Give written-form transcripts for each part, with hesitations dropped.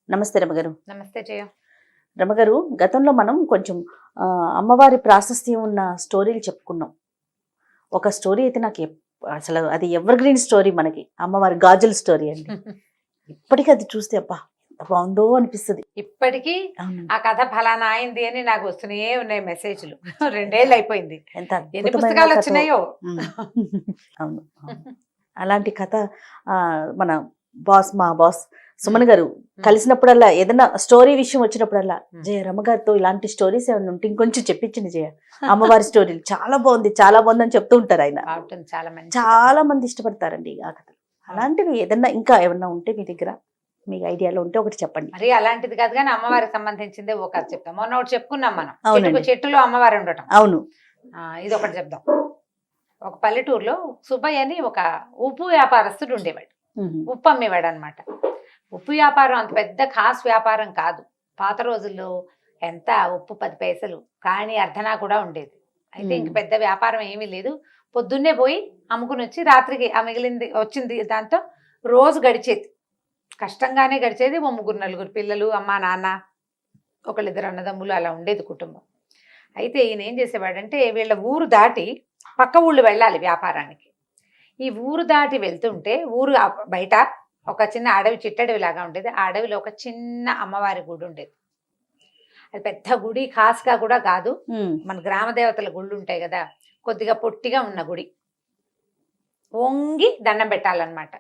నమస్తే రమగారు. నమస్తే జయ. రమగారు, గతంలో మనం కొంచెం అమ్మవారి ప్రాశస్త్యం ఉన్న స్టోరీలు చెప్పుకున్నాం. ఒక స్టోరీ అయితే నాకు అసలు అది ఎవర్ గ్రీన్ స్టోరీ, మనకి అమ్మవారి గాజుల స్టోరీ అండి. ఇప్పటికీ అది చూస్తే అబ్బా ఎంత బాగుందో అనిపిస్తుంది. ఇప్పటికీ ఆ కథ ఫలానా అయింది అని నాకు వస్తూనే ఉన్నాయి మెసేజ్లు. 2 ఏళ్ళు అయిపోయింది. ఎంత ఎన్ని పుస్తకాలు వచ్చినాయో. అవును, అలాంటి కథ మన మా బాస్ సుమన్ గారు కలిసినప్పుడల్లా ఏదైనా స్టోరీ విషయం వచ్చినప్పుడల్లా జయ రమగారితో ఇలాంటి స్టోరీస్ ఏమైనా ఉంటే ఇంకొంచెం చెప్పించింది జయ, అమ్మవారి స్టోరీలు చాలా బాగుంది అని చెప్తూ ఉంటారు ఆయన. చాలా మంది ఇష్టపడతారండి ఆ కథ. అలాంటివి ఏదన్నా ఇంకా ఏమన్నా ఉంటే మీ దగ్గర, మీకు ఐడియాలో ఉంటే ఒకటి చెప్పండి. మరి అలాంటిది కాదు కానీ అమ్మవారికి సంబంధించిందే ఒక కథ చెప్తాం. మొన్న ఒకటి చెప్పుకున్నాం మనం, చెట్టులో అమ్మవారు ఉండటం. అవును, ఇది ఒకటి చెప్దాం. ఒక పల్లెటూరులో సుబ్బయ్య అని ఒక ఉప్పు వ్యాపారస్తుడు ఉండేవాడు. ఉప్పు అమ్మేవాడు అనమాట. ఉప్పు వ్యాపారం అంత పెద్ద ఖాస్ వ్యాపారం కాదు. పాత రోజుల్లో ఎంత ఉప్పు 10 పైసలు, కానీ అర్ధనా కూడా ఉండేది. అయితే ఇంక పెద్ద వ్యాపారం ఏమీ లేదు. పొద్దున్నే పోయి అమ్ముకుని వచ్చి రాత్రికి ఆ మిగిలింది వచ్చింది దాంతో రోజు గడిచేది. కష్టంగానే గడిచేది. 3-4 పిల్లలు, అమ్మ నాన్న, 1-2 అన్నదమ్ములు, అలా ఉండేది కుటుంబం. అయితే ఈయన ఏం చేసేవాడంటే వీళ్ళ ఊరు దాటి పక్క ఊళ్ళు వెళ్ళాలి వ్యాపారానికి. ఈ ఊరు దాటి వెళ్తుంటే ఊరు బయట ఒక చిన్న అడవి, చిట్టడవి లాగా ఉండేది. ఆ అడవిలో ఒక చిన్న అమ్మవారి గుడి ఉండేది. అది పెద్ద గుడి, ఖాస్గా కూడా కాదు, మన గ్రామ దేవతల గుళ్ళు ఉంటాయి కదా, కొద్దిగా పొట్టిగా ఉన్న గుడి. వంగి దండం పెట్టాలన్నమాట.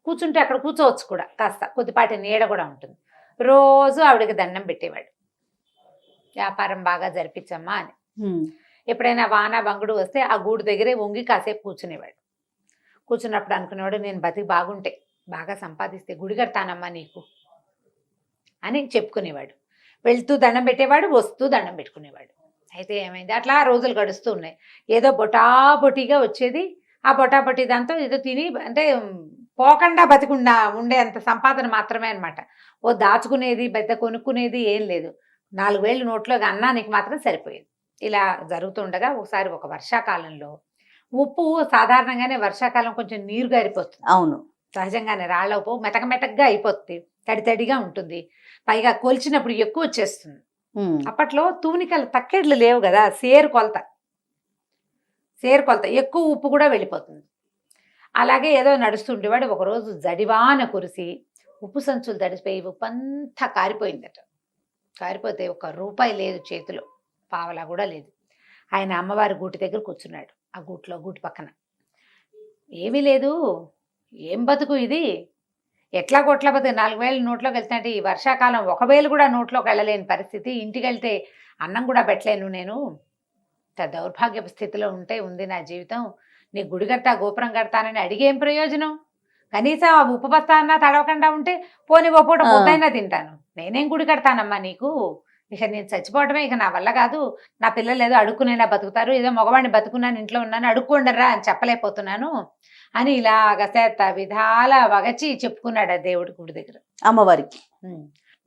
కూర్చుంటే అక్కడ కూర్చోవచ్చు కూడా, కాస్త కొద్దిపాటి నీడ కూడా ఉంటుంది. రోజు ఆవిడకి దండం పెట్టేవాడు, వ్యాపారం బాగా జరిపించమ్మా అని. ఎప్పుడైనా వాన బంగుడు వస్తే ఆ గూడు దగ్గరే వంగి కాసేపు కూర్చునేవాడు. కూర్చున్నప్పుడు అనుకునేవాడు, నేను బతికి బాగుంటే, బాగా సంపాదిస్తే గుడి కడతానమ్మా నీకు అని చెప్పుకునేవాడు. వెళ్తూ దండం పెట్టేవాడు, వస్తూ దండం పెట్టుకునేవాడు. అయితే ఏమైంది, అట్లా రోజులు గడుస్తూ ఉన్నాయి. ఏదో బొటాబొటిగా వచ్చేది. ఆ బొటాబొటి దాంతో ఏదో తిని, అంటే పోకుండా బతికుండా ఉండే అంత సంపాదన మాత్రమే అనమాట. ఓ దాచుకునేది, పెద్ద కొనుక్కునేది ఏం లేదు. 4 వేలు నోట్లో అన్నానికి మాత్రం సరిపోయేది. ఇలా జరుగుతుండగా ఒకసారి ఒక వర్షాకాలంలో, ఉప్పు సాధారణంగానే వర్షాకాలం కొంచెం నీరు గారిపోతుంది. అవును, సహజంగానే రాళ్ళ ఉప్పు మెతకమెతకగా అయిపోతుంది, తడితడిగా ఉంటుంది. పైగా కొలిచినప్పుడు ఎక్కువ వచ్చేస్తుంది. అప్పట్లో తూనికలు తక్కెడ్లు లేవు కదా, సేరు కొలత ఎక్కువ ఉప్పు కూడా వెళ్ళిపోతుంది. అలాగే ఏదో నడుస్తుండేవాడు. ఒకరోజు జడివాన కురిసి ఉప్పు సంచులు తడిసిపోయి ఉప్పు అంతా కారిపోయిందట. కారిపోతే 1 రూపాయి లేదు చేతిలో, పావలా కూడా లేదు. ఆయన అమ్మవారి గూటి దగ్గర కూర్చున్నాడు. ఆ గూటి పక్కన ఏమీ లేదు. ఏం బతుకు ఇది, ఎట్లా కొట్ల బతుకు, 4 వేలు నోట్లోకి వెళ్తాంటే, ఈ వర్షాకాలం 1 వేలు కూడా నోట్లోకి వెళ్ళలేని పరిస్థితి, ఇంటికి వెళ్తే అన్నం కూడా పెట్టలేను, నేను దౌర్భాగ్యపు స్థితిలో ఉంది నా జీవితం. నీ గుడి కడతా, గోపురం కడతానని అడిగేం ప్రయోజనం? కనీసం ఆ ఉప్పు బస్తా అన్నా తడవకుండా ఉంటే పోనీ ఓ పూట ముద్దైనా తింటాను. నేనేం గుడి కడతానమ్మా నీకు, ఇక నేను చచ్చిపోవడమే ఇక నా వల్ల కాదు. నా పిల్లలు ఏదో అడుక్కునైనా బతుకుతారు, ఏదో మగవాడిని బతుకున్నాను, ఇంట్లో ఉన్నాను, అడుక్కోండరా అని చెప్పలేకపోతున్నాను అని ఇలాగ చేత విధాల వగచి చెప్పుకున్నాడు ఆ దేవుడి గుడి దగ్గర అమ్మవారికి.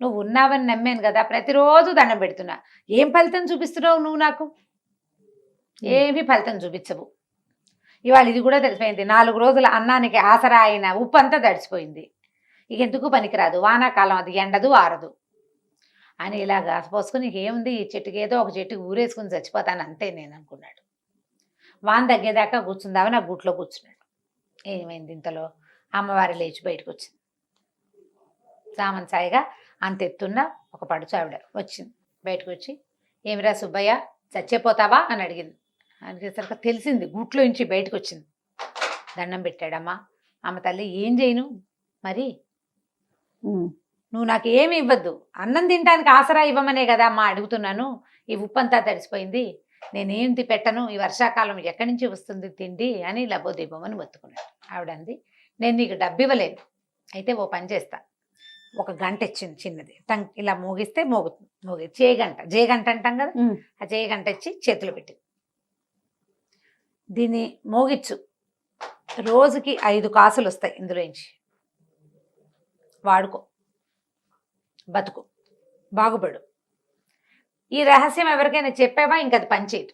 నువ్వు ఉన్నావని నమ్మాను కదా, ప్రతిరోజు దండం పెడుతున్నా, ఏం ఫలితం చూపిస్తున్నావు నువ్వు నాకు? ఏమీ ఫలితం చూపించవు. ఇవాళ ఇది కూడా తెలిసిపోయింది. 4 రోజుల అన్నానికి ఆసరా అయిన ఉప్పు అంతా తడిసిపోయింది. ఇక ఎందుకు పనికిరాదు, వానాకాలం అది ఎండదు ఆరదు అని ఇలాగ పోసుకుని, ఏముంది ఈ చెట్టుకి, ఏదో ఒక చెట్టుకి ఊరేసుకుని చచ్చిపోతాను అంతే నేను అనుకున్నాడు. వాన తగ్గేదాకా కూర్చుందామని ఆ గూట్లో కూర్చున్నాడు. ఏమైంది, ఇంతలో అమ్మవారి లేచి బయటకు వచ్చింది. సామంత సాయిగా అంతెత్తున్న ఒక పడుచు ఆవిడ వచ్చింది. బయటకు వచ్చి, ఏమిరా సుబ్బయ్య చచ్చిపోతావా అని అడిగింది. అడిగేసరికి తెలిసింది, గూట్లో నుంచి బయటకు వచ్చింది. దండం పెట్టాడమ్మా. అమ్మ తల్లి, ఏం చేయను మరి, నువ్వు నాకు ఏమి ఇవ్వద్దు, అన్నం తినడానికి ఆసరా ఇవ్వమనే కదా అమ్మా అడుగుతున్నాను. ఈ ఉప్పంతా తడిసిపోయింది, నేనేం పెట్టను, ఈ వర్షాకాలం ఎక్కడి నుంచి వస్తుంది తిండి అని లబోదీపమని మొత్తుకున్నాడు. ఆవిడ అంది, నేను నీకు డబ్బు ఇవ్వలేను, అయితే ఓ పని చేస్తా. ఒక గంట ఇచ్చింది చిన్నది, ఇలా మోగిస్తే మోగి జేగంట అంటాం కదా, ఆ జేగంట ఇచ్చి చేతులు పెట్టి, దీన్ని మోగిచ్చు, రోజుకి 5 కాసులు వస్తాయి, ఇందులోంచి వాడుకో, బతుకు, బాగుపడు. ఈ రహస్యం ఎవరికైనా చెప్పావా ఇంక అది పనిచేయదు,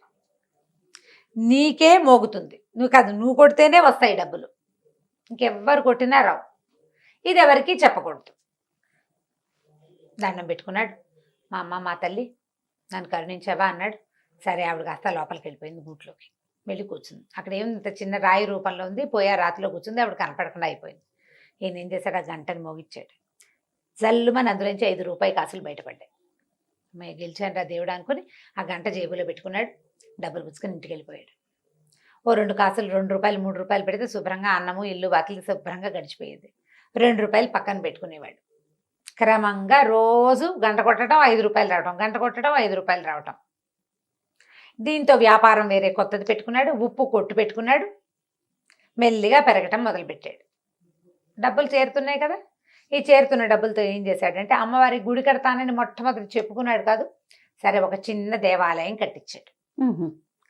నీకే మోగుతుంది, నువ్వు కొడితేనే వస్తాయి డబ్బులు, ఇంకెవ్వరు కొట్టినా రావు, ఇది ఎవరికి చెప్పకూడదు. దండం పెట్టుకున్నాడు. మా అమ్మ మా తల్లి నన్ను కరుణించావా అన్నాడు. సరే ఆవిడ కాస్త లోపలికి వెళ్ళిపోయింది గూట్లోకి. వెళ్ళి కూర్చుంది. అక్కడ ఇంత చిన్న రాయి రూపంలో ఉంది. పోయా రాతిలో కూర్చుంది. ఆవిడ కనపడకుండా అయిపోయింది. ఈయన ఏం చేశాడు, ఆ గంటను మోగిచ్చాడు. జల్లుమని అందులోంచి 5 రూపాయి కాసులు బయటపడ్డాయి. మేము గెలిచాను రా దేవుడు అనుకుని ఆ గంట జేబులో పెట్టుకున్నాడు. డబ్బులు పుచ్చుకొని ఇంటికి వెళ్ళిపోయాడు. ఓ 2 కాసులు 2 రూపాయలు 3 రూపాయలు పెడితే శుభ్రంగా అన్నము ఇల్లు వాకిలి శుభ్రంగా గడిచిపోయేది. 2 రూపాయలు పక్కన పెట్టుకునేవాడు. క్రమంగా రోజు గంట కొట్టడం 5 రూపాయలు రావటం, గంట కొట్టడం 5 రూపాయలు రావటం. దీంతో వ్యాపారం వేరే కొత్తది పెట్టుకున్నాడు. ఉప్పు కొట్టు పెట్టుకున్నాడు. మెల్లిగా పెరగటం మొదలుపెట్టాడు. డబ్బులు చేరుతున్నాయి కదా. ఈ చేరుతున్న డబ్బులతో ఏం చేశాడంటే అమ్మవారి గుడి కడతానని మొట్టమొదటి చెప్పుకున్నాడు కాదు. సరే ఒక చిన్న దేవాలయం కట్టించాడు.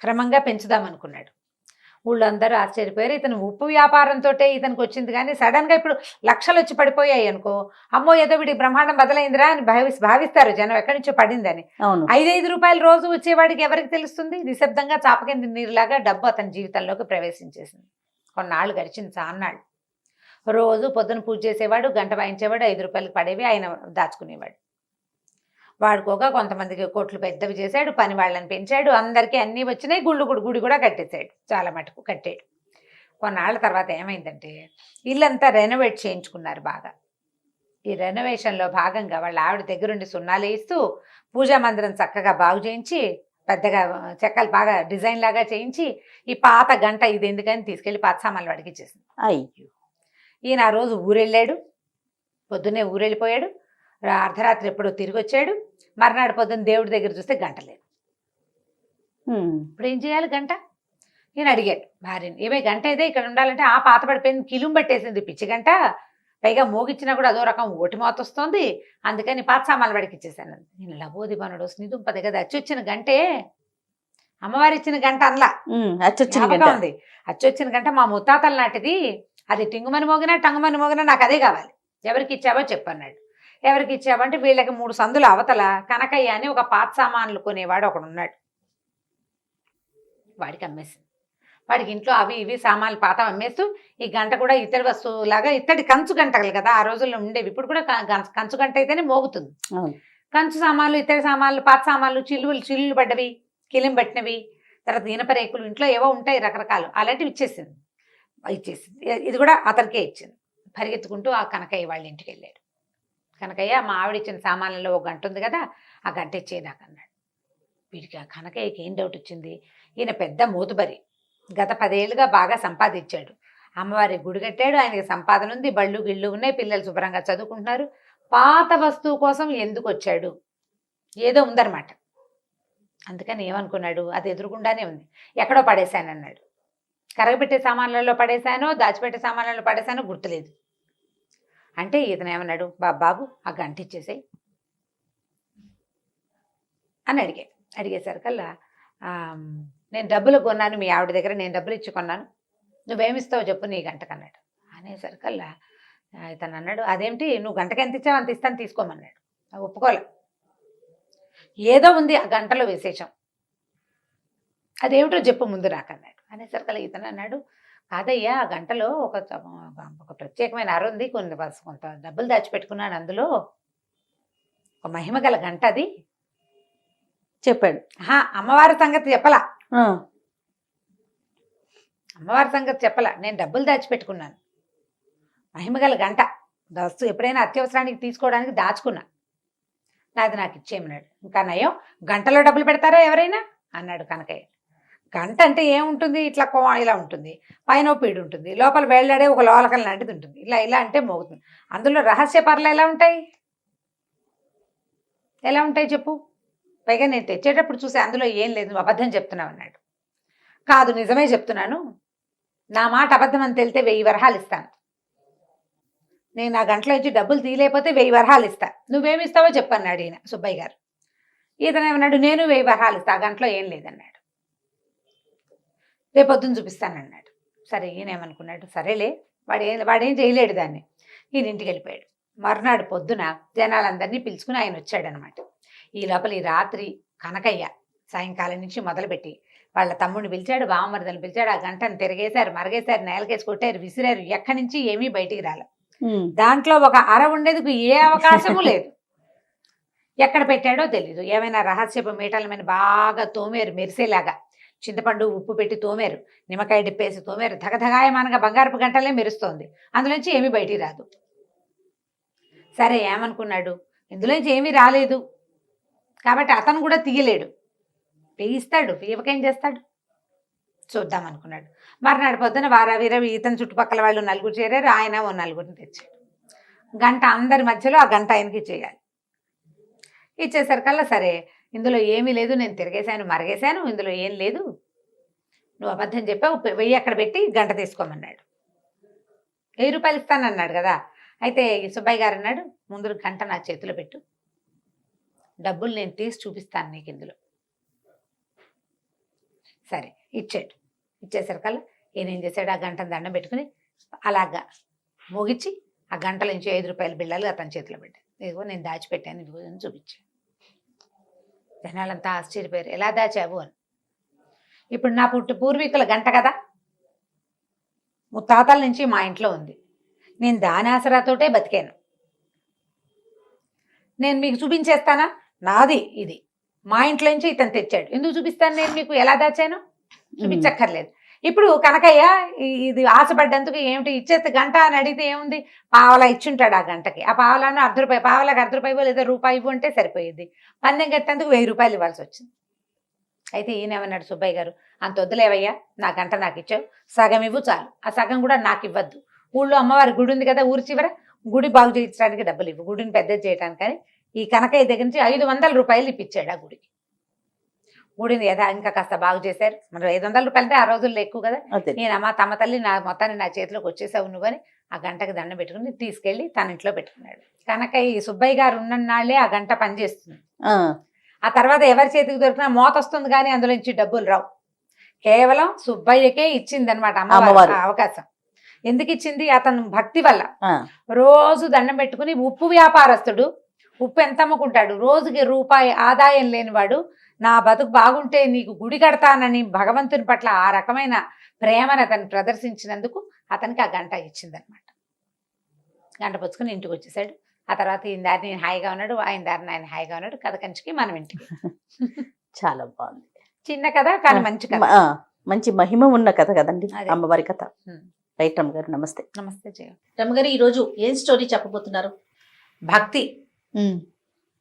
క్రమంగా పెంచుదామనుకున్నాడు. ఊళ్ళో అందరూ ఆశ్చర్యపోయారు. ఇతను ఉప్పు వ్యాపారంతో ఇతనికి వచ్చింది కానీ సడన్గా ఇప్పుడు లక్షలు వచ్చి పడిపోయాయి అనుకో, అమ్మో ఏదో వీడికి బ్రహ్మాండం బదలైందిరా అని భావిస్తారు జనం, ఎక్కడి నుంచో పడిందని. 5 రూపాయలు రోజు వచ్చేవాడికి ఎవరికి తెలుస్తుంది? నిశ్శబ్దంగా చాపకింది నీరులాగా డబ్బు అతని జీవితంలోకి ప్రవేశించేసింది. కొన్నాళ్ళు గడిచింది, చాన్నాళ్ళు. రోజు పొద్దున పూజ చేసేవాడు, గంట వాయించేవాడు, 5 రూపాయలకు పడేవి ఆయన దాచుకునేవాడు. వాడుకోగా కొంతమందికి కోట్లు పెద్దవి చేశాడు, పని వాళ్ళని పెంచాడు, అందరికీ అన్నీ వచ్చినాయి. గుడి కూడా కట్టేశాడు, చాలా మటుకు కట్టాడు. కొన్నాళ్ళ తర్వాత ఏమైందంటే ఇల్లంతా రెనోవేట్ చేయించుకున్నారు బాగా. ఈ రెనోవేషన్లో భాగంగా వాళ్ళ ఆవిడ దగ్గరుండి సున్నాలు వేస్తూ పూజా మందిరం చక్కగా బాగు చేయించి పెద్దగా చెక్కలు బాగా డిజైన్ లాగా చేయించి ఈ పాత గంట ఇది ఎందుకని తీసుకెళ్ళి పాత సామాన్లు వాడికి ఇచ్చేసింది. అయ్యో. ఈయన ఆ రోజు ఊరెళ్ళాడు. పొద్దున్నే ఊరెళ్ళిపోయాడు. అర్ధరాత్రి ఎప్పుడో తిరిగి వచ్చాడు. మర్నాడు పొద్దున్న దేవుడి దగ్గర చూస్తే గంట లేదు. ఇప్పుడు ఏం చేయాలి గంట? నేను అడిగాడు భార్యని, ఏమే గంట ఏదే ఇక్కడ ఉండాలంటే ఆ పాత పడిపోయింది, కిలుం పట్టేసింది పిచ్చి గంట, పైగా మోగిచ్చినా కూడా అదో రకం ఓటి మోత వస్తుంది, అందుకని పాత సామాన్లు వాడికి ఇచ్చేసాను. నేను లబోది బనుడు స్నిదుంపది కదా, అచ్చొచ్చిన గంటే అమ్మవారి ఇచ్చిన గంట అనలా, ఉంది అచ్చొచ్చిన గంట మా ముత్తాతల నాటిది, అది టింగుమని మోగినా టంగుమని మోగినా నాకు అదే కావాలి, ఎవరికి ఇచ్చావో చెప్పన్నాడు. ఎవరికి ఇచ్చావంటే వీళ్ళకి 3 సందులు అవతల కనకయ్య అని ఒక పాత సామాన్లు కొనేవాడు ఒకడు ఉన్నాడు. వాడికి అమ్మేసింది. వాడికి ఇంట్లో అవి ఇవి సామాన్లు పాత అమ్మేస్తూ ఈ గంట కూడా ఇత్తడి వస్తువులాగా, ఇత్తడి కంచు గంటలు కదా ఆ రోజుల్లో ఉండేవి, ఇప్పుడు కూడా కంచు గంట అయితేనే మోగుతుంది. కంచు సామాన్లు, ఇత్తడి సామాన్లు, పాత సామాన్లు, చిల్లులు పడ్డవి, కిలిం పట్టినవి, తర్వాత ఇనప రేకులు, ఇంట్లో ఏవో ఉంటాయి రకరకాలు, అలాంటివి ఇచ్చేసింది. ఇది కూడా అతనికే ఇచ్చింది. పరిగెత్తుకుంటూ ఆ కనకయ్య వాళ్ళ ఇంటికి వెళ్ళాడు. కనకయ్య మా ఆవిడ ఇచ్చిన సామాన్లలో ఒక గంట ఉంది కదా, ఆ గంట ఇచ్చే నాకు అన్నాడు. వీడికి ఆ కనకయ్యకి ఏం డౌట్ వచ్చింది, ఈయన పెద్ద మోతుబరి, గత 10 ఏళ్ళుగా బాగా సంపాదించాడు, అమ్మవారి గుడి కట్టాడు, ఆయనకి సంపాదన ఉంది, బళ్ళు గిళ్ళు ఉన్నాయి, పిల్లలు శుభ్రంగా చదువుకుంటున్నారు, పాత వస్తువు కోసం ఎందుకు వచ్చాడు, ఏదో ఉందన్నమాట. అందుకని ఏమనుకున్నాడు, అది ఎదురుకుండానే ఉంది, ఎక్కడో పడేశాను అన్నాడు. కరగబెట్టే సామాన్లలో పడేశానో దాచిపెట్టే సామాన్లలో పడేశానో గుర్తులేదు. అంటే ఇతను ఏమన్నాడు, బాబు ఆ గంట ఇచ్చేసాయి అని అడిగేసరికల్లా నేను డబ్బులు కొన్నాను మీ ఆవిడ దగ్గర, నేను డబ్బులు ఇచ్చి కొన్నాను, నువ్వేమిస్తావో చెప్పు నీ గంటకన్నాడు. అనేసరికల్లా ఇతను అన్నాడు, అదేమిటి నువ్వు గంటకి ఎంత ఇచ్చావు అంత ఇస్తాను తీసుకోమన్నాడు. ఒప్పుకోలే, ఏదో ఉంది ఆ గంటలో విశేషం, అదేమిటో చెప్పు ముందు నాకన్నాడు. అనేసరికల్లా ఇతను అన్నాడు, కాదయ్యా ఆ గంటలో ఒక ప్రత్యేకమైన అర ఉంది, కొంత డబ్బులు దాచిపెట్టుకున్నాను, అందులో ఒక మహిమ గల గంట అది చెప్పాడు. అమ్మవారి సంగతి చెప్పలా, అమ్మవారి సంగతి చెప్పలా, నేను డబ్బులు దాచిపెట్టుకున్నాను, మహిమగల గంట వస్తువు ఎప్పుడైనా అత్యవసరానికి తీసుకోవడానికి దాచుకున్నా, నాది నాకు ఇచ్చేయమన్నాడు. ఇంకా నయం గంటలో డబ్బులు పెడతారా ఎవరైనా అన్నాడు కనకయ్య. గంట అంటే ఏముంటుంది, ఇట్లా ఇలా ఉంటుంది, పైన పీడు ఉంటుంది, లోపల వేళ్లాడే ఒక లోలకం లాంటిది ఉంటుంది, ఇలా అంటే మోగుతుంది. అందులో రహస్య పర్లు ఎలా ఉంటాయి చెప్పు, పైగా నేను తెచ్చేటప్పుడు చూసి అందులో ఏం లేదు, నువ్వు అబద్ధం చెప్తున్నావు అన్నాడు. కాదు నిజమే చెప్తున్నాను, నా మాట అబద్ధం అని తెలితే 1000 వరహాలు ఇస్తాను, నేను నా గంటలో ఇచ్చి డబ్బులు తీయలేకపోతే 1000 వరహాలు ఇస్తా, నువ్వేమిస్తావో చెప్పన్నాడు ఈయన సుబ్బయ్య గారు. ఇతను ఏమన్నాడు, నేను 1000 వరహాలు ఇస్తా, ఆ గంటలో ఏం లేదన్నాడు. రేపొద్దున చూపిస్తానన్నాడు. సరే ఈయన ఏమనుకున్నాడు, సరేలే వాడేం చేయలేడు దాన్ని. ఈయన ఇంటికి వెళ్ళిపోయాడు. మర్నాడు పొద్దున జనాలందరినీ పిలుచుకుని ఆయన వచ్చాడనమాట. ఈ లోపల ఈ రాత్రి కనకయ్య సాయంకాలం నుంచి మొదలుపెట్టి వాళ్ళ తమ్ముడిని పిలిచాడు, బావమరిదని పిలిచాడు, ఆ గంటను తిరిగేశారు, మరగేశారు, నేలకేసి కొట్టారు, విసిరారు, ఎక్కడి నుంచి ఏమీ బయటికి రాలే. దాంట్లో ఒక అర ఉండేందుకు ఏ అవకాశము లేదు. ఎక్కడ పెట్టాడో తెలీదు. ఏమైనా రహస్యపు మీటల మీద బాగా తోమేరు మెరిసేలాగా. చింతపండు ఉప్పు పెట్టి తోమేరు, నిమ్మకాయ డిప్పేసి తోమేరు, ధగధగాయమానగా బంగారపు గంటలే మెరుస్తోంది. అందులోంచి ఏమీ బయటికి రాదు. సరే ఏమనుకున్నాడు, ఇందులోంచి ఏమీ రాలేదు కాబట్టి అతను కూడా తీయలేడు. తీయిస్తాడు, తీయకేం చేస్తాడు, చూద్దాం అనుకున్నాడు. మర్నాడు పొద్దున వారావీర ఇతని చుట్టుపక్కల వాళ్ళు నలుగురు చేరారు, ఆయన ఓ నలుగురిని తెచ్చాడు. గంట అందరి మధ్యలో ఆ గంట ఆయనకి ఇచ్చేయాలి. ఇచ్చేసరికల్లా సరే ఇందులో ఏమీ లేదు, నేను తిరిగేశాను మరగేశాను, ఇందులో ఏం లేదు, నువ్వు అబద్ధం చెప్పావు, 1000 అక్కడ పెట్టి గంట తీసుకోమన్నాడు. 1000 రూపాయలు ఇస్తానన్నాడు కదా. అయితే ఈ సుబ్బయ్య గారు అన్నాడు, ముందు గంట నా చేతిలో పెట్టు, డబ్బులు నేను తీసి చూపిస్తాను నీకు ఇందులో. సరే ఇచ్చాడు. ఇచ్చేసరికల్లా ఈయన ఏం చేశాడు, ఆ గంటను దండం పెట్టుకుని అలాగా మోగించి ఆ గంటల నుంచి 5 రూపాయల బిళ్ళలు అతని చేతిలో పెట్టాను. ఇదిగో నేను దాచిపెట్టాను, ఇదిగో అని చూపించాను. జనాలంతా ఆశ్చర్యపోయారు, ఎలా దాచావు అని. ఇప్పుడు నా పూర్వీకుల గంట కదా, ముత్తాతల నుంచి మా ఇంట్లో ఉంది, నేను దాని ఆసరాతోటే బతికాను, నేను మీకు చూపించేస్తానా, నాది ఇది, మా ఇంట్లో నుంచి ఇతను తెచ్చాడు, ఎందుకు చూపిస్తాను నేను మీకు, ఎలా దాచాను చూపించక్కర్లేదు. ఇప్పుడు కనకయ్య ఇది ఆశపడ్డందుకు ఏమిటి ఇచ్చేస్తే గంట అని అడిగితే ఏముంది, పావలా ఇచ్చుంటాడు ఆ గంటకి, ఆ పావలాను ₹1 పావలాకి ₹1 లేదా రూపాయి ఇవ్వు అంటే సరిపోయేది. పందెం కట్టేందుకు 1000 రూపాయలు ఇవ్వాల్సి వచ్చింది. అయితే ఈయనేమన్నాడు సుబ్బయ్య గారు, అంత వద్దులేవయ్యా, నా గంట నాకు ఇచ్చావు, సగం ఇవ్వు చాలు, ఆ సగం కూడా నాకు ఇవ్వద్దు, ఊళ్ళో అమ్మవారి గుడి ఉంది కదా ఊరి చివర, గుడి బాగు చేయించడానికి డబ్బులు ఇవ్వు, గుడిని పెద్దది చేయడానికి. కానీ ఈ కనకయ్య దగ్గర నుంచి 500 రూపాయలు ఇప్పించాడు ఆ గుడికి. గుడిని ఇంకా కాస్త బాగు చేశారు. మరి 500 రూపాయలు అంటే ఆ రోజుల్లో ఎక్కువ కదా. నేను అమ్మ తమ తల్లి నా మొత్తాన్ని నా చేతిలోకి వచ్చేసావు నువ్వు అని ఆ గంటకి దండం పెట్టుకుని తీసుకెళ్లి తన ఇంట్లో పెట్టుకున్నాడు. కనుక ఈ సుబ్బయ్య గారు ఉన్ననాళ్లే ఆ గంట పనిచేస్తుంది. ఆ తర్వాత ఎవరి చేతికి దొరికినా మోత వస్తుంది కానీ అందులోంచి డబ్బులు రావు. కేవలం సుబ్బయ్యకే ఇచ్చింది అనమాట అమ్మవారు అవకాశం. ఎందుకు ఇచ్చింది, అతను భక్తి వల్ల. రోజు దండం పెట్టుకుని, ఉప్పు వ్యాపారస్తుడు, ఉప్పు ఎంత అమ్ముకుంటాడు, రోజుకి రూపాయి ఆదాయం లేనివాడు, నా బతుకు బాగుంటే నీకు గుడి కడతానని భగవంతుని పట్ల ఆ రకమైన ప్రేమను అతను ప్రదర్శించినందుకు అతనికి ఆ గంట ఇచ్చిందనమాట. గంట పుచ్చుకుని ఇంటికి వచ్చేసాడు. ఆ తర్వాత ఈయన దారిని హాయిగా ఉన్నాడు, ఆయన దారిని ఆయన హాయిగా ఉన్నాడు. కథ కంచికి మనం ఇంటికి. చాలా బాగుంది, చిన్న కథ కానీ మంచి కథ, మంచి మహిమ ఉన్న కథ కదండి అమ్మవారి కథ. రైట్ రమ్మగారు, నమస్తే. నమస్తే జయ. రమ్మగారు ఈరోజు ఏం స్టోరీ చెప్పబోతున్నారు? భక్తి,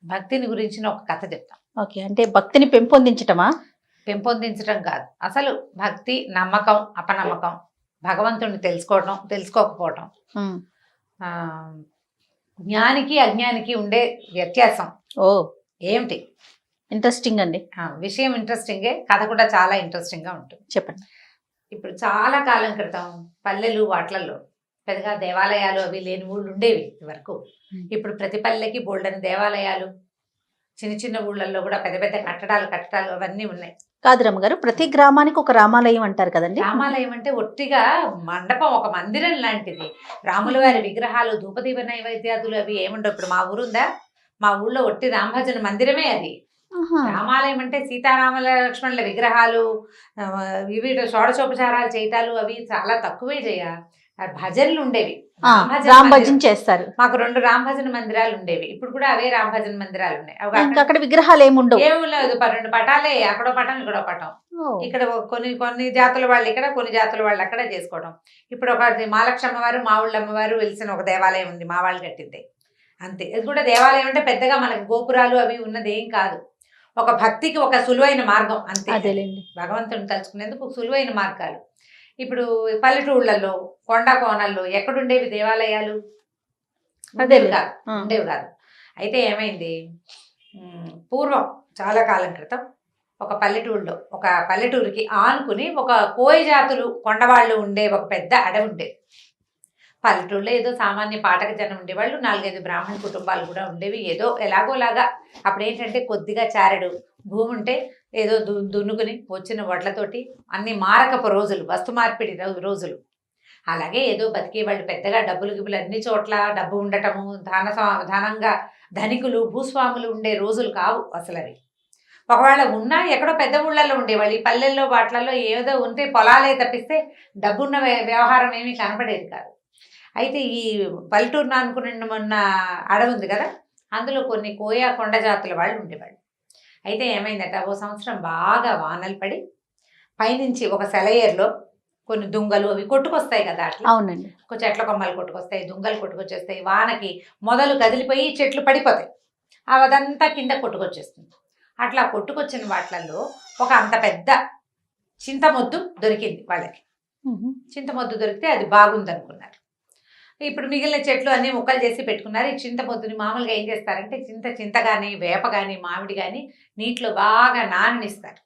భక్తిని గురించిన ఒక కథ చెప్తాం. ఓకే, అంటే భక్తిని పెంపొందించటమా? పెంపొందించడం కాదు, అసలు భక్తి, నమ్మకం, అపనమ్మకం, భగవంతుడిని తెలుసుకోవడం, తెలుసుకోకపోవడం, జ్ఞానికి అజ్ఞానికి ఉండే వ్యత్యాసం ఏమిటి? ఇంట్రెస్టింగ్ అండి. విషయం ఇంట్రెస్టింగే, కథ కూడా చాలా ఇంట్రెస్టింగ్ గా ఉంటుంది. చెప్పండి. ఇప్పుడు చాలా కాలం క్రితం పల్లెలు వాట్లలో పెద్దగా దేవాలయాలు అవి లేని ఊళ్ళు ఉండేవి వరకు. ఇప్పుడు ప్రతి పల్లెకి బోల్డని దేవాలయాలు, చిన్న చిన్న ఊళ్ళల్లో కూడా పెద్ద పెద్ద కట్టడాలు అవన్నీ ఉన్నాయి. కాదు రమ్మగారు, ప్రతి గ్రామానికి ఒక రామాలయం అంటారు కదండి. రామాలయం అంటే ఒట్టిగా మండపం, ఒక మందిరం లాంటిది. రాముల వారి విగ్రహాలు, ధూపదీప నైవేద్యాదులు అవి ఏముండవు. ఇప్పుడు మా ఊరుందా, మా ఊళ్ళో ఒట్టి రామభజన మందిరమే అది. రామాలయం అంటే సీతారాముల లక్ష్మణుల విగ్రహాలు, ఇవి షోడశోపచారాలు చేయటాలు అవి చాలా తక్కువే చేయ. భజనలు ఉండేవి, రామభజన చేస్తారు. మాకు 2 రామభజన మందిరాలు ఉండేవి. ఇప్పుడు కూడా అవే రామభజన మందిరాలు ఉన్నాయి. అక్కడ విగ్రహాలు ఏముండవు, ఏమి లేదు, 2 పటాలే, అక్కడో పటం ఇక్కడో పటం. ఇక్కడ కొన్ని జాతుల వాళ్ళు ఇక్కడ, కొన్ని జాతుల వాళ్ళు అక్కడ చేసుకోవడం. ఇప్పుడు ఒక మహాలక్ష్మి అమ్మవారు, మా ఊళ్ళ అమ్మవారు వెలిసిన ఒక దేవాలయం ఉంది, మా వాళ్ళు కట్టింది అంతే. ఇది కూడా దేవాలయం అంటే పెద్దగా మనకి గోపురాలు అవి ఉన్నది ఏం కాదు. ఒక భక్తికి ఒక సులువైన మార్గం అంతే. భగవంతుని తలుచుకునేందుకు సులువైన మార్గాలు. ఇప్పుడు పల్లెటూళ్ళల్లో, కొండ కోనల్లో ఎక్కడుండేవి దేవాలయాలు? ఉండేవి కాదు. అయితే ఏమైంది, పూర్వం చాలా కాలం క్రితం ఒక పల్లెటూరికి ఆనుకుని ఒక కోయ జాతులు కొండవాళ్ళు ఉండే ఒక పెద్ద అడవి ఉండేది. పల్లెటూళ్ళలో ఏదో సామాన్య పాఠక జనం ఉండేవాళ్ళు, 4-5 బ్రాహ్మణ కుటుంబాలు కూడా ఉండేవి. ఏదో ఎలాగోలాగా అప్పుడు ఏంటంటే కొద్దిగా చారెడు భూమి ఉంటే ఏదో దున్నుకుని వచ్చిన వడ్లతోటి అన్ని మారకపు రోజులు, వస్తు మార్పిడి రోజులు, అలాగే ఏదో బతికేవాళ్ళు. పెద్దగా డబ్బులు గిబ్బులు అన్ని చోట్ల డబ్బు ఉండటము, ధనంగా ధనికులు భూస్వాములు ఉండే రోజులు కావు అసలు అవి. ఒకవేళ ఉన్నా ఎక్కడో పెద్ద ఊళ్ళల్లో ఉండేవాళ్ళు. ఈ పల్లెల్లో వాటిలలో ఏదో ఉంటే పొలాలే తప్పిస్తే డబ్బున్న వ్యవహారం ఏమీ కనపడేది కాదు. అయితే ఈ పల్లెటూరు అనుకున్న మొన్న అడవి ఉంది కదా, అందులో కొన్ని కోయా కొండ జాతుల వాళ్ళు ఉండేవాళ్ళు. అయితే ఏమైందట, ఓ సంవత్సరం బాగా వానలు పడి పైనుంచి ఒక సెలయేరులో కొన్ని దుంగలు అవి కొట్టుకొస్తాయి కదా, అట్లా అవునండి. ఒక చెట్ల కొమ్మలు కొట్టుకొస్తాయి, దుంగలు కొట్టుకొచ్చేస్తాయి, వానకి మొదలు కదిలిపోయి చెట్లు పడిపోతాయి, అదంతా కింద కొట్టుకొచ్చేస్తుంది. అట్లా కొట్టుకొచ్చిన వాటిల్లో ఒక అంత పెద్ద చింతమొద్దు దొరికింది వాళ్ళకి. చింతమొద్దు దొరికితే అది బాగుంది అనుకున్నారు. ఇప్పుడు మిగిలిన చెట్లు అన్ని ముక్కలు చేసి పెట్టుకున్నారు. ఈ చింతమొద్దుని మామూలుగా ఏం చేస్తారంటే చింత కానీ వేప కానీ మామిడి కానీ నీటిలో బాగా నాననిస్తారు.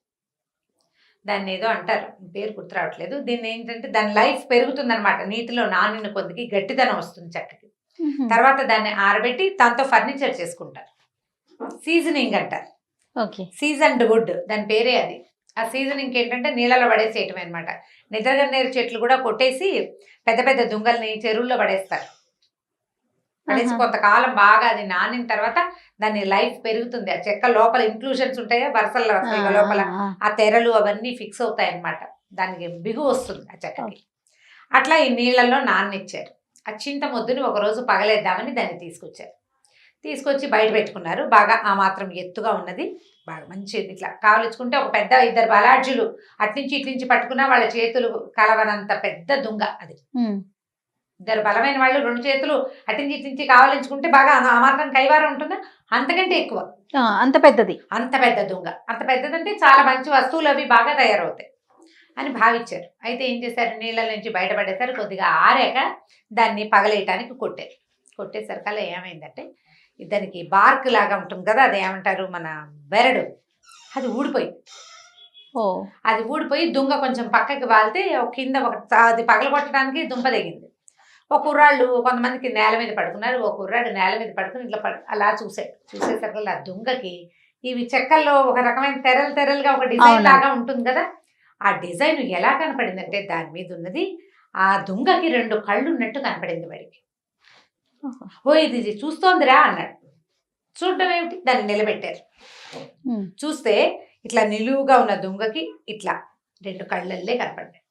దాన్ని ఏదో అంటారు, పేరు గుర్తు రావట్లేదు. దీన్ని ఏంటంటే దాని లైఫ్ పెరుగుతుందన్నమాట, నీటిలో నానిన కొద్దికి గట్టిదనం వస్తుంది చెక్కకి. తర్వాత దాన్ని ఆరబెట్టి దాంతో ఫర్నిచర్ చేసుకుంటారు. సీజనింగ్ అంటారు, సీజన్డ్ వుడ్ దాని పేరే అది. ఆ సీజనింగ్ ఏంటంటే నీళ్ళలో పడేసేయటం అనమాట. నిద్రగన్నేరు చెట్లు కూడా కొట్టేసి పెద్ద పెద్ద దుంగల్ని చెరువుల్లో పడేస్తారు. పడేసి కొంతకాలం బాగా అది నానిన తర్వాత దాని లైఫ్ పెరుగుతుంది. ఆ చెక్క లోపల ఇంక్లూషన్స్ ఉంటాయా, వరుసల్లో వస్తాయి లోపల, ఆ తెరలు అవన్నీ ఫిక్స్ అవుతాయి అన్నమాట. దానికి బిగు వస్తుంది ఆ చెక్కకి. అట్లా ఈ నీళ్లలో నాననిచ్చారు. ఆ చింతమొద్దుని ఒకరోజు పగలేద్దామని దాన్ని తీసుకొచ్చి బయట పెట్టుకున్నారు. బాగా ఆ మాత్రం ఎత్తుగా ఉన్నది, బాగా మంచిది. ఇట్లా కావలించుకుంటే ఒక పెద్ద 2 బలాఢ్యులు అట్నుంచి ఇట్నుంచి పట్టుకున్నా వాళ్ళ చేతులు కలవనంత పెద్ద దుంగ అది. 2 బలమైన వాళ్ళు 2 చేతులు అట్నుంచి ఇట్నుంచి కావలించుకుంటే బాగా ఆ మాత్రం కైవారం ఉంటుందా, అంతకంటే ఎక్కువ, అంత పెద్దది, అంత పెద్ద దుంగ. అంత పెద్దదంటే చాలా మంచి వస్తువులు అవి బాగా తయారవుతాయి అని భావించారు. అయితే ఏం చేశారు, నీళ్ళ నుంచి బయటపడేసారు. కొద్దిగా ఆరాక దాన్ని పగలేయటానికి కొట్టేసరికల్లా ఏమైందంటే దానికి బార్క్ లాగా ఉంటుంది కదా, అది ఏమంటారు మన బెరడు, అది ఊడిపోయింది. అది ఊడిపోయి దుంగ కొంచెం పక్కకి వాలితే కింద అది పగలగొట్టడానికి దుంప తెగింది. ఒక కుర్రాళ్ళు కొంతమందికి నేల మీద పడుకున్నారు. ఒక కుర్రాడు నేల మీద పడుకుని ఇట్లా అలా చూసేసరికి ఆ దుంగకి ఇవి చెక్కల్లో ఒక రకమైన తెరలుగా ఒక డిజైన్ లాగా ఉంటుంది కదా, ఆ డిజైన్ ఎలా కనపడిందంటే దాని మీద ఉన్నది ఆ దుంగకి 2 కళ్ళు ఉన్నట్టు కనపడింది వాడికి. ఓ ఇది చూస్తోందిరా అన్నాడు. చూడటం ఏమిటి, దాన్ని నిలబెట్టారు. చూస్తే ఇట్లా నిలువుగా ఉన్న దుంగకి ఇట్లా 2 కళ్ళల్లే కనపడ్డాయి.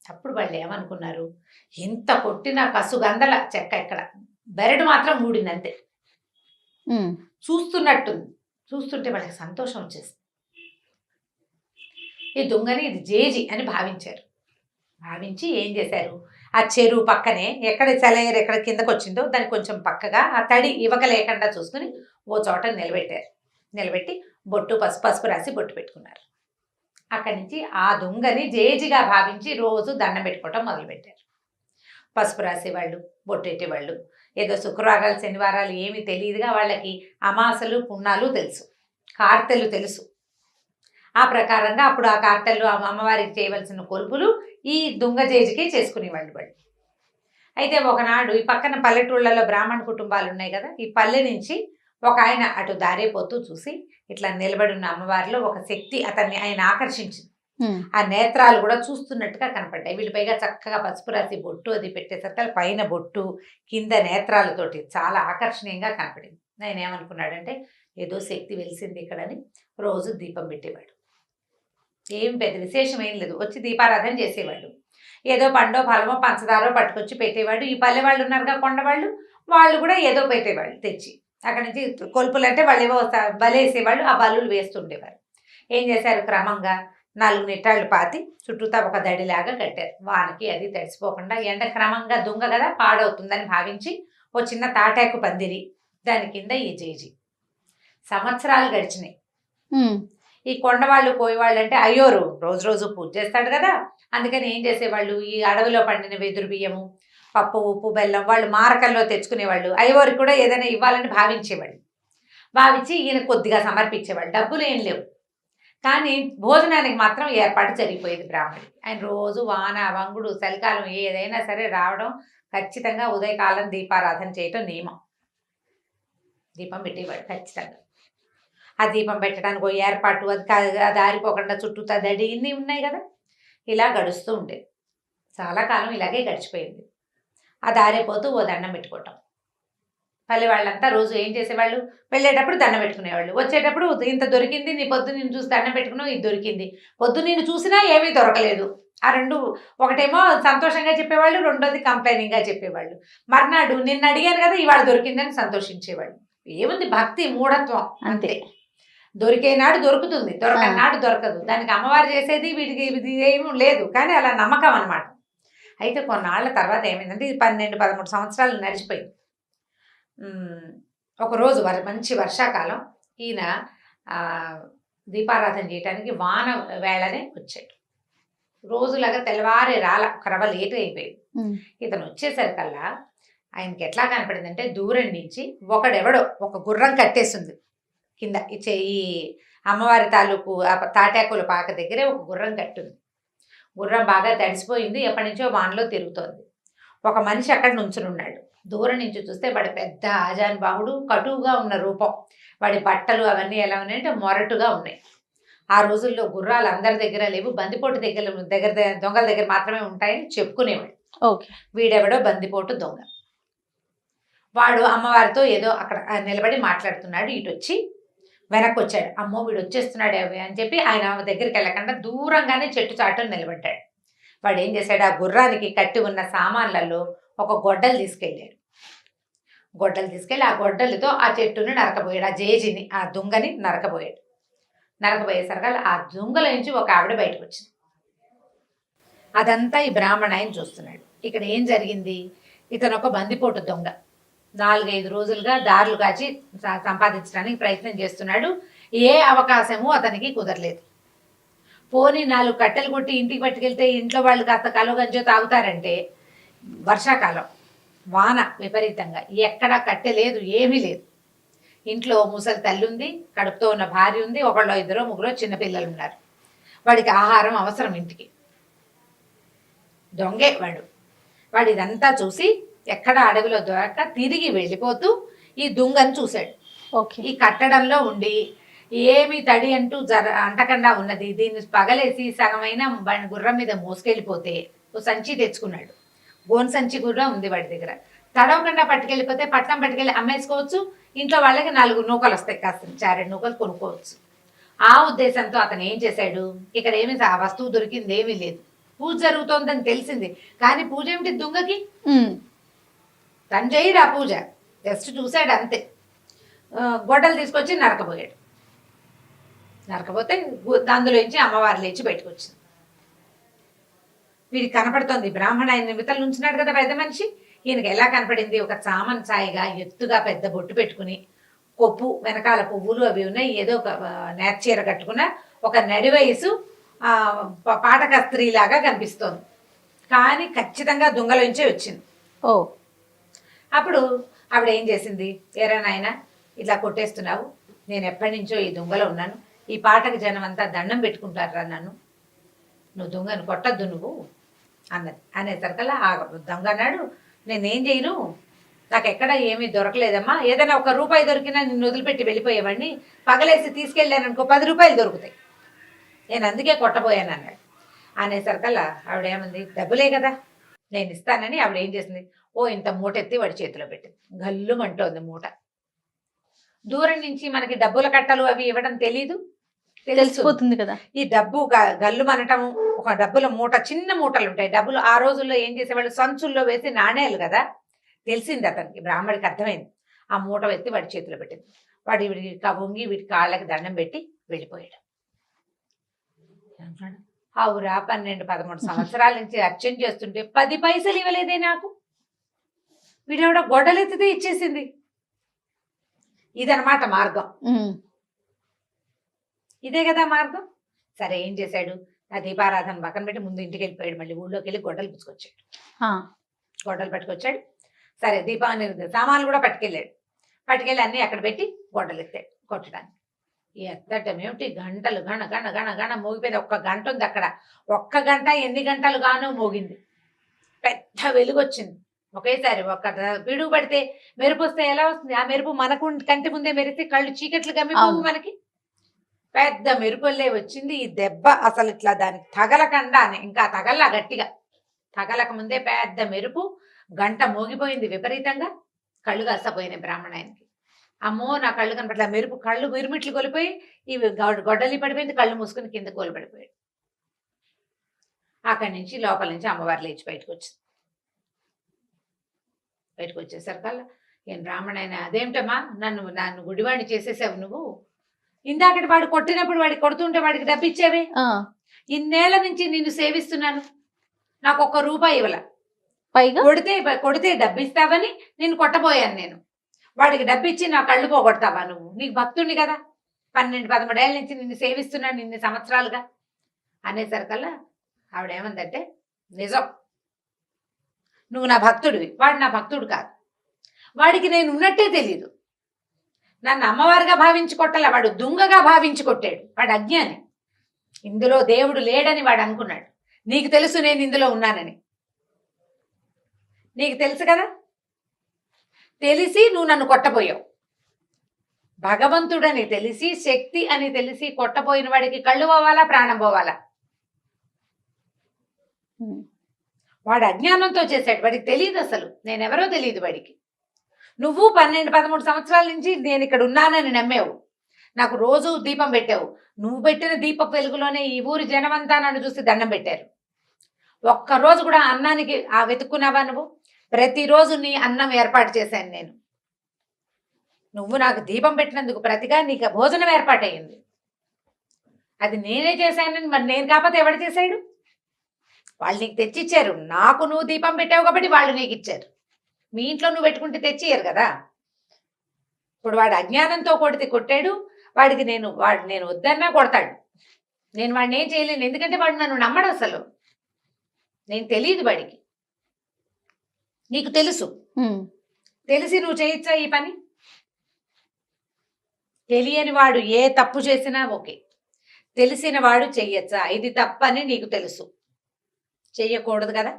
అప్పుడు వాళ్ళు ఏమనుకున్నారు, ఎంత కొట్టినా కసుగందల చెక్క ఎక్కడ, బెరడు మాత్రం ఊడిందంతే. చూస్తుంటే వాళ్ళకి సంతోషం వచ్చేసింది. ఈ దుంగని ఇది జేజి అని భావించి ఏం చేశారు, ఆ చెరువు పక్కనే ఎక్కడ సెలయేరు ఎక్కడ కిందకు వచ్చిందో దానికి కొంచెం పక్కగా ఆ తడి ఇవక లేకుండా చూసుకుని ఓ చోట నిలబెట్టి బొట్టు పసుపు రాసి బొట్టు పెట్టుకున్నారు. అక్కడి నుంచి ఆ దుంగని జేజిగా భావించి రోజు దండం పెట్టుకోవటం మొదలుపెట్టారు. పసుపు రాసేవాళ్ళు, బొట్టెట్టేవాళ్ళు. ఏదో శుక్రవారాలు శనివారాలు ఏమీ తెలియదుగా వాళ్ళకి, అమాసలు పున్నాలు తెలుసు, కార్తెలు తెలుసు. ఆ ప్రకారంగా అప్పుడు ఆ కార్తెలు అమ్మవారికి చేయవలసిన కొలుపులు ఈ దుంగ జేజికే చేసుకునేవాళ్ళు వాళ్ళు. అయితే ఒకనాడు ఈ పక్కన పల్లెటూళ్ళలో బ్రాహ్మణ కుటుంబాలు ఉన్నాయి కదా, ఈ పల్లె నుంచి ఒక ఆయన అటు దారేపోతూ చూసి ఇట్లా నిలబడి ఉన్న అమ్మవారిలో ఒక శక్తి ఆయన ఆకర్షించింది. ఆ నేత్రాలు కూడా చూస్తున్నట్టుగా కనపడ్డాయి. వీళ్ళు పైగా చక్కగా పసుపు రాసి బొట్టు అది పెట్టేసరికి పైన బొట్టు కింద నేత్రాలతోటి చాలా ఆకర్షణీయంగా కనపడింది. ఆయన ఏమనుకున్నాడంటే ఏదో శక్తి వెలిసింది ఇక్కడని రోజు దీపం పెట్టేవాడు. ఏం పెద్ద విశేషం ఏం లేదు, వచ్చి దీపారాధన చేసేవాడు. ఏదో పండో ఫలమో పంచదారో పట్టుకొచ్చి పెట్టేవాడు. ఈ పల్లె వాళ్ళు ఉన్నారుగా కొండవాళ్ళు, వాళ్ళు కూడా ఏదో పెట్టేవాళ్ళు తెచ్చి. అక్కడి నుంచి కొలుపులు అంటే వాళ్ళు ఏవో బలేసేవాళ్ళు, ఆ బలులు వేస్తుండేవారు. ఏం చేశారు, క్రమంగా 4 నిట్టాళ్ళు పాతి చుట్టూతా ఒక దడిలాగా కట్టారు. వానకి అది తడిసిపోకుండా, ఎండ క్రమంగా దుంగ కదా పాడవుతుందని భావించి ఓ చిన్న తాటాకు పందిరి, దాని కింద ఈ జేజి. సంవత్సరాలు గడిచినాయి. ఈ కొండవాళ్ళు కోయవాళ్ళు అంటే అయ్యోరు రోజు పూజ చేస్తాడు కదా, అందుకని ఏం చేసేవాళ్ళు, ఈ అడవిలో పండిన వెదురు బియ్యము, పప్పు, ఉప్పు, బెల్లం వాళ్ళు మారకల్లో తెచ్చుకునేవాళ్ళు. అయ్యవారికి కూడా ఏదైనా ఇవ్వాలని భావించేవాళ్ళు. భావించి ఈయన కొద్దిగా సమర్పించేవాళ్ళు. డబ్బులు ఏం లేవు, కానీ భోజనానికి మాత్రం ఏర్పాటు జరిగిపోయేది బ్రాహ్మణుడి. ఆయన రోజు వాన వంగుడు చలికాలం ఏదైనా సరే రావడం, ఖచ్చితంగా ఉదయకాలం దీపారాధన చేయటం నియమం. దీపం పెట్టేవాడు ఖచ్చితంగా. ఆ దీపం పెట్టడానికి ఏర్పాటు, అది ఆరిపోకుండా చుట్టూతా దడి ఇన్ని ఉన్నాయి కదా, ఇలా గడుస్తూ ఉండేది. చాలా కాలం ఇలాగే గడిచిపోయింది. ఆ దారిపోతూ ఓ దండం పెట్టుకోవటం. పల్లె వాళ్ళంతా రోజు ఏం చేసేవాళ్ళు, వెళ్ళేటప్పుడు దండం పెట్టుకునేవాళ్ళు, వచ్చేటప్పుడు ఇంత దొరికింది, నీ పొద్దు నేను చూసి దండం పెట్టుకున్నావు, ఇది దొరికింది. పొద్దు నేను చూసినా ఏమీ దొరకలేదు. ఆ 2 ఒకటేమో సంతోషంగా చెప్పేవాళ్ళు, రెండోది కంప్లైనింగ్గా చెప్పేవాళ్ళు. మర్నాడు నిన్ను అడిగాను కదా ఇవాళ దొరికిందని సంతోషించేవాళ్ళు. ఏముంది భక్తి మూఢత్వం అంతే. అంతే. దొరికే నాడు దొరుకుతుంది, దొరకని ఆ. నాడు దొరకదు. దానికి అమ్మవారు చేసేది వీడికి ఇది ఏమీ లేదు, కానీ అలా నమ్మకం అనమాట. అయితే కొన్నాళ్ళ తర్వాత ఏమైందంటే ఇది 12-13 సంవత్సరాలు నడిచిపోయింది. ఒకరోజు మంచి వర్షాకాలం ఈయన దీపారాధన చేయడానికి వాన వేళనే వచ్చాడు. రోజులాగా తెల్లవారే రాల, కరవ లేట్ అయిపోయింది. ఇతను వచ్చేసరికల్లా ఆయనకి ఎట్లా కనపడిందంటే దూరం నుంచి ఒకడెవడో ఒక గుర్రం కట్టేస్తుంది కింద. ఈ అమ్మవారి తాలూకు తాటాకుల పాక దగ్గరే ఒక గుర్రం కట్టుంది. గుర్రం బాగా తడిసిపోయింది, ఎప్పటి నుంచో వానలో తిరుగుతోంది. ఒక మనిషి అక్కడ నుంచుని ఉన్నాడు. దూరం నుంచి చూస్తే వాడి పెద్ద ఆజానుబాహుడు, కటువుగా ఉన్న రూపం. వాడి బట్టలు అవన్నీ ఎలా ఉన్నాయంటే మొరటుగా ఉన్నాయి. ఆ రోజుల్లో గుర్రాలు అందరి దగ్గర లేవు, బందిపోటు దగ్గర దొంగల దగ్గర మాత్రమే ఉంటాయని చెప్పుకునేవాడు. వీడెవడో బందిపోటు దొంగ. వాడు అమ్మవారితో ఏదో అక్కడ నిలబడి మాట్లాడుతున్నాడు. ఇటు వచ్చి వెనక్కి వచ్చాడు. అమ్మో వీడు వచ్చేస్తున్నాడు అని చెప్పి ఆయన దగ్గరికి వెళ్ళకుండా దూరంగానే చెట్టు చాటును నిలబడ్డాడు. వాడు ఏం చేశాడు, ఆ గుర్రానికి కట్టి ఉన్న సామాన్లలో ఒక గొడ్డలు తీసుకెళ్ళాడు. గొడ్డలు తీసుకెళ్ళి ఆ గొడ్డలతో ఆ చెట్టుని నరకబోయాడు. ఆ జేజిని, ఆ దుంగని నరకబోయాడు. నరకబోయేసరికి ఆ దుంగల నుంచి ఒక ఆవిడ బయటకు వచ్చింది. అదంతా ఈ బ్రాహ్మణ ఆయన చూస్తున్నాడు. ఇక్కడ ఏం జరిగింది, ఇతను ఒక బందిపోటు దొంగ. 4-5 రోజులుగా దారులు కాచి సంపాదించడానికి ప్రయత్నం చేస్తున్నాడు. ఏ అవకాశము అతనికి కుదరలేదు. పోనీ 4 కట్టెలు కొట్టి ఇంటికి పట్టుకెళ్తే ఇంట్లో వాళ్ళు కాస్త కలుగంజో తాగుతారంటే, వర్షాకాలం వాన విపరీతంగా, ఎక్కడా కట్టె లేదు, ఏమీ లేదు. ఇంట్లో ముసలి తల్లి ఉంది, కడుపుతో ఉన్న భార్య ఉంది, 1-2-3 చిన్నపిల్లలు ఉన్నారు. వాడికి ఆహారం అవసరం ఇంటికి. దొంగే వాడు ఇదంతా చూసి ఎక్కడ అడవిలో దొరక్క తిరిగి వెళ్ళిపోతూ ఈ దుంగను చూశాడు. ఈ కట్టడంలో ఉండి ఏమి తడి అంటూ అంటకుండా ఉన్నది. దీన్ని పగలేసి సగమైన గుర్రం మీద మోసుకెళ్ళిపోతే ఓ సంచి తెచ్చుకున్నాడు. గోన్ సంచి కూడా ఉంది వాడి దగ్గర. తడవకుండా పట్టుకెళ్ళిపోతే పట్నం పట్టుకెళ్ళి అమ్మేసుకోవచ్చు, ఇంట్లో వాళ్ళకి 4 నూకలు వస్తాయి, కాస్త 4 నూకలు కొనుక్కోవచ్చు. ఆ ఉద్దేశంతో అతను ఏం చేశాడు, ఇక్కడ ఏమి ఆ వస్తువు దొరికింది ఏమీ లేదు. పూజ జరుగుతోందని తెలిసింది, కానీ పూజ ఏమిటి దుంగకి, తను చేయడు ఆ పూజ, జస్ట్ చూశాడు అంతే. గొడ్డలు తీసుకొచ్చి నరకబోయాడు. నరకపోతే అందులోంచి అమ్మవారు లేచి బయటకు వచ్చింది. వీడికి కనపడుతోంది బ్రాహ్మణ ఆయన నిమిత్తలు నుంచున్నాడు కదా పెద్ద మనిషి. ఈయనకి ఎలా కనపడింది, ఒక చామన్ ఛాయగా ఎత్తుగా పెద్ద బొట్టు పెట్టుకుని, కొప్పు వెనకాల పువ్వులు అవి ఉన్నాయి, ఏదో ఒక నేర్చీర కట్టుకున్న ఒక నడి వయసు పాటక స్త్రీలాగా కనిపిస్తోంది. కానీ ఖచ్చితంగా దొంగలోంచే వచ్చింది. అప్పుడు ఆవిడ ఏం చేసింది, ఏరా నాయన ఇట్లా కొట్టేస్తున్నావు, నేను ఎప్పటి నుంచో ఈ దొంగలో ఉన్నాను, ఈ పాటకు జనం అంతా దండం పెట్టుకుంటారా నన్ను, నువ్వు దొంగను కొట్టద్దు నువ్వు అన్నది. అనేసరికల్లా ఆ దొంగ అన్నాడు, నేనేం చేయను, నాకు ఎక్కడ ఏమీ దొరకలేదమ్మా, ఏదైనా 1 రూపాయి దొరికినా నిన్ను వదిలిపెట్టి వెళ్ళిపోయేవాడిని, పగలేసి తీసుకెళ్ళాను అనుకో 10 రూపాయలు దొరుకుతాయి, నేను అందుకే కొట్టబోయాను అన్నాడు. అనేసరికల్లా ఆవిడేమంది, డబ్బులే కదా నేను ఇస్తానని ఆవిడ ఏం చేసింది, ఇంత మూట ఎత్తి వాడి చేతిలో పెట్టింది. గల్లుమంటోంది మూట. దూరం నుంచి మనకి డబ్బుల కట్టలు అవి ఇవ్వడం తెలిసిపోతుంది కదా. ఈ డబ్బు గల్లు మనటము, ఒక డబ్బుల మూట, చిన్న మూటలు ఉంటాయి డబ్బులు. ఆ రోజుల్లో ఏం చేసేవాళ్ళు, సంచుల్లో వేసి నాణేలు కదా. తెలిసింది అతనికి, బ్రాహ్మడికి అర్థమైంది. ఆ మూట ఎత్తి వాడి చేతిలో పెట్టింది. వాడు వీడికి వంగి వీడి కాళ్ళకి దండం పెట్టి వెళ్ళిపోయాడు. అవురా 12-13 సంవత్సరాల నుంచి అర్చన చేస్తుంటే 10 పైసలు ఇవ్వలేదే నాకు, వీడెవడ గొడ్డలెత్తితే ఇచ్చేసింది. ఇదనమాట మార్గం, ఇదే కదా మార్గం. సరే ఏం చేశాడు, ఆ దీపారాధన పక్కన పెట్టి ముందు ఇంటికి వెళ్ళిపోయాడు. మళ్ళీ ఊళ్ళోకి వెళ్ళి గొడ్డలు పుచ్చుకొచ్చాడు. గొడ్డలు పట్టుకొచ్చాడు. సరే దీపాన్ని సామాన్లు కూడా పట్టుకెళ్ళి అన్నీ అక్కడ పెట్టి గొడ్డలు ఎత్తాడు కొట్టడానికి. ఎత్తటం ఏమిటి, గంటలు గణ గణ గణ గణ మోగిపోయింది. 1 గంట ఉంది అక్కడ. 1 గంట ఎన్ని గంటలు గానో మోగింది. పెద్ద వెలుగు వచ్చింది ఒకేసారి. పిడుగు పడితే మెరుపు వస్తే ఎలా వస్తుంది, ఆ మెరుపు మనకు కంటి ముందే మెరిస్తే కళ్ళు చీకట్లు గమ్మిపోవు మనకి. పెద్ద మెరుపుల్లే వచ్చింది. ఈ దెబ్బ అసలు ఇట్లా దానికి తగలకుండానే, ఇంకా తగల్లా గట్టిగా తగలక ముందే పెద్ద మెరుపు, గంట మోగిపోయింది విపరీతంగా. కళ్ళు కాసపోయినాయి బ్రాహ్మణాయనకి. అమ్మో నా కళ్ళు కనపట్ల, మెరుపు కళ్ళు మిరుమిట్లు కొలిపోయి ఇవి గొడ్డలి పడిపోయింది. కళ్ళు మూసుకుని కింద కోలుపడిపోయాడు. అక్కడి నుంచి లోపల నుంచి అమ్మవారు లేచి బయటకు వచ్చేసరికల్లా ఏం బ్రాహ్మణైనా అదేమిటమ్మా నన్ను నన్ను గుడివాడిని చేసేసావు నువ్వు, ఇందాకటి వాడు కొట్టినప్పుడు వాడికి కొడుతుంటే వాడికి డబ్బిచ్చేవే, ఆ, ఇన్నేళ్ల నుంచి నిన్ను సేవిస్తున్నాను, నాకు ₹1 ఇవ్వల, పైగా కొడితే డబ్బిస్తావని నిన్ను కొట్టబోయాను నేను, వాడికి డబ్బిచ్చి నా కళ్ళు పోగొడతావా నువ్వు, నీకు భక్తుడిని కదా, 12-13 ఏళ్ళ నుంచి నిన్ను సేవిస్తున్నాను ఇన్ని సంవత్సరాలుగా అనేసరికల్లా ఆవిడేమందంటే, నిజం నువ్వు నా భక్తుడివి, వాడు నా భక్తుడు కాదు, వాడికి నేను ఉన్నట్టే తెలీదు, నన్ను అమ్మవారిగా భావించి కొట్టాల, వాడు దుంగగా భావించి కొట్టాడు, వాడు అజ్ఞాని, ఇందులో దేవుడు లేడని వాడు అనుకున్నాడు, నీకు తెలుసు నేను ఇందులో ఉన్నానని, నీకు తెలుసు కదా, తెలిసి నువ్వు నన్ను కొట్టబోయావు, భగవంతుడని తెలిసి శక్తి అని తెలిసి కొట్టబోయిన వాడికి కళ్ళు పోవాలా ప్రాణం పోవాలా, వాడు అజ్ఞానంతో చేశాడు, వాడికి తెలియదు అసలు నేనెవరో తెలియదు వాడికి, నువ్వు 12-13 సంవత్సరాల నుంచి నేను ఇక్కడ ఉన్నానని నమ్మావు, నాకు రోజు దీపం పెట్టావు, నువ్వు పెట్టిన దీపపు వెలుగులోనే ఈ ఊరి జనమంతా నన్ను చూసి దండం పెట్టారు, ఒక్కరోజు కూడా అన్నానికి వెతుక్కున్నావా నువ్వు, ప్రతిరోజు నీ అన్నం ఏర్పాటు చేశాను నేను, నువ్వు నాకు దీపం పెట్టినందుకు ప్రతిగా నీకు భోజనం ఏర్పాటయ్యింది, అది నేనే చేశానని మరి నేను కాకపోతే ఎవడు చేశాడు, వాళ్ళు నీకు తెచ్చిచ్చారు, నాకు నువ్వు దీపం పెట్టావు కాబట్టి వాళ్ళు నీకు ఇచ్చారు, మీ ఇంట్లో నువ్వు పెట్టుకుంటే తెచ్చియ్యరు కదా, ఇప్పుడు వాడు అజ్ఞానంతో కొట్టాడు, వాడికి నేను వద్దన్నా కొడతాడు, నేను వాడిని ఏం చేయలేను, ఎందుకంటే వాడు నన్ను నమ్మడు అసలు, నేను తెలియదు వాడికి, నీకు తెలుసు, తెలిసి నువ్వు చేయొచ్చా ఈ పని, తెలియని వాడు ఏ తప్పు చేసినా ఓకే, తెలిసిన వాడు చెయ్యొచ్చా, ఇది తప్పని నీకు తెలుసు, చెయ్యకూడదు కదా,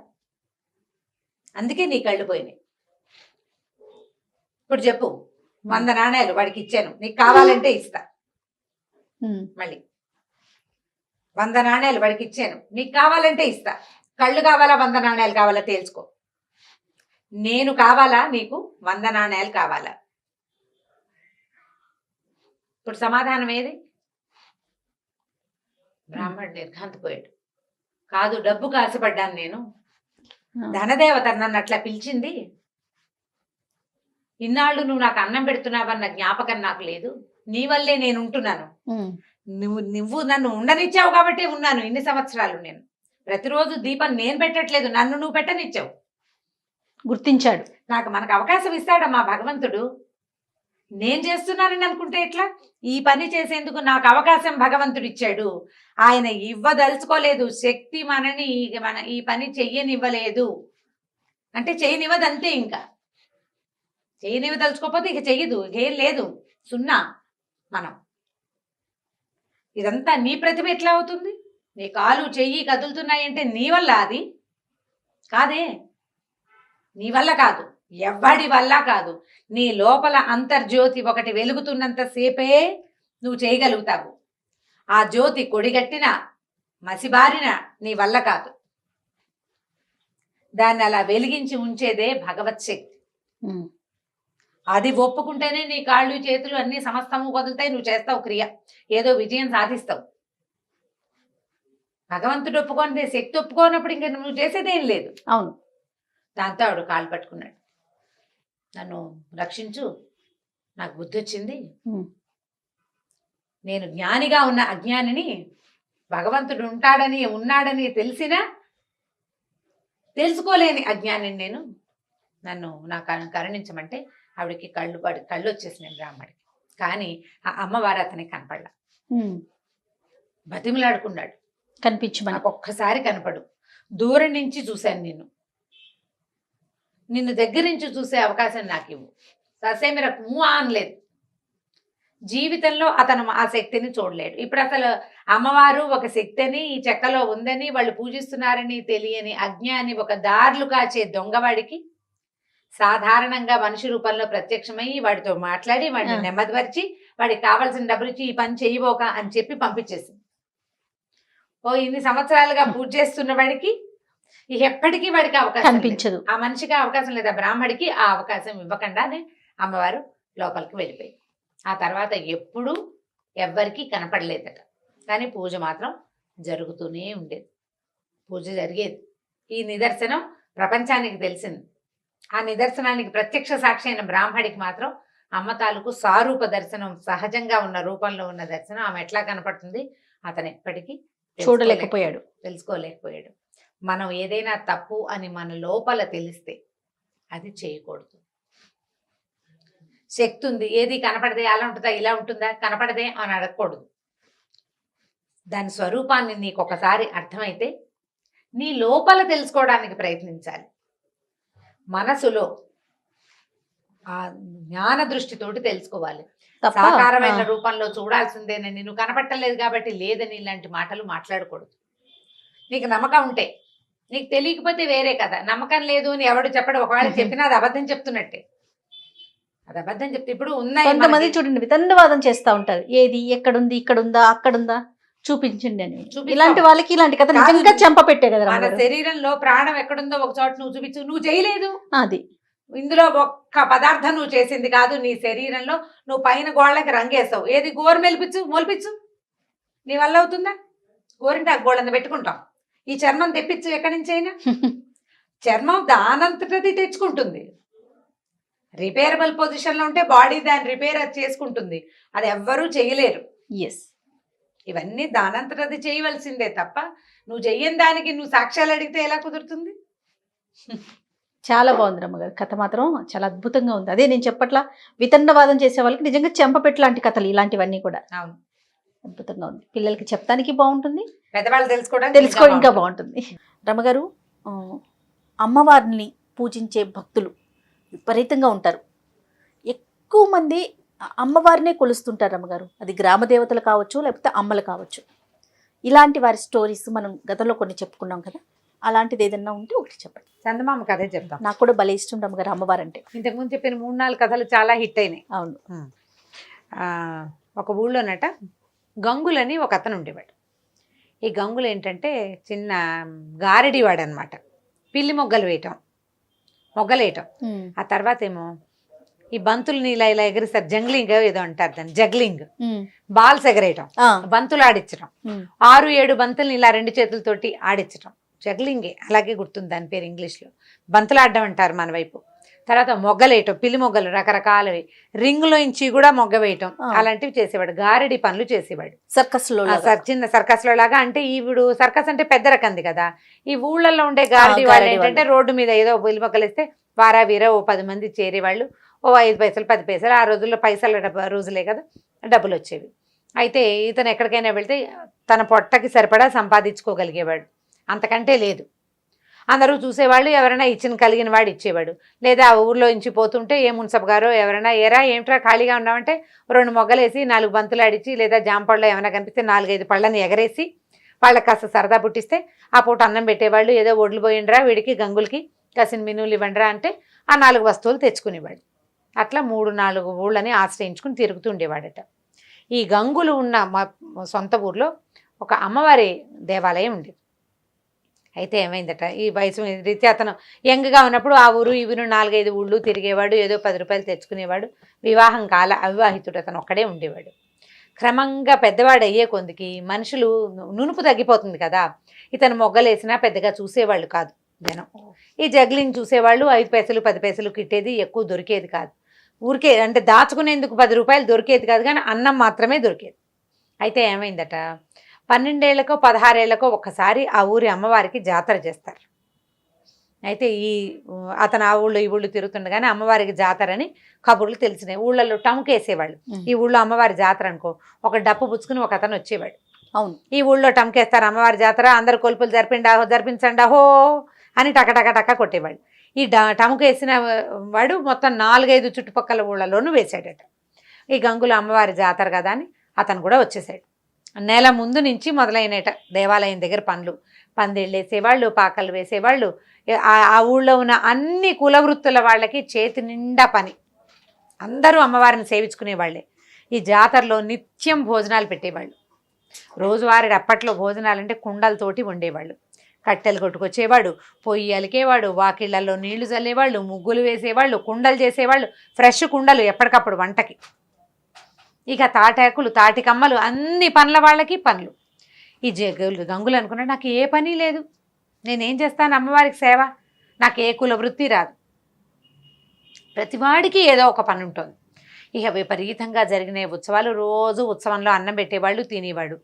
అందుకే నీ కళ్ళు పోయినాయి, ఇప్పుడు చెప్పు, 100 నాణేలు వాడికి ఇచ్చాను, నీకు కావాలంటే ఇస్తా, మళ్ళీ 100 నాణేలు వాడికి ఇచ్చాను, నీకు కావాలంటే ఇస్తా, కళ్ళు కావాలా 100 నాణేలు కావాలా తేల్చుకో, నేను కావాలా నీకు 100 నాణేలు కావాలా, ఇప్పుడు సమాధానం ఏది, బ్రాహ్మణుడు నిర్ఘాంతపోయాడు, కాదు డబ్బుకు ఆశపడ్డాను నేను, ధనదేవత నన్ను అట్లా పిలిచింది, ఇన్నాళ్ళు నువ్వు నాకు అన్నం పెడుతున్నావన్న జ్ఞాపకం నాకు లేదు, నీ వల్లే నేను ఉంటున్నాను, నువ్వు నన్ను ఉండనిచ్చావు కాబట్టి ఉన్నాను ఇన్ని సంవత్సరాలు, నేను ప్రతిరోజు దీపం నేను పెట్టట్లేదు, నన్ను నువ్వు పెట్టనిచ్చావు, గుర్తించాడు, మనకు అవకాశం ఇస్తాడమ్మా భగవంతుడు, నేను చేస్తున్నానని అనుకుంటే ఎట్లా, ఈ పని చేసేందుకు నాకు అవకాశం భగవంతుడు ఇచ్చాడు, ఆయన ఇవ్వదలుచుకోలేదు, శక్తి మనని ఈ పని చెయ్యనివ్వలేదు, అంటే చేయనివ్వదు అంతే, ఇంకా చేయనివ్వదలుచుకోకపోతే ఇక చెయ్యదు, ఏం లేదు, సున్నా, మనం ఇదంతా నీ ప్రతిభ ఎట్లా అవుతుంది, నీ కాలు చెయ్యి కదులుతున్నాయంటే నీ వల్ల, అది కాదే, నీ వల్ల కాదు, ఎవ్వడి వల్ల కాదు, నీ లోపల అంతర్జ్యోతి ఒకటి వెలుగుతున్నంత సేపే నువ్వు చేయగలుగుతావు, ఆ జ్యోతి కొడిగట్టిన మసిబారిన నీ వల్ల కాదు, దాన్ని అలా వెలిగించి ఉంచేదే భగవత్ శక్తి, అది ఒప్పుకుంటేనే నీ కాళ్ళు చేతులు అన్ని సమస్తము వదులుతాయి, నువ్వు చేస్తావు క్రియ, ఏదో విజయం సాధిస్తావు, భగవంతుడు ఒప్పుకొని శక్తి ఒప్పుకోనప్పుడు ఇంకా నువ్వు చేసేదేం లేదు, అవును, దాంతో ఆవిడ కాలు పట్టుకున్నాడు, నన్ను రక్షించు, నాకు బుద్ధి వచ్చింది, నేను జ్ఞానిగా ఉన్న అజ్ఞానిని, భగవంతుడు ఉన్నాడని తెలిసినా తెలుసుకోలేని అజ్ఞానిని నేను, నన్ను నాకు కరుణించమంటే ఆవిడకి కళ్ళు వచ్చేసినాయి బ్రాహ్మడికి, కానీ ఆ అమ్మవారు అతనికి కనపడలా, బతిమలాడుకున్నాడు, కనిపించమని, నాకు ఒక్కసారి కనపడు, దూరం నుంచి చూశాను నిన్ను దగ్గర నుంచి చూసే అవకాశం నాకు ఇవ్వు, ససేమిరకు మూవ్ అనలేదు, జీవితంలో అతను ఆ శక్తిని చూడలేడు, ఇప్పుడు అసలు అమ్మవారు ఒక శక్తిని ఈ చెక్కలో ఉందని వాళ్ళు పూజిస్తున్నారని తెలియని అజ్ఞాని, ఒక దారులు కాచే దొంగవాడికి సాధారణంగా మనిషి రూపంలో ప్రత్యక్షమయ్యి వాడితో మాట్లాడి వాడిని నెమ్మదిపరిచి వాడికి కావాల్సిన డబ్బులు ఇచ్చి ఈ పని చేయబోక అని చెప్పి పంపించేసింది, ఇన్ని సంవత్సరాలుగా పూజ చేస్తున్న వాడికి ఎప్పటికీ వాడికి అవకాశం కనిపించదు, ఆ మనిషికి అవకాశం లేదు, ఆ బ్రాహ్మడికి ఆ అవకాశం ఇవ్వకుండానే అమ్మవారు లోపలికి వెళ్ళిపోయింది, ఆ తర్వాత ఎప్పుడూ ఎవ్వరికీ కనపడలేదట, కానీ పూజ మాత్రం జరుగుతూనే ఉండేది, పూజ జరిగేది, ఈ నిదర్శనం ప్రపంచానికి తెలిసింది, ఆ నిదర్శనానికి ప్రత్యక్ష సాక్షి అయిన బ్రాహ్మడికి మాత్రం అమ్మ తాలూకు సారూప దర్శనం, సహజంగా ఉన్న రూపంలో ఉన్న దర్శనం ఆమె ఎట్లా కనపడుతుంది అతను ఎప్పటికీ చూడలేకపోయాడు. తెలుసుకోలేకపోయాడు. మనం ఏదైనా తప్పు అని మన లోపల తెలిస్తే అది చేయకూడదు. శక్తి ఉంది, ఏది కనపడదే, అలా ఉంటుందా ఇలా ఉంటుందా, కనపడదే అని అడగకూడదు. దాని స్వరూపాన్ని నీకు ఒకసారి అర్థమైతే నీ లోపల తెలుసుకోవడానికి ప్రయత్నించాలి. మనసులో ఆ జ్ఞాన దృష్టితోటి తెలుసుకోవాలి. సాకారమైన రూపంలో చూడాల్సిందేనని, నువ్వు కనపట్టలేదు కాబట్టి లేదని ఇలాంటి మాటలు మాట్లాడకూడదు. నీకు నమ్మకం ఉంటే, నీకు తెలియకపోతే వేరే కదా. నమ్మకం లేదు అని ఎవడు చెప్పడు. ఒకవేళ చెప్పినా అది అబద్ధం చెప్తున్నట్టే. అది అబద్ధం చెప్తే ఇప్పుడు కొంతమంది చూడండి వితండవాదం చేస్తా ఉంటారు. ఏది ఎక్కడుంది, ఇక్కడుందా, అక్కడుందా, చూపించండి అని. ఇలాంటి వాళ్ళకి ఇలాంటి కథ నిజంగా చెంప పెట్టే కదా. మన శరీరంలో ప్రాణం ఎక్కడుందో ఒక చోట నువ్వు చూపించు. నువ్వు చేయలేదు, అది ఇందులో ఒక్క పదార్థం నువ్వు చేసింది కాదు. నీ శరీరంలో నువ్వు పైన గోళ్ళకి రంగేస్తావు. ఏది గోరు మొలిపించు, నీ వల్ల అవుతుందా? గోరింటాకు గోళ్ళని పెట్టుకుంటాం. ఈ చర్మం తెప్పించు ఎక్కడి నుంచి అయినా. చర్మం దానంతటది తెచ్చుకుంటుంది. రిపేరబుల్ పొజిషన్లో ఉంటే బాడీ దాన్ని రిపేర్ చేసుకుంటుంది. అది ఎవ్వరూ చేయలేరు. ఇవన్నీ దానంతటది చేయవలసిందే తప్ప నువ్వు చెయ్యని దానికి నువ్వు సాక్ష్యాలు అడిగితే ఎలా కుదురుతుంది? చాలా బాగుంది రమ్మగారు. కథ మాత్రం చాలా అద్భుతంగా ఉంది. అదే నేను చెప్పట్లా, వితండవాదం చేసే వాళ్ళకి నిజంగా చెంపపెట్టు లాంటి కథలు ఇలాంటివన్నీ కూడా. అవును, అద్భుతంగా ఉంది. పిల్లలకి చెప్తానికి బాగుంటుంది, పెద్దవాళ్ళు తెలుసుకో ఇంకా బాగుంటుంది. రమ్మగారు, అమ్మవారిని పూజించే భక్తులు విపరీతంగా ఉంటారు. ఎక్కువ మంది అమ్మవారినే కొలుస్తుంటారు రమ్మగారు. అది గ్రామ దేవతలు కావచ్చు, లేకపోతే అమ్మలు కావచ్చు. ఇలాంటి వారి స్టోరీస్ మనం గతంలో కొన్ని చెప్పుకున్నాం కదా, అలాంటిది ఏదన్నా ఉంటే ఒకటి చెప్పండి. చందమామ కథే చెప్తాం. నాకు కూడా భలే ఇష్టం రమ్మగారు అమ్మవారు అంటే. ఇంతకుముందు చెప్పిన 3-4 కథలు చాలా హిట్ అయినాయి. అవును. ఒక ఊళ్ళోనట గంగులని ఒక అతను ఉండేవాడు. ఈ గంగులు ఏంటంటే చిన్న గారడివాడు అనమాట. పిల్లి మొగ్గలేయటం. ఆ తర్వాత ఏమో ఈ బంతుల్ని ఇలా ఇలా ఎగిరిస్తారు. జంగ్లింగ్ ఏదో అంటారు దాన్ని, జగ్లింగ్. బాల్స్ ఎగరేయటం, బంతులు ఆడించడం. 6-7 బంతుల్ని ఇలా 2 చేతులతోటి ఆడించడం జగ్లింగే. అలాగే గుర్తుంది దాని పేరు ఇంగ్లీష్లో. బంతులు ఆడడం అంటారు మన వైపు. తర్వాత మొగ్గలేయటం, పిల్లి మొగ్గలు రకరకాలవి. రింగులో ఇంచి కూడా మొగ్గ వేయటం, అలాంటివి చేసేవాడు. గారడి పనులు చేసేవాడు. చిన్న సర్కస్ లో లాగా. అంటే ఈవిడు సర్కస్ అంటే పెద్ద రకంది కదా. ఈ ఊళ్ళల్లో ఉండే గారడి వాళ్ళు ఏంటంటే రోడ్డు మీద ఏదో పిల్లి మొగ్గలు వేస్తే వారా వీరా ఓ 10 మంది చేరేవాళ్ళు. ఓ 5 పైసలు 10 పైసలు. ఆ రోజుల్లో పైసల రోజులే కదా, డబ్బులు వచ్చేవి. అయితే ఇతను ఎక్కడికైనా వెళ్తే తన పొట్టకి సరిపడా సంపాదించుకోగలిగేవాడు, అంతకంటే లేదు. అందరూ చూసేవాళ్ళు. ఎవరైనా కలిగిన వాడు ఇచ్చేవాడు. లేదా ఆ ఊర్లో ఇంచి పోతుంటే ఏ మున్సబ్ గారో ఎవరైనా ఏరా ఏమిట్రా ఖాళీగా ఉన్నామంటే 2 మొగ్గలేసి 4 బంతులు ఆడిచి, లేదా జాంపళ్ళు ఏమైనా కనిపిస్తే 4-5 పళ్ళని ఎగరేసి వాళ్ళకి కాస్త సరదా పుట్టిస్తే ఆ పూట అన్నం పెట్టేవాళ్ళు. ఏదో ఒడ్లు పోయిండ్రా వీడికి గంగులకి కాసిన మినువులు ఇవ్వండిరా అంటే ఆ 4 వస్తువులు తెచ్చుకునేవాడు. అట్లా 3-4 ఊళ్ళని ఆశ్రయించుకుని తిరుగుతుండేవాడట. ఈ గంగులు ఉన్న మా సొంత ఊర్లో ఒక అమ్మవారి దేవాలయం ఉండేది. అయితే ఏమైందట, ఈ వయసు రీత్యా అతను యంగ్గా ఉన్నప్పుడు ఆ ఊరు ఈ ఊరు 4-5 ఊళ్ళు తిరిగేవాడు. ఏదో 10 రూపాయలు తెచ్చుకునేవాడు. వివాహం కాల అవివాహితుడు అతను ఒక్కడే ఉండేవాడు. క్రమంగా పెద్దవాడు అయ్యే కొందికి మనుషులు నునుపు తగ్గిపోతుంది కదా. ఇతను మొగ్గలేసినా పెద్దగా చూసేవాళ్ళు కాదు జనం. ఈ జగ్లింగ్ చూసేవాళ్ళు. 5 పైసలు 10 పైసలు కిట్టేది, ఎక్కువ దొరికేది కాదు. ఊరికే అంటే దాచుకునేందుకు 10 రూపాయలు దొరికేది కాదు, కానీ అన్నం మాత్రమే దొరికేది. అయితే ఏమైందట, 12 ఏళ్లకో 16 ఏళ్లకో ఒక్కసారి ఆ ఊరి అమ్మవారికి జాతర చేస్తారు. అయితే అతను ఆ ఊళ్ళో ఈ ఊళ్ళు తిరుగుతుండగానే అమ్మవారికి జాతర అని కబుర్లు తెలిసినాయి. ఊళ్ళల్లో టముకేసేవాళ్ళు. ఈ ఊళ్ళో అమ్మవారి జాతర అనుకో, ఒక డప్పు పుచ్చుకుని ఒక అతను వచ్చేవాడు. అవును, ఈ ఊళ్ళో టముకేస్తారు అమ్మవారి జాతర, అందరు కొలుపులు జరిపించండి అహో అని టక కొట్టేవాడు. ఈ టముకేసిన వాడు మొత్తం 4-5 చుట్టుపక్కల ఊళ్ళలోనూ వేసాడట. ఈ గంగుల అమ్మవారి జాతర కదా అని అతను కూడా వచ్చేసాడు. నెల ముందు నుంచి మొదలైనట దేవాలయం దగ్గర పనులు. పందిళ్ళు వేసేవాళ్ళు, పాకలు వేసేవాళ్ళు. ఆ ఊళ్ళో ఉన్న అన్ని కులవృత్తుల వాళ్ళకి చేతి నిండా పని. అందరూ అమ్మవారిని సేవించుకునేవాళ్ళే. ఈ జాతరలో నిత్యం భోజనాలు పెట్టేవాళ్ళు. రోజువారీ అప్పట్లో భోజనాలంటే కుండలతోటి వండేవాళ్ళు. కట్టెలు కొట్టుకొచ్చేవాడు, పొయ్యి అలికేవాడు, వాకిళ్లలో నీళ్లు చల్లేవాళ్ళు, ముగ్గులు వేసేవాళ్ళు, కుండలు చేసేవాళ్ళు. ఫ్రెష్ కుండలు ఎప్పటికప్పుడు వంటకి. ఇక తాటాకులు, తాటికమ్మలు, అన్ని పనుల వాళ్ళకి పనులు. ఈ గంగులు అనుకున్నాడు, నాకు ఏ పని లేదు, నేనేం చేస్తాను అమ్మవారికి సేవ, నాకు ఏ కుల వృత్తి రాదు. ప్రతివాడికి ఏదో ఒక పని ఉంటుంది. ఇక విపరీతంగా జరిగిన ఉత్సవాలు, రోజు ఉత్సవంలో అన్నం పెట్టేవాళ్ళు, తినేవాడు,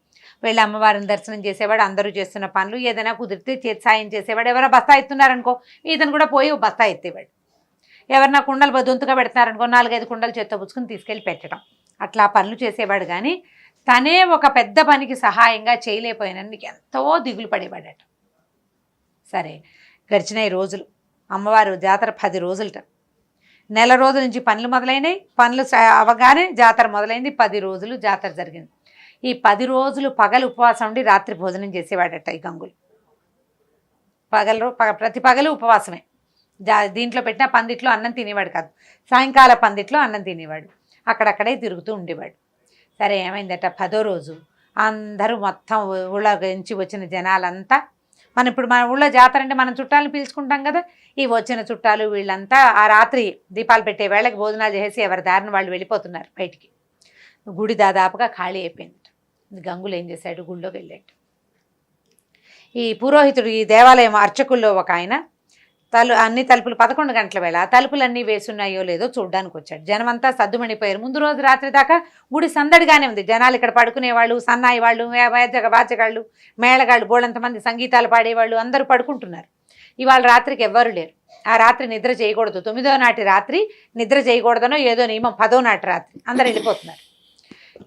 వెళ్ళి అమ్మవారిని దర్శనం చేసేవాడు, అందరూ చేస్తున్న పనులు ఏదైనా కుదిరితే చేతి సాయం చేసేవాడు. ఎవరైనా బస్తా ఎత్తున్నారనుకో ఇతను కూడా పోయి బస్తా ఎత్తేవాడు. ఎవరన్నా కుండలు దొంతుగా పెడతారనుకో 4-5 కుండలు చేత్తో పుచ్చుకుని తీసుకెళ్ళి పెట్టడం, అట్లా పనులు చేసేవాడు. కానీ తనే ఒక పెద్ద పనికి సహాయంగా చేయలేకపోయినందుకు ఎంతో దిగులు పడేవాడట. సరే, గడిచినాయి రోజులు. అమ్మవారు జాతర 10 రోజులట. నెల రోజుల నుంచి పనులు మొదలైనవి. పనులు అవగానే జాతర మొదలైంది. 10 రోజులు జాతర జరిగింది. ఈ 10 రోజులు పగలు ఉపవాసం ఉండి రాత్రి భోజనం చేసేవాడట ఈ గంగులు. ప్రతి పగలు ఉపవాసమే. దీంట్లో పెట్టిన పందిట్లో అన్నం తినేవాడు కాదు. సాయంకాల పందిట్లో అన్నం తినేవాడు. అక్కడక్కడే తిరుగుతూ ఉండేవాడు. సరే, ఏమైందట 10వ రోజు అందరూ మొత్తం ఊళ్ళో నుంచి వచ్చిన జనాలంతా, ఇప్పుడు మన ఊళ్ళో జాతర అంటే మనం చుట్టాలను పిలుచుకుంటాం కదా, ఈ వచ్చిన చుట్టాలు వీళ్ళంతా ఆ రాత్రి దీపాలు పెట్టే వేళకి భోజనాలు చేసి ఎవరి దారిని వాళ్ళు వెళ్ళిపోతున్నారు బయటికి. గుడి దాదాపుగా ఖాళీ అయిపోయింది. గంగులు ఏం చేశాడు, గుళ్ళోకి వెళ్ళాడు. ఈ పురోహితుడు, ఈ దేవాలయం అర్చకుల్లో ఒక ఆయన అన్ని తలుపులు 11 గంటల వేళ తలుపులన్నీ వేసున్నాయో లేదో చూడ్డానికి వచ్చాడు. జనమంతా సద్దుమణిపోయారు. ముందు రోజు రాత్రి దాకా గుడి సందడిగానే ఉంది. జనాలు ఇక్కడ పడుకునేవాళ్ళు, సన్నాయి వాళ్ళు, వాచగాళ్ళు, మేళగాళ్ళు, బోళంతమంది సంగీతాలు పాడేవాళ్ళు అందరూ పడుకుంటున్నారు. ఇవాళ రాత్రికి ఎవ్వరు లేరు. ఆ రాత్రి నిద్ర చేయకూడదు. 9వ నాటి రాత్రి నిద్ర చేయకూడదనో ఏదో నియమం. 10వ నాటి రాత్రి అందరు వెళ్ళిపోతున్నారు.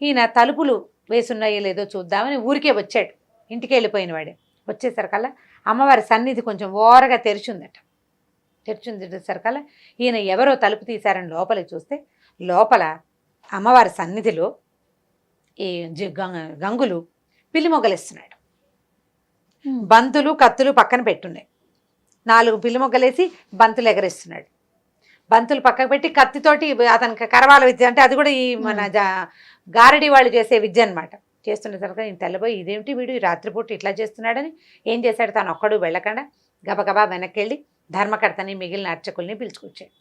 ఈయన తలుపులు వేసున్నాయో లేదో చూద్దామని ఊరికే వచ్చాడు. ఇంటికి వెళ్ళిపోయిన వాడే. వచ్చేసరికల్లా అమ్మవారి సన్నిధి కొంచెం ఓరగా తెరిచిందట. తెరిచేసరికల్లా ఈయన ఎవరో తలుపు తీశారని లోపలికి చూస్తే లోపల అమ్మవారి సన్నిధిలో ఈ గంగులు పిల్లి మొగ్గలేస్తున్నాడు. బంతులు కత్తులు పక్కన పెట్టున్నాయి. 4 పిల్లి మొగ్గలేసి బంతులు ఎగరేస్తున్నాడు. బంతులు పక్కకు పెట్టి కత్తితోటి అతనికి కరవాల విద్య అంటే అది కూడా ఈ మన గారడి వాళ్ళు చేసే విద్య అనమాట. చేస్తున్నసరిగా ఈయన తెల్లబోయి ఇదేమిటి వీడు రాత్రిపూట ఇట్లా చేస్తున్నాడని ఏం చేశాడు, తను ఒక్కడు వెళ్ళకుండా గబగబా వెనక్కి వెళ్ళి ధర్మకర్తని మిగిలిన అర్చకుల్ని పిలుచుకొచ్చాడు.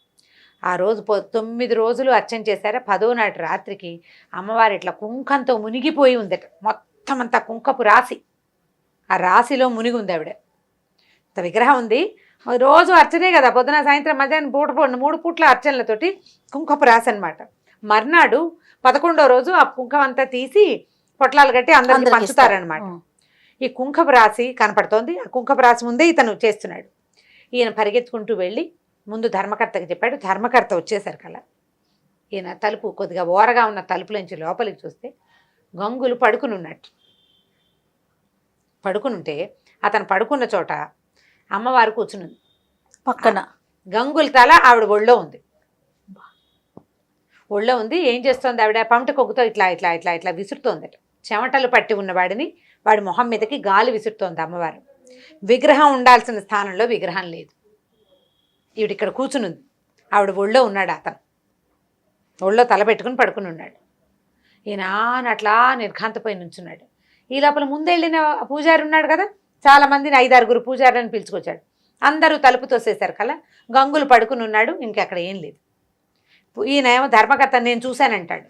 ఆ రోజు 9 రోజులు అర్చన చేశారా. 10వ నాటి రాత్రికి అమ్మవారు ఇట్లా కుంకంతో మునిగిపోయి ఉందట. మొత్తం అంతా కుంకపు రాశి, ఆ రాశిలో మునిగి ఉంది ఆవిడ. విగ్రహం ఉంది. రోజు అర్చనే కదా, పొద్దున సాయంత్రం మధ్యాహ్నం 3 పూట్ల అర్చనలతోటి కుంకపు రాశి అనమాట. మర్నాడు 11వ రోజు ఆ కుంకం అంతా తీసి పొట్లాలు కట్టి అందరికి పంచుతారనమాట. ఈ కుంకపు రాశి కనపడుతోంది. ఆ కుంకపు రాశి ముందే ఇతను చేస్తున్నాడు. ఈయన పరిగెత్తుకుంటూ వెళ్ళి ముందు ధర్మకర్తకి చెప్పాడు. ధర్మకర్త వచ్చేసరికల్లా ఈయన తలుపు కొద్దిగా ఓరగా ఉన్న తలుపులోంచి లోపలికి చూస్తే గంగులు పడుకుని ఉన్నట్టు. పడుకునుంటే అతను పడుకున్న చోట అమ్మవారు కూర్చునుంది పక్కన. గంగుల తల ఆవిడ ఒళ్ళో ఉంది. ఒళ్ళో ఉంది. ఏం చేస్తోంది ఆవిడ, పమట కొగ్గుతో ఇట్లా ఇట్లా ఇట్లా ఇట్లా విసురుతోందట. చెమటలు పట్టి ఉన్నవాడిని వాడి మొహం మీదకి గాలి విసురుతోంది అమ్మవారు. విగ్రహం ఉండాల్సిన స్థానంలో విగ్రహం లేదు. ఈవిడ ఇక్కడ కూర్చునుంది. ఆవిడ ఒళ్ళో ఉన్నాడు. అతను ఒళ్ళో తల పెట్టుకుని పడుకుని ఉన్నాడు. ఈయన అట్లా నిర్ఘాంతపోయి నుంచున్నాడు. ఈ లోపల ముందెళ్ళిన పూజారి ఉన్నాడు కదా, చాలా మందిని 5-6 పూజారులను పిలుచుకొచ్చాడు. అందరూ తలుపు తోసేశారు కల్లా గంగులు పడుకుని ఉన్నాడు. ఇంకెక్కడ ఏం లేదు. ఈయన ఏమో ధర్మకర్త నేను చూశానంటాడు.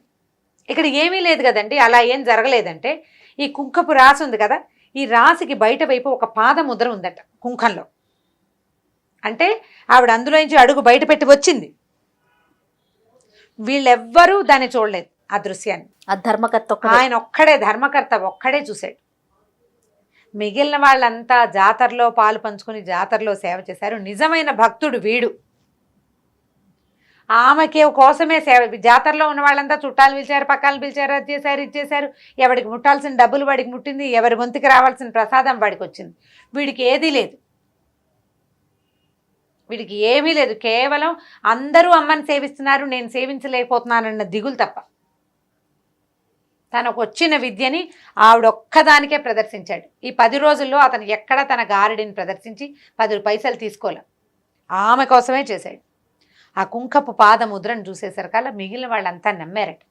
ఇక్కడ ఏమీ లేదు కదండి, అలా ఏం జరగలేదంటే ఈ కుంకపు రాసి ఉంది కదా, ఈ రాశికి బయట వైపు ఒక పాదముద్ర ఉందట కుంకంలో. అంటే ఆవిడ అందులోంచి అడుగు బయట పెట్టి వచ్చింది. వీళ్ళెవ్వరూ దాన్ని చూడలేదు ఆ దృశ్యాన్ని. ఆ ధర్మకర్త ఆయన ఒక్కడే, ధర్మకర్త ఒక్కడే చూశాడు. మిగిలిన వాళ్ళంతా జాతరలో పాలు పంచుకొని జాతరలో సేవ చేశారు. నిజమైన భక్తుడు వీడు. ఆమెకి కోసమే సేవ. జాతరలో ఉన్న వాళ్ళంతా చుట్టాలు పిలిచారు, పక్కలు పిలిచారు, అది చేశారు, ఇది చేశారు. ఎవడికి ముట్టాల్సిన డబ్బులు వాడికి ముట్టింది, ఎవరి గొంతుకి రావాల్సిన ప్రసాదం వాడికి వచ్చింది. వీడికి ఏదీ లేదు. వీడికి ఏమీ లేదు. కేవలం అందరూ అమ్మని సేవిస్తున్నారు, నేను సేవించలేకపోతున్నానన్న దిగులు తప్ప. తనకు వచ్చిన విద్యని ఆవిడొక్కదానికే ప్రదర్శించాడు. ఈ 10 రోజుల్లో అతను ఎక్కడ తన గారడిని ప్రదర్శించి 10 పైసలు తీసుకోలే. ఆమె కోసమే చేశాడు. ఆ కుంకపు పాదముద్రను చూసేసరికల్లా మిగిలిన వాళ్ళంతా నమ్మారట.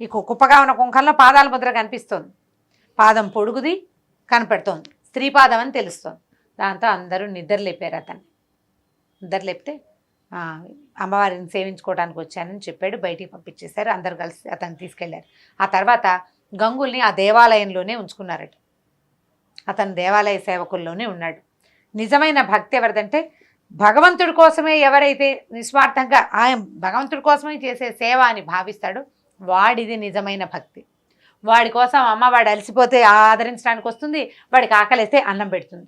ఈ కుప్పగా ఉన్న కుంకంలో పాదాల ముద్ర కనిపిస్తోంది. పాదం పొడుగుది కనపడుతోంది, స్త్రీ పాదం అని తెలుస్తోంది. దాంతో అందరూ నిద్రలేపారు. అతన్ని నిద్రలేపితే అమ్మవారిని సేవించుకోవడానికి వచ్చానని చెప్పాడు. బయటికి పంపించేశారు. అందరూ కలిసి అతన్ని తీసుకెళ్లారు. ఆ తర్వాత గంగుల్ని ఆ దేవాలయంలోనే ఉంచుకున్నారట. అతను దేవాలయ సేవకుల్లోనే ఉన్నాడు. నిజమైన భక్తి ఎవరిదంటే భగవంతుడి కోసమే ఎవరైతే నిస్వార్థంగా ఆయన భగవంతుడి కోసమే చేసే సేవ అని భావిస్తాడో వాడిది నిజమైన భక్తి. వాడి కోసం అమ్మ వాడు అలసిపోతే ఆదరించడానికి వస్తుంది, వాడికి ఆకలిస్తే అన్నం పెడుతుంది.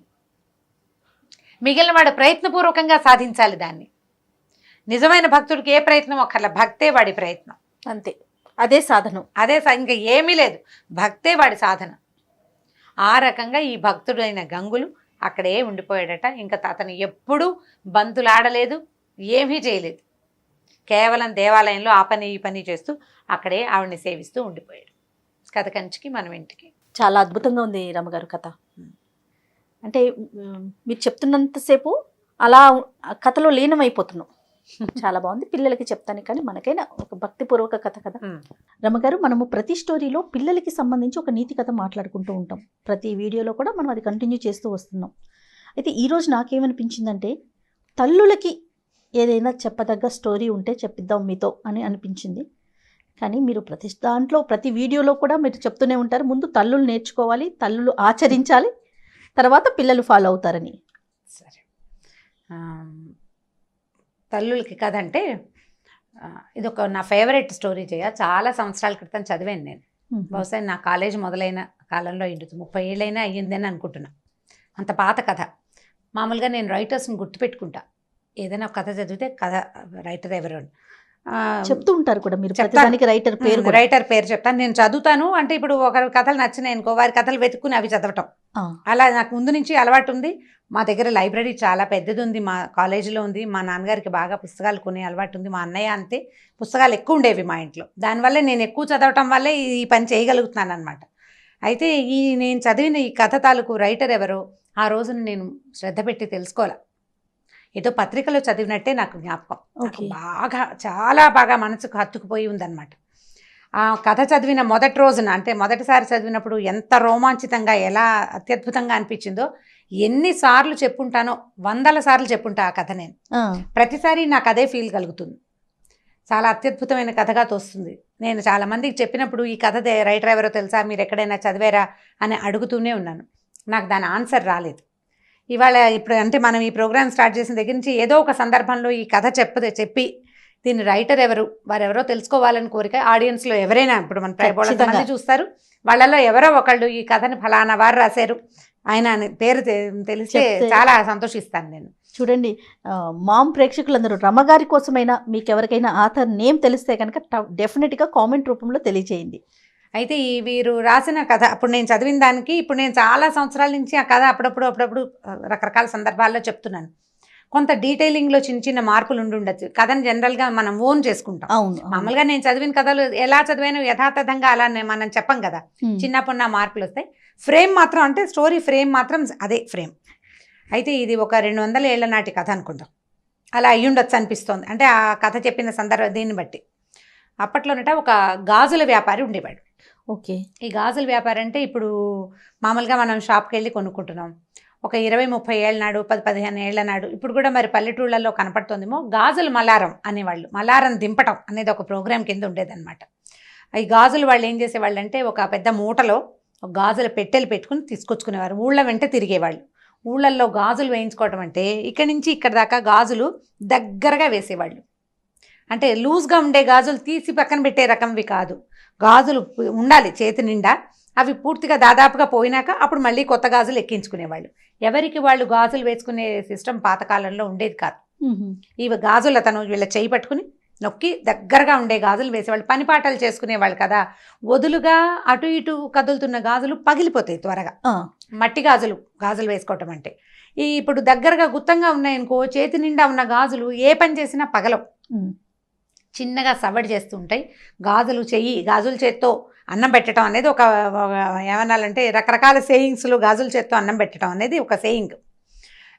మిగిలిన వాడు ప్రయత్నపూర్వకంగా సాధించాలి దాన్ని. నిజమైన భక్తుడికి ఏ ప్రయత్నం ఒక్కర్ల, భక్తే వాడి ప్రయత్నం, అంతే, అదే సాధనం, అదే ఇంకా ఏమీ లేదు, భక్తే వాడి సాధన. ఆ రకంగా ఈ భక్తుడైన గంగులు అక్కడే ఉండిపోయాడట. ఇంకా అతను ఎప్పుడూ బంతులాడలేదు, ఏమీ చేయలేదు, కేవలం దేవాలయంలో ఆ పని ఈ పని చేస్తూ అక్కడే ఆవిడని సేవిస్తూ ఉండిపోయాడు. కథ కంచికి మనం ఇంటికి. చాలా అద్భుతంగా ఉంది రమగారు కథ. అంటే మీరు చెప్తున్నంతసేపు అలా కథలో లీనమైపోతున్నాం. చాలా బాగుంది. పిల్లలకి చెప్తాను కానీ మనకైనా ఒక భక్తిపూర్వక కథ కదా రమగారు. మనము ప్రతి స్టోరీలో పిల్లలకి సంబంధించి ఒక నీతి కథ మాట్లాడుకుంటూ ఉంటాం. ప్రతి వీడియోలో కూడా మనం అది కంటిన్యూ చేస్తూ వస్తున్నాం. అయితే ఈరోజు నాకేమనిపించిందంటే తల్లులకి ఏదైనా చెప్పదగ్గ స్టోరీ ఉంటే చెప్పిద్దాం మీతో అని అనిపించింది. కానీ మీరు ప్రతి దాంట్లో ప్రతి వీడియోలో కూడా మీరు చెప్తూనే ఉంటారు, ముందు తల్లులు నేర్చుకోవాలి, తల్లులు ఆచరించాలి, తర్వాత పిల్లలు ఫాలో అవుతారని. సరే, తల్లులకి కథ అంటే ఇది ఒక నా ఫేవరెట్ స్టోరీ. చాలా సంవత్సరాల క్రితం చదివాను నేను. బహుశా నా కాలేజ్ మొదలైన కాలంలో 30 ఏళ్ళైనా అయ్యిందని అనుకుంటున్నా. అంత పాత కథ. మామూలుగా నేను రైటర్స్ని గుర్తుపెట్టుకుంటా. ఏదైనా ఒక కథ చదివితే కథ రైటర్ ఎవరు అని చెప్తూ ఉంటారు కూడా మీరు. ప్రతిదానికి రైటర్ పేరు చెప్తాను. నేను చదువుతాను అంటే ఇప్పుడు ఒకరి కథలు నచ్చినాయి అనుకో, వారి కథలు వెతుక్కుని అవి చదవటం, అలా నాకు ముందు నుంచి అలవాటు ఉంది. మా దగ్గర లైబ్రరీ చాలా పెద్దది ఉంది, మా కాలేజీలో ఉంది. మా నాన్నగారికి బాగా పుస్తకాలు కొనే అలవాటు ఉంది. మా అన్నయ్య అంతే, పుస్తకాలు ఎక్కువ ఉండేవి మా ఇంట్లో. దానివల్ల నేను ఎక్కువ చదవటం వల్లే ఈ పని చేయగలుగుతున్నాను అనమాట. అయితే నేను చదివిన ఈ కథ తాలూకు రైటర్ ఎవరో ఆ రోజున నేను శ్రద్ధ పెట్టి తెలుసుకోవాలి. ఏదో పత్రికలో చదివినట్టే నాకు జ్ఞాపకం. బాగా చాలా బాగా మనసుకు హత్తుకుపోయి ఉందన్నమాట. ఆ కథ చదివిన మొదటి రోజున, అంటే మొదటిసారి చదివినప్పుడు ఎంత రోమాంచితంగా, ఎలా అత్యద్భుతంగా అనిపించిందో ఎన్నిసార్లు చెప్పుంటానో, 100 సార్లు చెప్పుంటా ఆ కథ. నేను ప్రతిసారి నాకు అదే ఫీల్ కలుగుతుంది. చాలా అత్యద్భుతమైన కథగా తోస్తుంది. నేను చాలా మందికి చెప్పినప్పుడు ఈ కథ రైటర్ ఎవరో తెలుసా, మీరు ఎక్కడైనా చదివారా అని అడుగుతూనే ఉన్నాను. నాకు దాని ఆన్సర్ రాలేదు. ఇవాళ ఇప్పుడు అంటే మనం ఈ ప్రోగ్రామ్ స్టార్ట్ చేసిన దగ్గర నుంచి ఏదో ఒక సందర్భంలో ఈ కథ చెప్పి దీని రైటర్ ఎవరు, వారెవరో తెలుసుకోవాలని కోరిక ఆడియన్స్లో ఎవరైనా, ఇప్పుడు మన మంది చూస్తారు, వాళ్ళలో ఎవరో ఒకళ్ళు ఈ కథని ఫలానా వారు రాశారు ఆయన పేరు తెలిస్తే చాలా సంతోషిస్తాను నేను. చూడండి, మామ్ ప్రేక్షకులందరూ రమగారి కోసమైనా మీకు ఎవరికైనా ఆథర్ నేమ్ తెలిస్తే కనుక డెఫినెట్గా కామెంట్ రూపంలో తెలియజేయండి. అయితే ఈ వీరు రాసిన కథ అప్పుడు నేను చదివిన దానికి ఇప్పుడు నేను చాలా సంవత్సరాల నుంచి ఆ కథ అప్పుడప్పుడు రకరకాల సందర్భాల్లో చెప్తున్నాను. కొంత డీటెయిలింగ్లో చిన్న మార్పులు ఉండొచ్చు. కథను జనరల్గా మనం ఓన్ చేసుకుంటాం. మామూలుగా నేను చదివిన కథలు ఎలా చదివాను యథాతథంగా అలా మనం చెప్పం కదా, చిన్నప్పుడు మార్పులు వస్తాయి. ఫ్రేమ్ మాత్రం, అంటే స్టోరీ ఫ్రేమ్ మాత్రం అదే ఫ్రేమ్. అయితే ఇది ఒక 200 ఏళ్ల నాటి కథ అనుకుందాం, అలా అయ్యుండొచ్చు అనిపిస్తోంది. అంటే ఆ కథ చెప్పిన సందర్భం దీన్ని బట్టి. అప్పట్లోనట ఒక గాజుల వ్యాపారి ఉండేవాడు. ఓకే. ఈ గాజుల వ్యాపారి అంటే ఇప్పుడు మామూలుగా మనం షాప్కి వెళ్ళి కొనుక్కుంటున్నాం. ఒక 20-30 ఏళ్ళ నాడు, 10-15 ఏళ్ల నాడు, ఇప్పుడు కూడా మరి పల్లెటూళ్ళల్లో కనపడుతుందేమో, గాజుల మలారం అనేవాళ్ళు. మలారం దింపటం అనేది ఒక ప్రోగ్రాం కింద ఉండేదన్నమాట. ఈ గాజులు వాళ్ళు ఏం చేసేవాళ్ళు అంటే ఒక పెద్ద మూటలో ఒక గాజుల పెట్టెలు పెట్టుకుని తీసుకొచ్చుకునేవారు. ఊళ్ళ వెంట తిరిగేవాళ్ళు. ఊళ్ళల్లో గాజులు వేయించుకోవటం అంటే ఇక్కడి నుంచి ఇక్కడ దాకా గాజులు దగ్గరగా వేసేవాళ్ళు. అంటే లూజ్గా ఉండే గాజులు తీసి పక్కన పెట్టే రకంవి కాదు, గాజులు ఉండాలి చేతి నిండా. అవి పూర్తిగా దాదాపుగా పోయినాక అప్పుడు మళ్ళీ కొత్త గాజులు ఎక్కించుకునేవాళ్ళు. ఎవరికి వాళ్ళు గాజులు వేసుకునే సిస్టమ్ పాతకాలంలో ఉండేది కాదు. ఈ గాజులు అతను వీళ్ళ చేయి పట్టుకుని నొక్కి దగ్గరగా ఉండే గాజులు వేసేవాళ్ళు. పని పాటలు చేసుకునేవాళ్ళు కదా, వదులుగా అటు ఇటు కదులుతున్న గాజులు పగిలిపోతాయి త్వరగా. మట్టి గాజులు వేసుకోవటం అంటే ఇప్పుడు దగ్గరగా గుత్తంగా ఉన్నాయనుకో, చేతి నిండా ఉన్న గాజులు ఏ పని చేసినా పగలవు, చిన్నగా సవడి చేస్తూ ఉంటాయి. గాజుల చేత్తో అన్నం పెట్టడం అనేది ఒక ఏమనాలంటే రకరకాల సేయింగ్స్లో గాజుల చేత్తో అన్నం పెట్టడం అనేది ఒక సేయింగ్.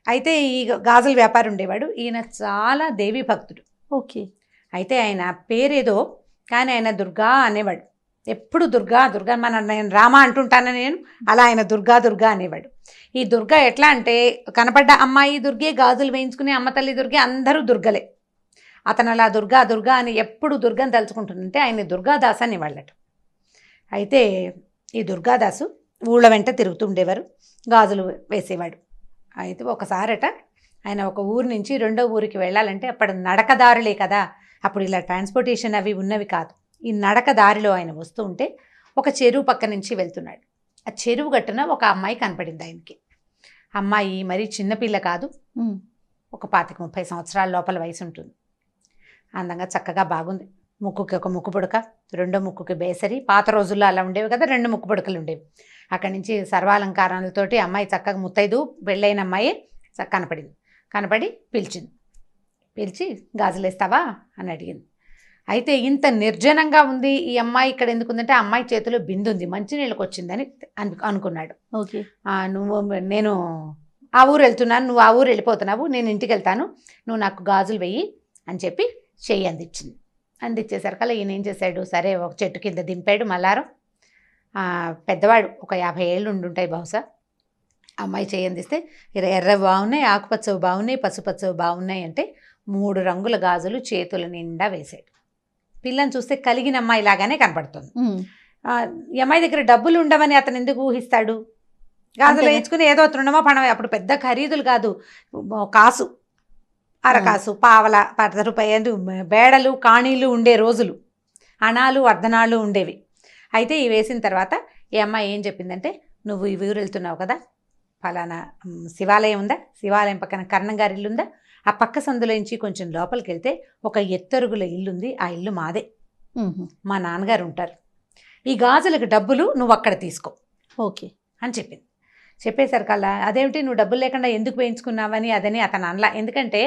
అయితే ఈ గాజుల వ్యాపారి ఉండేవాడు. ఈయన చాలా దేవి భక్తుడు. ఓకే. అయితే ఆయన పేరేదో కానీ ఆయన దుర్గా అనేవాడు. ఎప్పుడు దుర్గా నేను రామ అంటుంటాను నేను, అలా ఆయన దుర్గా అనేవాడు. ఈ దుర్గా ఎట్లా అంటే కనపడ్డ అమ్మాయి దుర్గే, గాజులు వేయించుకునే అమ్మ తల్లి దుర్గే, అందరూ దుర్గలే. అతను అలా దుర్గా అని ఎప్పుడు దుర్గని తలుచుకుంటుంటే ఆయన దుర్గాదాస్ అని వాళ్ళట. అయితే ఈ దుర్గాదాసు ఊళ్ళ వెంట తిరుగుతూ ఉండేవారు, గాజులు వేసేవాడు. అయితే ఒకసారట ఆయన ఒక ఊరు నుంచి రెండో ఊరికి వెళ్ళాలంటే అప్పుడు నడకదారులే కదా, అప్పుడు ఇలా ట్రాన్స్పోర్టేషన్ అవి ఉన్నవి కాదు. ఈ నడక దారిలో ఆయన వస్తూ ఉంటే ఒక చెరువు పక్క నుంచి వెళ్తున్నాడు. ఆ చెరువు గట్టున ఒక అమ్మాయి కనపడింది ఆయనకి. అమ్మాయి మరీ చిన్నపిల్ల కాదు, ఒక 25-30 సంవత్సరాల లోపల వయసు ఉంటుంది. అందంగా చక్కగా బాగుంది. ముక్కుకి ఒక ముక్కు పుడక, రెండో ముక్కుకి బేసరి. పాత రోజుల్లో అలా ఉండేవి కదా, 2 ముక్కు పుడకలు ఉండేవి. అక్కడి నుంచి సర్వాలంకారాలతోటి అమ్మాయి చక్కగా ముత్తైదు పెళ్ళైన అమ్మాయి కనపడి పిలిచి గాజులేస్తావా అని అడిగింది. అయితే ఇంత నిర్జనంగా ఉంది ఈ అమ్మాయి ఇక్కడ ఎందుకుందంటే, ఆ అమ్మాయి చేతిలో బిందు ఉంది, మంచినీళ్ళకి వచ్చిందని అనుకున్నాడు. ఓకే, నేను ఆ ఊరు వెళ్తున్నాను, నువ్వు ఆ ఊరు వెళ్ళిపోతున్నావు, నేను ఇంటికి వెళ్తాను, నువ్వు నాకు గాజులు వెయ్యి అని చెప్పి చెయ్యి అందించింది. అందించేసరికల్లా ఈయన ఏం చేశాడు, సరే ఒక చెట్టు కింద దింపాడు మల్లారం. పెద్దవాడు, ఒక 50 ఏళ్ళు ఉండుంటాయి బహుశా. అమ్మాయి చెయ్యి అందిస్తే ఎర్రవి బాగున్నాయి, ఆకుపచ్చవి బాగున్నాయి, పసుపచ్చవి బాగున్నాయి అంటే 3 రంగుల గాజులు చేతుల నిండా వేశాడు. పిల్లని చూస్తే కలిగిన అమ్మాయి లాగానే కనపడుతుంది. ఈ అమ్మాయి దగ్గర డబ్బులు ఉండవని అతను ఎందుకు ఊహిస్తాడు? గాజులు వేయించుకుని ఏదో తృణమో పణమో, అప్పుడు పెద్ద ఖరీదులు కాదు, కాసు, అరకాసు, పావల, 10 రూపాయలు బేడలు కాణీలు ఉండే రోజులు, అణాలు అర్ధనాళ్ళు ఉండేవి. అయితే ఇవి వేసిన తర్వాత ఈ అమ్మాయి ఏం చెప్పిందంటే, నువ్వు ఈ ఊరు వెళ్తున్నావు కదా, ఫలానా శివాలయం ఉందా, శివాలయం పక్కన కర్ణం గారి ఇల్లు ఉందా, ఆ పక్క సందులోంచి కొంచెం లోపలికి వెళ్తే ఒక ఎత్తరుగుల ఇల్లుంది, ఆ ఇల్లు మాదే, మా నాన్నగారు ఉంటారు, ఈ గాజులకు డబ్బులు నువ్వు అక్కడ తీసుకో ఓకే అని చెప్పింది. చెప్పేసరికల్లా అదేమిటి నువ్వు డబ్బులు లేకుండా ఎందుకు వేయించుకున్నావని అదని అతను అనలా. ఎందుకంటే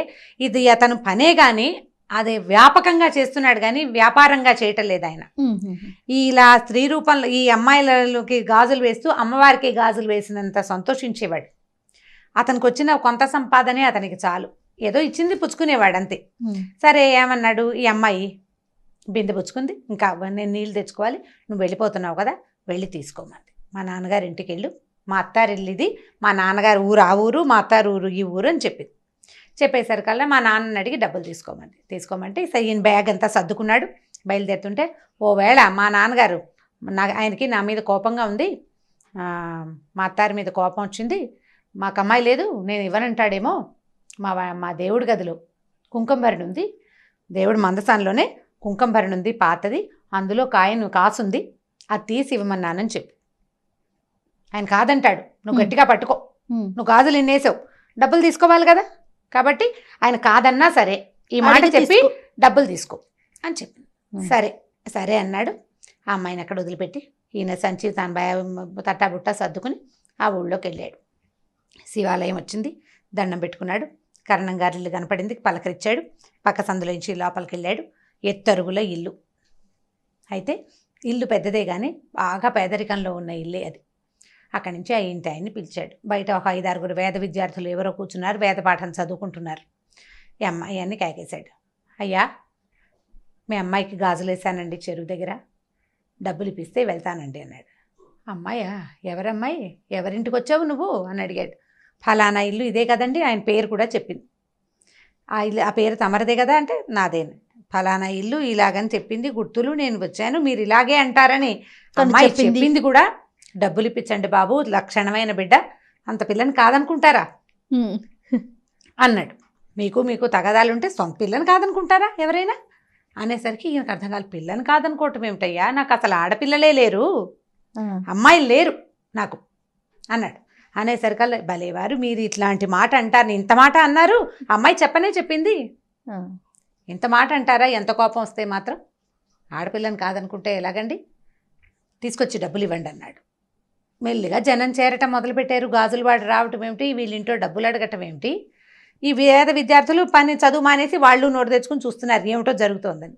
ఇది అతను పనే కానీ అదే వ్యాపకంగా చేస్తున్నాడు కానీ వ్యాపారంగా చేయటం లేదు ఆయన. ఇలా స్త్రీ రూపంలో ఈ అమ్మాయిలకి గాజులు వేస్తూ అమ్మవారికి గాజులు వేసినంత సంతోషించేవాడు. అతనికి వచ్చిన కొంత సంపాదనే అతనికి చాలు, ఏదో ఇచ్చింది పుచ్చుకునేవాడు అంతే. సరే ఏమన్నాడు, ఈ అమ్మాయి బిందె పుచ్చుకుంది, ఇంకా నేను నీళ్ళు తెచ్చుకోవాలి, నువ్వు వెళ్ళిపోతున్నావు కదా, వెళ్ళి తీసుకోమంది. మా నాన్నగారి ఇంటికి వెళ్ళు, మా అత్తారు ఇల్లు ఇది, మా నాన్నగారు ఊరు ఆ ఊరు, మా అత్తారు ఊరు ఈ ఊరు అని చెప్పింది. చెప్పేసరికల్లా మా నాన్నని అడిగి డబ్బులు తీసుకోమంటే ఈయన బ్యాగ్ అంతా సర్దుకున్నాడు. బయలుదేరుతుంటే ఓవేళ మా నాన్నగారు ఆయనకి నా మీద కోపంగా ఉంది, మా అత్తారి మీద కోపం వచ్చింది, మాకు అమ్మాయి లేదు నేను ఇవ్వనంటాడేమో, మా దేవుడి గదిలో కుంకుమ భరణి ఉంది, దేవుడి మందసాన్లోనే కుంకుమ భరణి ఉంది పాతది, అందులో కాసుంది, అది తీసి ఇవ్వమన్నానని చెప్పి. ఆయన కాదంటాడు, నువ్వు గట్టిగా పట్టుకో, నువ్వు గాజులు ఎన్నేసావు, డబ్బులు తీసుకోవాలి కదా, కాబట్టి ఆయన కాదన్నా సరే ఈ మాట చెప్పి డబ్బులు తీసుకో అని చెప్పి. సరే అన్నాడు. ఆ అమ్మాయిని అక్కడ వదిలిపెట్టి ఈయన సంచి తన తట్టాబుట్ట సర్దుకుని ఆ ఊళ్ళోకి వెళ్ళాడు. శివాలయం వచ్చింది, దండం పెట్టుకున్నాడు, కర్ణం గారి ఇల్లు కనపడింది, పలకరించాడు, పక్క సందులోంచి లోపలికి వెళ్ళాడు. ఎత్తరుగుల ఇల్లు. అయితే ఇల్లు పెద్దదే కానీ బాగా పేదరికంలో ఉన్న ఇల్లే అది. అక్కడి నుంచి ఆ ఇంటి ఆయన్ని పిలిచాడు. బయట ఒక 5-6 వేద విద్యార్థులు ఎవరో కూర్చున్నారు, వేద పాఠం చదువుకుంటున్నారు. ఈ అమ్మాయి అన్ని కాకేశాడు. అయ్యా మీ అమ్మాయికి గాజులు వేసానండి చెరువు దగ్గర, డబ్బులు ఇప్పిస్తే వెళ్తానండి అన్నాడు. అమ్మాయా, ఎవరమ్మాయి, ఎవరింటికి వచ్చావు నువ్వు అని అడిగాడు. ఫలానా ఇల్లు ఇదే కదండి, ఆయన పేరు కూడా చెప్పింది. ఆ ఇల్లు ఆ పేరు తమరదే కదా అంటే నాదేను. ఫలానా ఇల్లు ఇలాగని చెప్పింది, గుర్తులు, నేను వచ్చాను, మీరు ఇలాగే అంటారని అమ్మాయి చెప్పింది కూడా. డబ్బులు ఇప్పించండి బాబు, లక్షణమైన బిడ్డ, అంత పిల్లని కాదనుకుంటారా అన్నాడు. మీకు తగదాలుంటే సొంత పిల్లని కాదనుకుంటారా ఎవరైనా అనేసరికి ఈయనకు అర్థం కాదు. పిల్లని కాదనుకోవటం ఏమిటయ్యా, నాకు అసలు ఆడపిల్లలే లేరు, అమ్మాయిలు లేరు నాకు అన్నాడు. అనేసరికల్లా భలేవారు మీరు ఇట్లాంటి మాట అంటారు, ఇంత మాట అన్నారు, అమ్మాయి చెప్పింది, ఇంత మాట అంటారా, ఎంత కోపం వస్తే మాత్రం, ఆడపిల్లని కాదనుకుంటే ఎలాగండి, తీసుకొచ్చి డబ్బులు ఇవ్వండి అన్నాడు. మెల్లిగా జనం చేరటం మొదలుపెట్టారు. గాజులు వాడు రావటం ఏమిటి, వీళ్ళింటో డబ్బులు అడగటం ఏమిటి, ఈ వేద విద్యార్థులు చదువు మానేసి వాళ్ళు నోటు తెచ్చుకుని చూస్తున్నారు ఏమిటో జరుగుతోందని.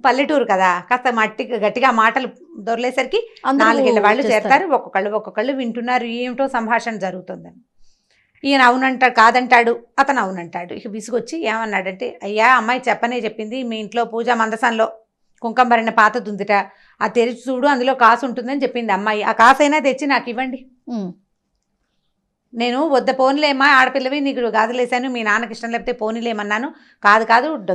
పల్లెటూరు కదా, కాస్త గట్టిగా మాటలు దొరలేసరికి 4 ఏళ్ళ వాళ్ళు చేరతారు, ఒక్కొక్కళ్ళు వింటున్నారు ఏమిటో సంభాషణ జరుగుతుందని. ఈయన అవునంటాడు, కాదంటాడు, అతను అవునంటాడు. ఇక విసుగొచ్చి ఏమన్నాడంటే, అయ్యా అమ్మాయి చెప్పింది, మీ ఇంట్లో పూజా మందసంలో కుంకుమ భరిన పాతది ఉందిట, ఆ తెరిచి చూడు, అందులో కాసు ఉంటుందని చెప్పింది అమ్మాయి, ఆ కాసైనా తెచ్చి నాకు ఇవ్వండి, నేను వద్ద పోనీలేమ్మా, ఆడపిల్లవి నీకు గాజులు వేసాను, మీ నాన్నకి ఇష్టం లేకపోతే పోనీలేమన్నాను, కాదు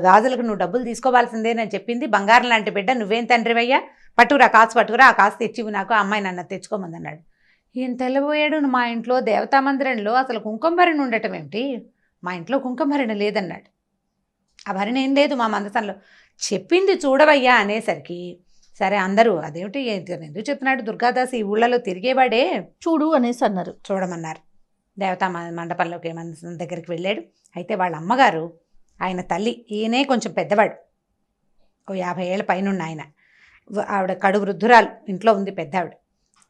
గాజులకు నువ్వు డబ్బులు తీసుకోవాల్సిందేనని చెప్పింది, బంగారం లాంటి బిడ్డ, నువ్వేం తండ్రివయ్యా, పట్టుకురా ఆ కాసు తెచ్చివు నాకు, ఆ అమ్మాయి నన్ను తెచ్చుకోమందన్నాడు. ఈయన తెల్లబోయాడు. మా ఇంట్లో దేవతా మందిరంలో అసలు కుంకుమ భరిణి ఉండటం ఏమిటి, మా ఇంట్లో కుంకుమ భరణ లేదన్నాడు. ఆ భరణ ఏం లేదు మా మందసంలో. చెప్పింది చూడవయ్యా అనేసరికి సరే అందరూ అదేమిటి ఎందుకు చెప్తున్నాడు దుర్గాదాస్ ఈ ఊళ్ళలో తిరిగేవాడే చూడు అనేసి అన్నారు. చూడమన్నారు. దేవతా మండపంలోకి మందసం దగ్గరికి వెళ్ళాడు. అయితే వాళ్ళ అమ్మగారు ఆయన తల్లి, ఈయనే కొంచెం పెద్దవాడు, ఓ 50 ఏళ్ళ పైనున్న ఆయన. ఆవిడ కడు వృద్ధురాలు, ఇంట్లో ఉంది పెద్ద ఆవిడ.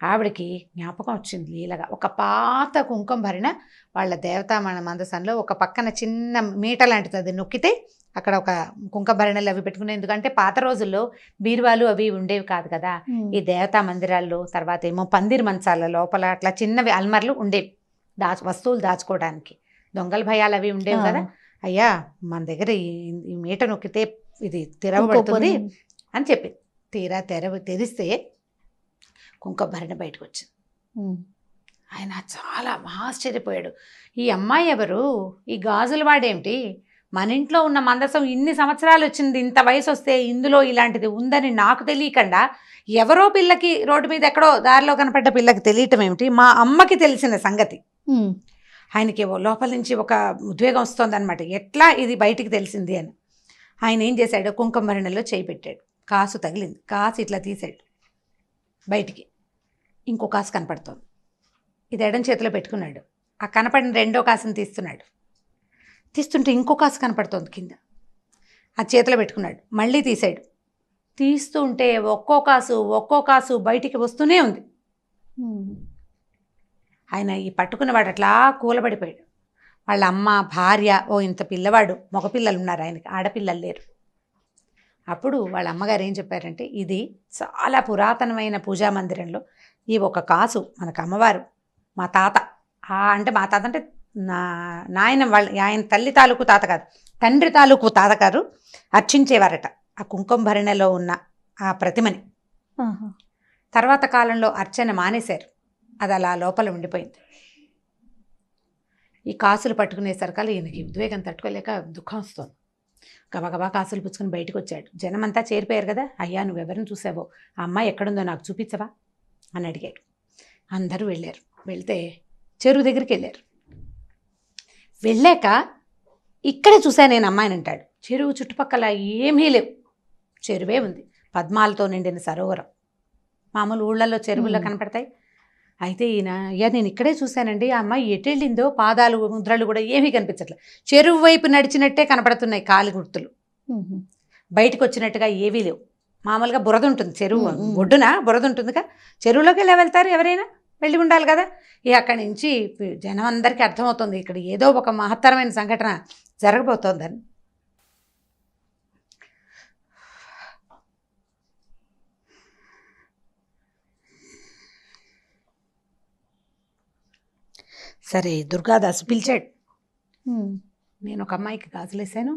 ఆవిడకి జ్ఞాపకం వచ్చింది లీలగా. ఒక పాత కుంకుమ భరిణ వాళ్ళ దేవతా మందసంలో ఒక పక్కన చిన్న మీట లాంటిది, అది నొక్కితే అక్కడ ఒక కుంకుమ భరణలు అవి పెట్టుకునే, ఎందుకంటే పాత రోజుల్లో బీరువాలు అవి ఉండేవి కాదు కదా. ఈ దేవతా మందిరాల్లో తర్వాత ఏమో పందిరి మంచాల లోపల అట్లా చిన్నవి అల్మర్లు ఉండేవి వస్తువులు దాచుకోవడానికి. దొంగల భయాలు అవి ఉండేవి కదా. అయ్యా మన దగ్గర ఈ మీట నొక్కితే ఇది తెరవబడుతుంది అని చెప్పింది. తీరా తెరిస్తే కుంకుమ భరణ బయటకు వచ్చింది. ఆయన చాలా ఆశ్చర్యపోయాడు. ఈ అమ్మాయి ఎవరు, ఈ గాజులు వాడేమిటి, మన ఇంట్లో ఉన్న మందసం ఇన్ని సంవత్సరాలు వచ్చింది, ఇంత వయసు వస్తే ఇందులో ఇలాంటిది ఉందని నాకు తెలియకుండా ఎవరో పిల్లకి రోడ్డు మీద ఎక్కడో దారిలో కనపడ్డ పిల్లకి తెలియటం ఏమిటి, మా అమ్మకి తెలిసిన సంగతి. ఆయనకి లోపల నుంచి ఒక ఉద్వేగం వస్తుంది అనమాట, ఎట్లా ఇది బయటికి తెలిసింది అని. ఆయన ఏం చేశాడు, కుంకుమ భరణలో చేయి పెట్టాడు, కాసు తగిలింది, కాసు ఇట్లా తీసాడు బయటికి, ఇంకో కాసు కనపడుతోంది. ఇది ఎడం చేతిలో పెట్టుకున్నాడు. ఆ కనపడిన రెండో కాసుని తీస్తుంటే ఇంకో కాసు కనపడుతోంది కింద, ఆ చేతిలో పెట్టుకున్నాడు. మళ్ళీ తీసాడు, తీస్తుంటే ఒక్కో కాసు బయటికి వస్తూనే ఉంది. ఆయన ఈ పట్టుకున్నవాడు అట్లా కూలబడిపోయాడు. వాళ్ళ అమ్మ, భార్య, ఇంత పిల్లవాడు, మగపిల్లలు ఉన్నారు ఆయనకి, ఆడపిల్లలు లేరు. అప్పుడు వాళ్ళ అమ్మగారు ఏం చెప్పారంటే, ఇది చాలా పురాతనమైన పూజా మందిరంలో ఈ ఒక కాసు మనకు అమ్మవారు, మా తాత అంటే నాయన వాళ్ళ ఆయన తల్లి తాలూకు తాత కాదు, తండ్రి తాలూకు తాతగారు అర్చించేవారట ఆ కుంకుమ భరణలో ఉన్న ఆ ప్రతిమని. తర్వాత కాలంలో అర్చన మానేశారు, అది అలా లోపల ఉండిపోయింది. ఈ కాసులు పట్టుకునేసరికల్లా ఈయనకి ఉద్వేగం తట్టుకోలేక దుఃఖం వస్తుంది. గబగబా కాసులు పుచ్చుకుని బయటకు వచ్చాడు. జనమంతా చేరిపోయారు కదా. అయ్యా నువ్వెవరిని చూసావో, ఆ అమ్మాయి ఎక్కడుందో నాకు చూపించవా అని అడిగాడు. అందరూ వెళ్ళారు. వెళ్తే చెరువు దగ్గరికి వెళ్ళారు. వెళ్ళాక ఇక్కడే చూశాను నేను అమ్మాయిని అంటాడు. చెరువు చుట్టుపక్కల ఏమీ లేవు, చెరువే ఉంది, పద్మాలతో నిండిన సరోవరం. మామూలు ఊళ్ళల్లో చెరువుల్లో కనపడతాయి. అయితే ఈయన, అయ్యా నేను ఇక్కడే చూశానండి, ఆ అమ్మాయి ఎటు వెళ్ళిందో, పాదాలు ముద్రలు కూడా ఏమీ కనిపించట్లేదు, చెరువు వైపు నడిచినట్టే కనపడుతున్నాయి కాలి గుర్తులు, బయటకు వచ్చినట్టుగా ఏవీ లేవు. మామూలుగా బురద ఉంటుంది, చెరువు ఒడ్డున బురద ఉంటుందిగా, చెరువులోకి ఎలా వెళ్తారు, ఎవరైనా వెళ్ళి ఉండాలి కదా. అక్కడి నుంచి జనం అందరికీ అర్థమవుతుంది ఇక్కడ ఏదో ఒక మహత్తరమైన సంఘటన జరగబోతోందని. సరే దుర్గాదాసు పిలిచాడు. నేను ఒక అమ్మాయికి గాజులేసాను.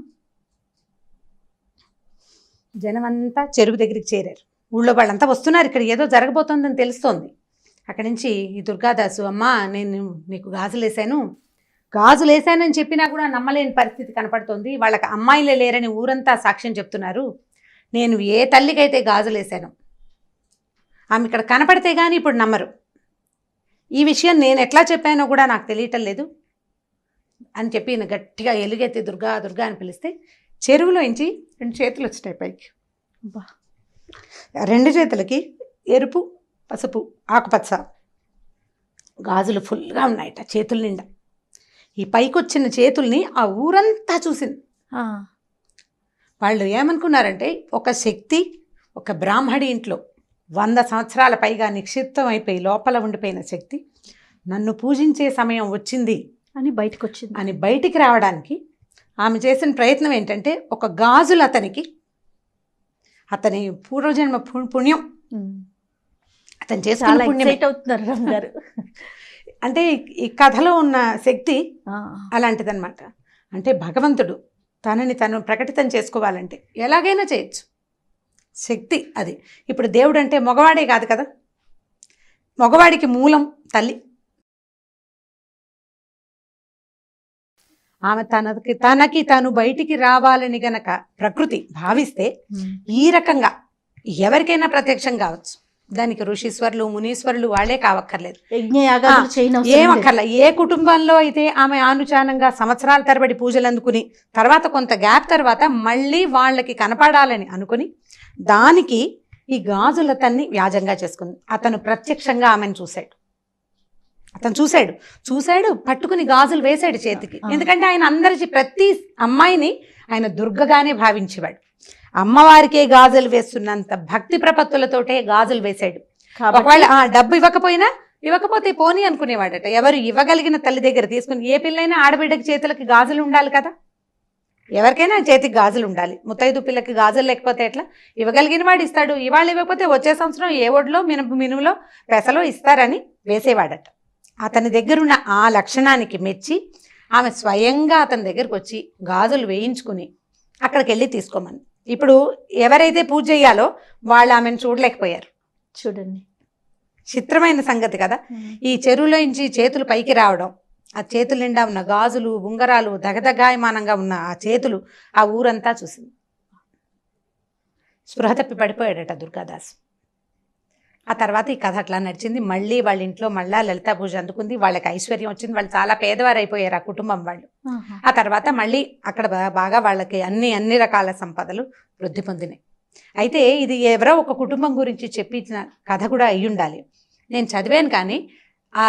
జనం అంతా చెరువు దగ్గరికి చేరారు. ఊళ్ళో వాళ్ళంతా వస్తున్నారు, ఇక్కడ ఏదో జరగబోతోందని తెలుస్తోంది. అక్కడి నుంచి ఈ దుర్గాదాసు, అమ్మా నేను నీకు గాజులేసానని చెప్పినా కూడా నమ్మలేని పరిస్థితి కనపడుతోంది. వాళ్ళకి అమ్మాయిలే లేరని ఊరంతా సాక్ష్యం చెప్తున్నారు. నేను ఏ తల్లికైతే గాజులేసాను ఆమె ఇక్కడ కనపడితే కానీ ఇప్పుడు నమ్మరు. ఈ విషయం నేను ఎట్లా చెప్పానో కూడా నాకు తెలియటం లేదు అని చెప్పి ఈయన గట్టిగా ఎలుగెత్తి దుర్గా దుర్గా అని పిలిస్తే చెరువులోంచి 2 చేతులు వచ్చినాయి పైకి. రెండు చేతులకి ఎరుపు, పసుపు, ఆకుపచ్చ గాజులు ఫుల్గా ఉన్నాయట చేతుల నిండా. ఈ పైకి వచ్చిన చేతుల్ని ఆ ఊరంతా చూసింది. వాళ్ళు ఏమనుకున్నారంటే ఒక శక్తి ఒక బ్రాహ్మడి ఇంట్లో 100 సంవత్సరాల పైగా నిక్షిప్తం అయిపోయి లోపల ఉండిపోయిన శక్తి నన్ను పూజించే సమయం వచ్చింది అని బయటికి రావడానికి ఆమె చేసిన ప్రయత్నం ఏంటంటే ఒక గాజులు అతని పూర్వజన్మ పుణ్యం, అతను చేసుకున్న పుణ్యం అవుతున్నారు అంటే ఈ కథలో ఉన్న శక్తి అలాంటిదన్నమాట. అంటే భగవంతుడు తనని తను ప్రకటితం చేసుకోవాలంటే ఎలాగైనా చేయొచ్చు, శక్తి అది. ఇప్పుడు దేవుడు అంటే మగవాడే కాదు కదా, మగవాడికి మూలం తల్లి. ఆమె తనకి తాను బయటికి రావాలని గనక ప్రకృతి భావిస్తే ఈ రకంగా ఎవరికైనా ప్రత్యక్షం కావచ్చు. దానికి ఋషీశ్వరులు మునీశ్వరులు వాళ్ళే కావక్కర్లేదు, యజ్ఞయాగాదులు చేయని అవసరం లేదు. ఏమక్కర్లా. ఏ కుటుంబంలో అయితే ఆమె ఆనుచానంగా సంవత్సరాల తరబడి పూజలు అందుకుని తర్వాత కొంత గ్యాప్ తర్వాత మళ్ళీ వాళ్ళకి కనపడాలని అనుకుని దానికి ఈ గాజులతన్ని వ్యాజంగా చేసుకుంది. అతను ప్రత్యక్షంగా ఆమెను చూశాడు, పట్టుకుని గాజులు వేశాడు చేతికి. ఎందుకంటే ఆయన అందరి ప్రతి అమ్మాయిని ఆయన దుర్గగానే భావించేవాడు. అమ్మవారికే గాజులు వేస్తున్నంత భక్తి ప్రపత్తులతోటే గాజులు వేశాడు. ఒకవేళ డబ్బు ఇవ్వకపోతే పోనీ అనుకునేవాడట. ఎవరు ఇవ్వగలిగిన తల్లి దగ్గర తీసుకుని, ఏ పిల్లైనా ఆడబిడ్డకి చేతులకి గాజులు ఉండాలి కదా, ఎవరికైనా చేతికి గాజులు ఉండాలి. ముత్తైదు పిల్లకి గాజులు లేకపోతే ఎట్లా? ఇవ్వగలిగిన వాడు ఇస్తాడు. ఇవాళ ఇవ్వకపోతే వచ్చే సంవత్సరం ఏ ఒడిలో మినుములో పెసలో ఇస్తారని వేసేవాడట. అతని దగ్గరున్న ఆ లక్షణానికి మెచ్చి ఆమె స్వయంగా అతని దగ్గరకు వచ్చి గాజులు వేయించుకుని అక్కడికి వెళ్ళి తీసుకోమని. ఇప్పుడు ఎవరైతే పూజ చేయాలో వాళ్ళు ఆమెను చూడలేకపోయారు. చూడండి, చిత్రమైన సంగతి కదా. ఈ చెరువులోంచి చేతులు పైకి రావడం, ఆ చేతుల నిండా ఉన్న గాజులు ఉంగరాలు దగదగాయమానంగా ఉన్న ఆ చేతులు ఆ ఊరంతా చూసింది. స్పృహ తప్పి పడిపోయాడట దుర్గాదాసు. ఆ తర్వాత ఈ కథ అట్లా నడిచింది. మళ్ళీ వాళ్ళ ఇంట్లో మళ్ళా లలితా పూజ అందుకుంది. వాళ్ళకి ఐశ్వర్యం వచ్చింది. వాళ్ళు చాలా పేదవారు అయిపోయారు ఆ కుటుంబం వాళ్ళు. ఆ తర్వాత మళ్ళీ అక్కడ బాగా వాళ్ళకి అన్ని రకాల సంపదలు వృద్ధి పొందినాయి. అయితే ఇది ఎవరో ఒక కుటుంబం గురించి చెప్పించిన కథ కూడా అయ్యి ఉండాలి. నేను చదివాను కానీ ఆ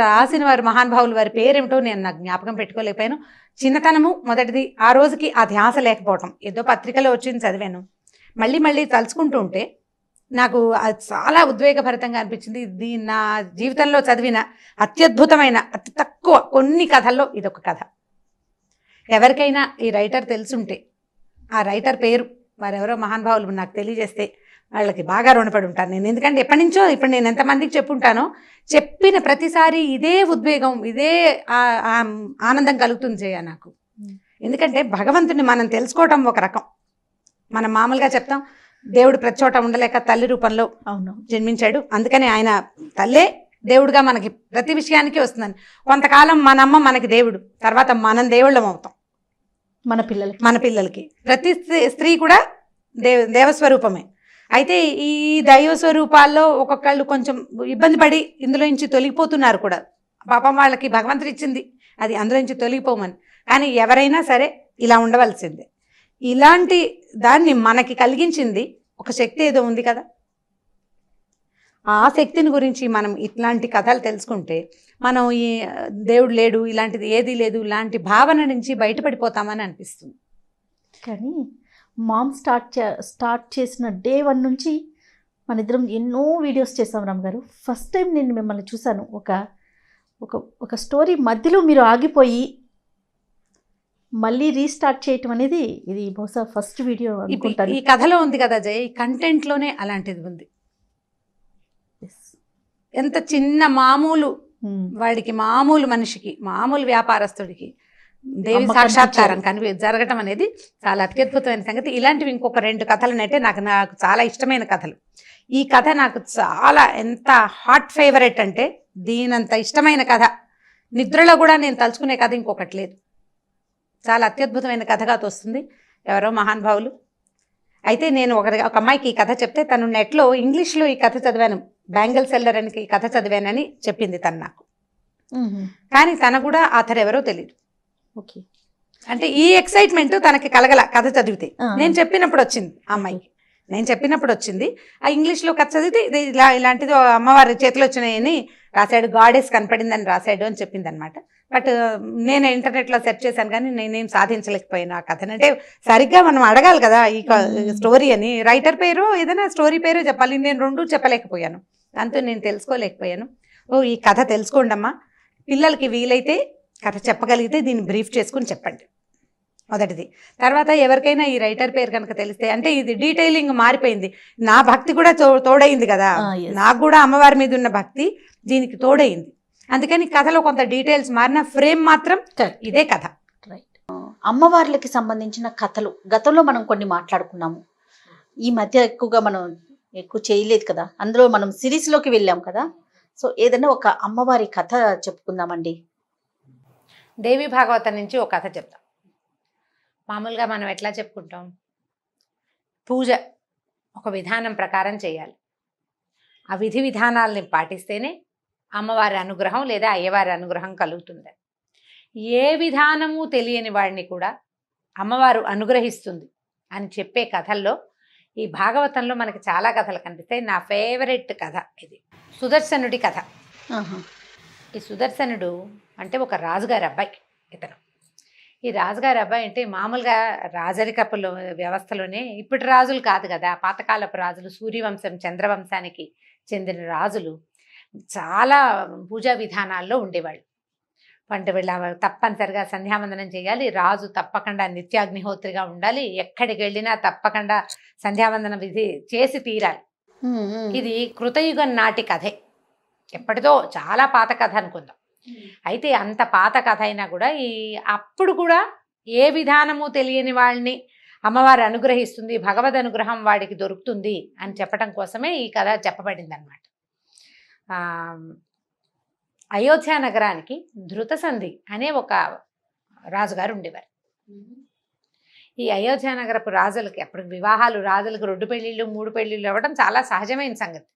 రాసిన వారి మహానుభావులు వారి పేరేమిటో నేను నాకు జ్ఞాపకం పెట్టుకోలేకపోయాను. చిన్నతనము మొదటిది, ఆ రోజుకి ఆ ధ్యాస లేకపోవటం. ఏదో పత్రికలో వచ్చింది చదివాను. మళ్ళీ తలుచుకుంటూ ఉంటే నాకు అది చాలా ఉద్వేగభరితంగా అనిపించింది. ఇది నా జీవితంలో చదివిన అత్యద్భుతమైన అతి తక్కువ కొన్ని కథల్లో ఇదొక కథ. ఎవరికైనా ఈ రైటర్ తెలుసుంటే ఆ రైటర్ పేరు వారెవరో మహానుభావులు నాకు తెలియజేస్తే వాళ్ళకి బాగా రుణపడి ఉంటాను నేను. ఎందుకంటే ఎప్పటి నుంచో ఇప్పుడు నేను ఎంతమందికి చెప్పుంటానో, చెప్పిన ప్రతిసారి ఇదే ఉద్వేగం, ఇదే ఆనందం కలుగుతుంది జయ నాకు. ఎందుకంటే భగవంతుని మనం తెలుసుకోవటం ఒక రకం. మనం మామూలుగా చెప్తాం దేవుడు ప్రతి చోట ఉండలేక తల్లి రూపంలో జన్మించాడు, అందుకని ఆయన తల్లే దేవుడుగా మనకి ప్రతి విషయానికి వస్తుందని. కొంతకాలం మన అమ్మ మనకి దేవుడు, తర్వాత మనం దేవుళ్ళం అవుతాం మన పిల్లలకి. ప్రతి స్త్రీ కూడా దేవస్వరూపమే. అయితే ఈ దైవ స్వరూపాల్లో ఒక్కొక్కళ్ళు కొంచెం ఇబ్బంది పడి ఇందులో నుంచి తొలగిపోతున్నారు కూడా. పాపం వాళ్ళకి భగవంతుడు ఇచ్చింది అది అందులో నుంచి తొలగిపోమని. కానీ ఎవరైనా సరే ఇలా ఉండవలసిందే. ఇలాంటి దాన్ని మనకి కలిగించింది ఒక శక్తి ఏదో ఉంది కదా. ఆ శక్తిని గురించి మనం ఇట్లాంటి కథలు తెలుసుకుంటే మనం ఈ దేవుడు లేడు, ఇలాంటిది ఏదీ లేదు, ఇలాంటి భావన నుంచి బయటపడిపోతామని అనిపిస్తుంది. కానీ మామ్ స్టార్ట్ చేసిన డే 1 నుంచి మన ఇద్దరం ఎన్నో వీడియోస్ చేసాం రామ్ గారు. ఫస్ట్ టైం నేను మిమ్మల్ని చూశాను. ఒక స్టోరీ మధ్యలో మీరు ఆగిపోయి మళ్ళీ రీస్టార్ట్ చేయటం అనేది ఇది బహుశా ఫస్ట్ వీడియో అనుకుంటాను. ఈ కథలో ఉంది కదా జయ, ఈ కంటెంట్లోనే అలాంటిది ఉంది. ఎంత చిన్న మామూలు వాడికి, మామూలు మనిషికి, మామూలు వ్యాపారస్తుడికి దేవి సాక్షాత్కారం జరగటం అనేది చాలా అత్యద్భుతమైన సంగతి. ఇలాంటివి ఇంకొక 2 కథలనైతే నాకు చాలా ఇష్టమైన కథలు. ఈ కథ నాకు చాలా ఎంత హాట్ ఫేవరెట్ అంటే, దీనంత ఇష్టమైన కథ నిద్రలో కూడా నేను తలుచుకునే కథ ఇంకొకటి లేదు. చాలా అత్యద్భుతమైన కథగా తోస్తుంది. ఎవరో మహానుభావులు. అయితే నేను ఒక అమ్మాయికి ఈ కథ చెప్తే తను నెట్లో ఇంగ్లీష్లో ఈ కథ చదివాను, బ్యాంగిల్ సెల్లర్ అని ఈ కథ చదివానని చెప్పింది తను నాకు. కానీ తన కూడా ఆథర్ ఎవరో తెలియదు. ఓకే, అంటే ఈ ఎక్సైట్మెంట్ తనకి కలగల కథ చదివితే. నేను చెప్పినప్పుడు వచ్చింది ఆ అమ్మాయికి, ఆ ఇంగ్లీష్లో కథ చదివితే ఇది ఇలాంటిది అమ్మవారి చేతిలో వచ్చినాయని రాశాడు, గాడెస్ కనపడిందని రాశాడు అని చెప్పింది అనమాట. బట్ నేను ఇంటర్నెట్లో సెర్చ్ చేశాను కానీ నేనేం సాధించలేకపోయాను ఆ కథను. అంటే సరిగ్గా మనం అడగాలి కదా ఈ స్టోరీ అని, రైటర్ పేరు ఏదైనా స్టోరీ పేరు చెప్పాలి. నేను 2 చెప్పలేకపోయాను, దాంతో నేను తెలుసుకోలేకపోయాను. ఈ కథ తెలుసుకోండి అమ్మా, పిల్లలకి వీలైతే కథ చెప్పగలిగితే దీన్ని బ్రీఫ్ చేసుకుని చెప్పండి మొదటిది. తర్వాత ఎవరికైనా ఈ రైటర్ పేరు కనుక తెలిస్తే, అంటే ఇది డీటెయిలింగ్ మారిపోయింది, నా భక్తి కూడా తోడైంది కదా, నాకు కూడా అమ్మవారి మీద ఉన్న భక్తి దీనికి తోడైంది. అందుకని కథలో కొంత డీటెయిల్స్ మారిన, ఫ్రేమ్ మాత్రం ఇదే కథ. రైట్. అమ్మవార్లకి సంబంధించిన కథలు గతంలో మనం కొన్ని మాట్లాడుకున్నాము. ఈ మధ్య ఎక్కువగా మనం చేయలేదు కదా, అందులో మనం సిరీస్లోకి వెళ్ళాం కదా. సో ఏదైనా ఒక అమ్మవారి కథ చెప్పుకుందామండి. దేవి భాగవతం నుంచి ఒక కథ చెప్తాం. మామూలుగా మనం ఎట్లా చెప్పుకుంటాం, పూజ ఒక విధానం ప్రకారం చేయాలి. ఆ విధి విధానాలని పాటిస్తేనే అమ్మవారి అనుగ్రహం లేదా అయ్యవారి అనుగ్రహం కలుగుతుంది. ఏ విధానము తెలియని వాడిని కూడా అమ్మవారు అనుగ్రహిస్తుంది అని చెప్పే కథల్లో ఈ భాగవతంలో మనకి చాలా కథలు కనిపిస్తాయి. నా ఫేవరెట్ కథ ఇది సుదర్శనుడి కథ. ఈ సుదర్శనుడు అంటే ఒక రాజుగారి అబ్బాయి. ఇతను ఈ రాజుగారి అబ్బాయి అంటే మామూలుగా రాజరికపు వ్యవస్థలోనే ఇప్పటి రాజులు కాదు కదా, పాతకాలపు రాజులు, సూర్యవంశం చంద్రవంశానికి చెందిన రాజులు చాలా పూజా విధానాల్లో ఉండేవాళ్ళు. అంటే వీళ్ళ తప్పనిసరిగా సంధ్యావందనం చేయాలి, రాజు తప్పకుండా నిత్యాగ్నిహోత్రిగా ఉండాలి, ఎక్కడికి వెళ్ళినా తప్పకుండా సంధ్యావందనం విధి చేసి తీరాలి. ఇది కృతయుగం నాటి కథే, ఎప్పటిదో చాలా పాత కథ అనుకుందాం. అయితే అంత పాత కథ అయినా కూడా అప్పుడు కూడా ఏ విధానము తెలియని వాళ్ళని అమ్మవారు అనుగ్రహిస్తుంది, భగవద్ అనుగ్రహం వాడికి దొరుకుతుంది అని చెప్పడం కోసమే ఈ కథ చెప్పబడింది అనమాట. అయోధ్య నగరానికి ధృతసంధి అనే ఒక రాజుగారు ఉండేవారు. ఈ అయోధ్య నగరపు రాజులకి అప్పుడు వివాహాలు, రాజులకు 2 పెళ్ళిళ్ళు 3 పెళ్ళిళ్ళు అవ్వడం చాలా సహజమైన సంగతి,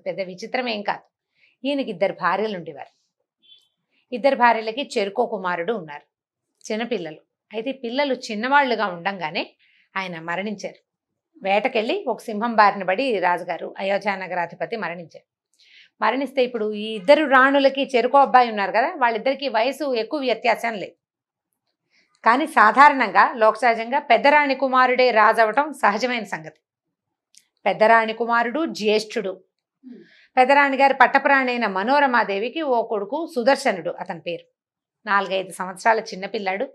పెద్ద విచిత్రం ఏం కాదు. ఈయనకి 2 భార్యలు ఉండేవారు. 2 భార్యలకి చెరుకో కుమారుడు ఉన్నారు, చిన్నపిల్లలు. అయితే పిల్లలు చిన్నవాళ్లుగా ఉండంగానే ఆయన మరణించారు. వేటకెళ్ళి ఒక సింహం బారిన పడి రాజుగారు అయోధ్య నగరాధిపతి మరణించారు. మరణిస్తే ఇప్పుడు ఈ 2 రాణులకి చెరుకో అబ్బాయి ఉన్నారు కదా, వాళ్ళిద్దరికీ వయసు ఎక్కువ వ్యత్యాసం లేదు. కానీ సాధారణంగా లోకసహజంగా పెద్దరాణి కుమారుడే రాజు అవటం సహజమైన సంగతి. పెద్దరాణి కుమారుడు జ్యేష్ఠుడు. పెద్దరాణి గారి పట్టపురాణి అయిన మనోరమాదేవికి ఓ కొడుకు సుదర్శనుడు, అతని పేరు. 4-5 సంవత్సరాల చిన్నపిల్లాడు,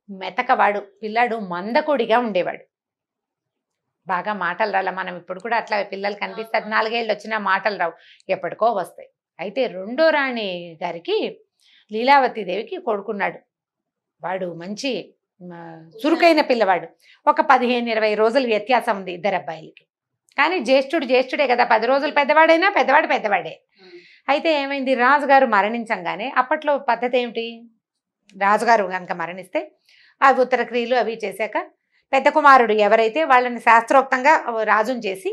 మెతకవాడు పిల్లాడు, మందకొడిగా ఉండేవాడు. బాగా మాటలు రాల. మనం ఇప్పుడు కూడా అట్లా పిల్లలు కనిపిస్తారు, 4 ఏళ్ళు వచ్చినా మాటలు రావు, ఎప్పటికో వస్తాయి. అయితే 2వ రాణి గారికి లీలావతీదేవికి కొడుకున్నాడు. వాడు మంచి చురుకైన పిల్లవాడు. ఒక 15-20 రోజుల వ్యత్యాసం ఉంది 2 అబ్బాయిలకి. కానీ జ్యేష్ఠుడే కదా, 10 రోజులు పెద్దవాడైనా పెద్దవాడే. అయితే ఏమైంది, రాజుగారు మరణించంగానే అప్పట్లో పద్ధతి ఏమిటి, రాజుగారు కనుక మరణిస్తే ఆ ఉత్తర క్రియలు అవి చేశాక పెద్ద కుమారుడు ఎవరైతే వాళ్ళని శాస్త్రోక్తంగా రాజుని చేసి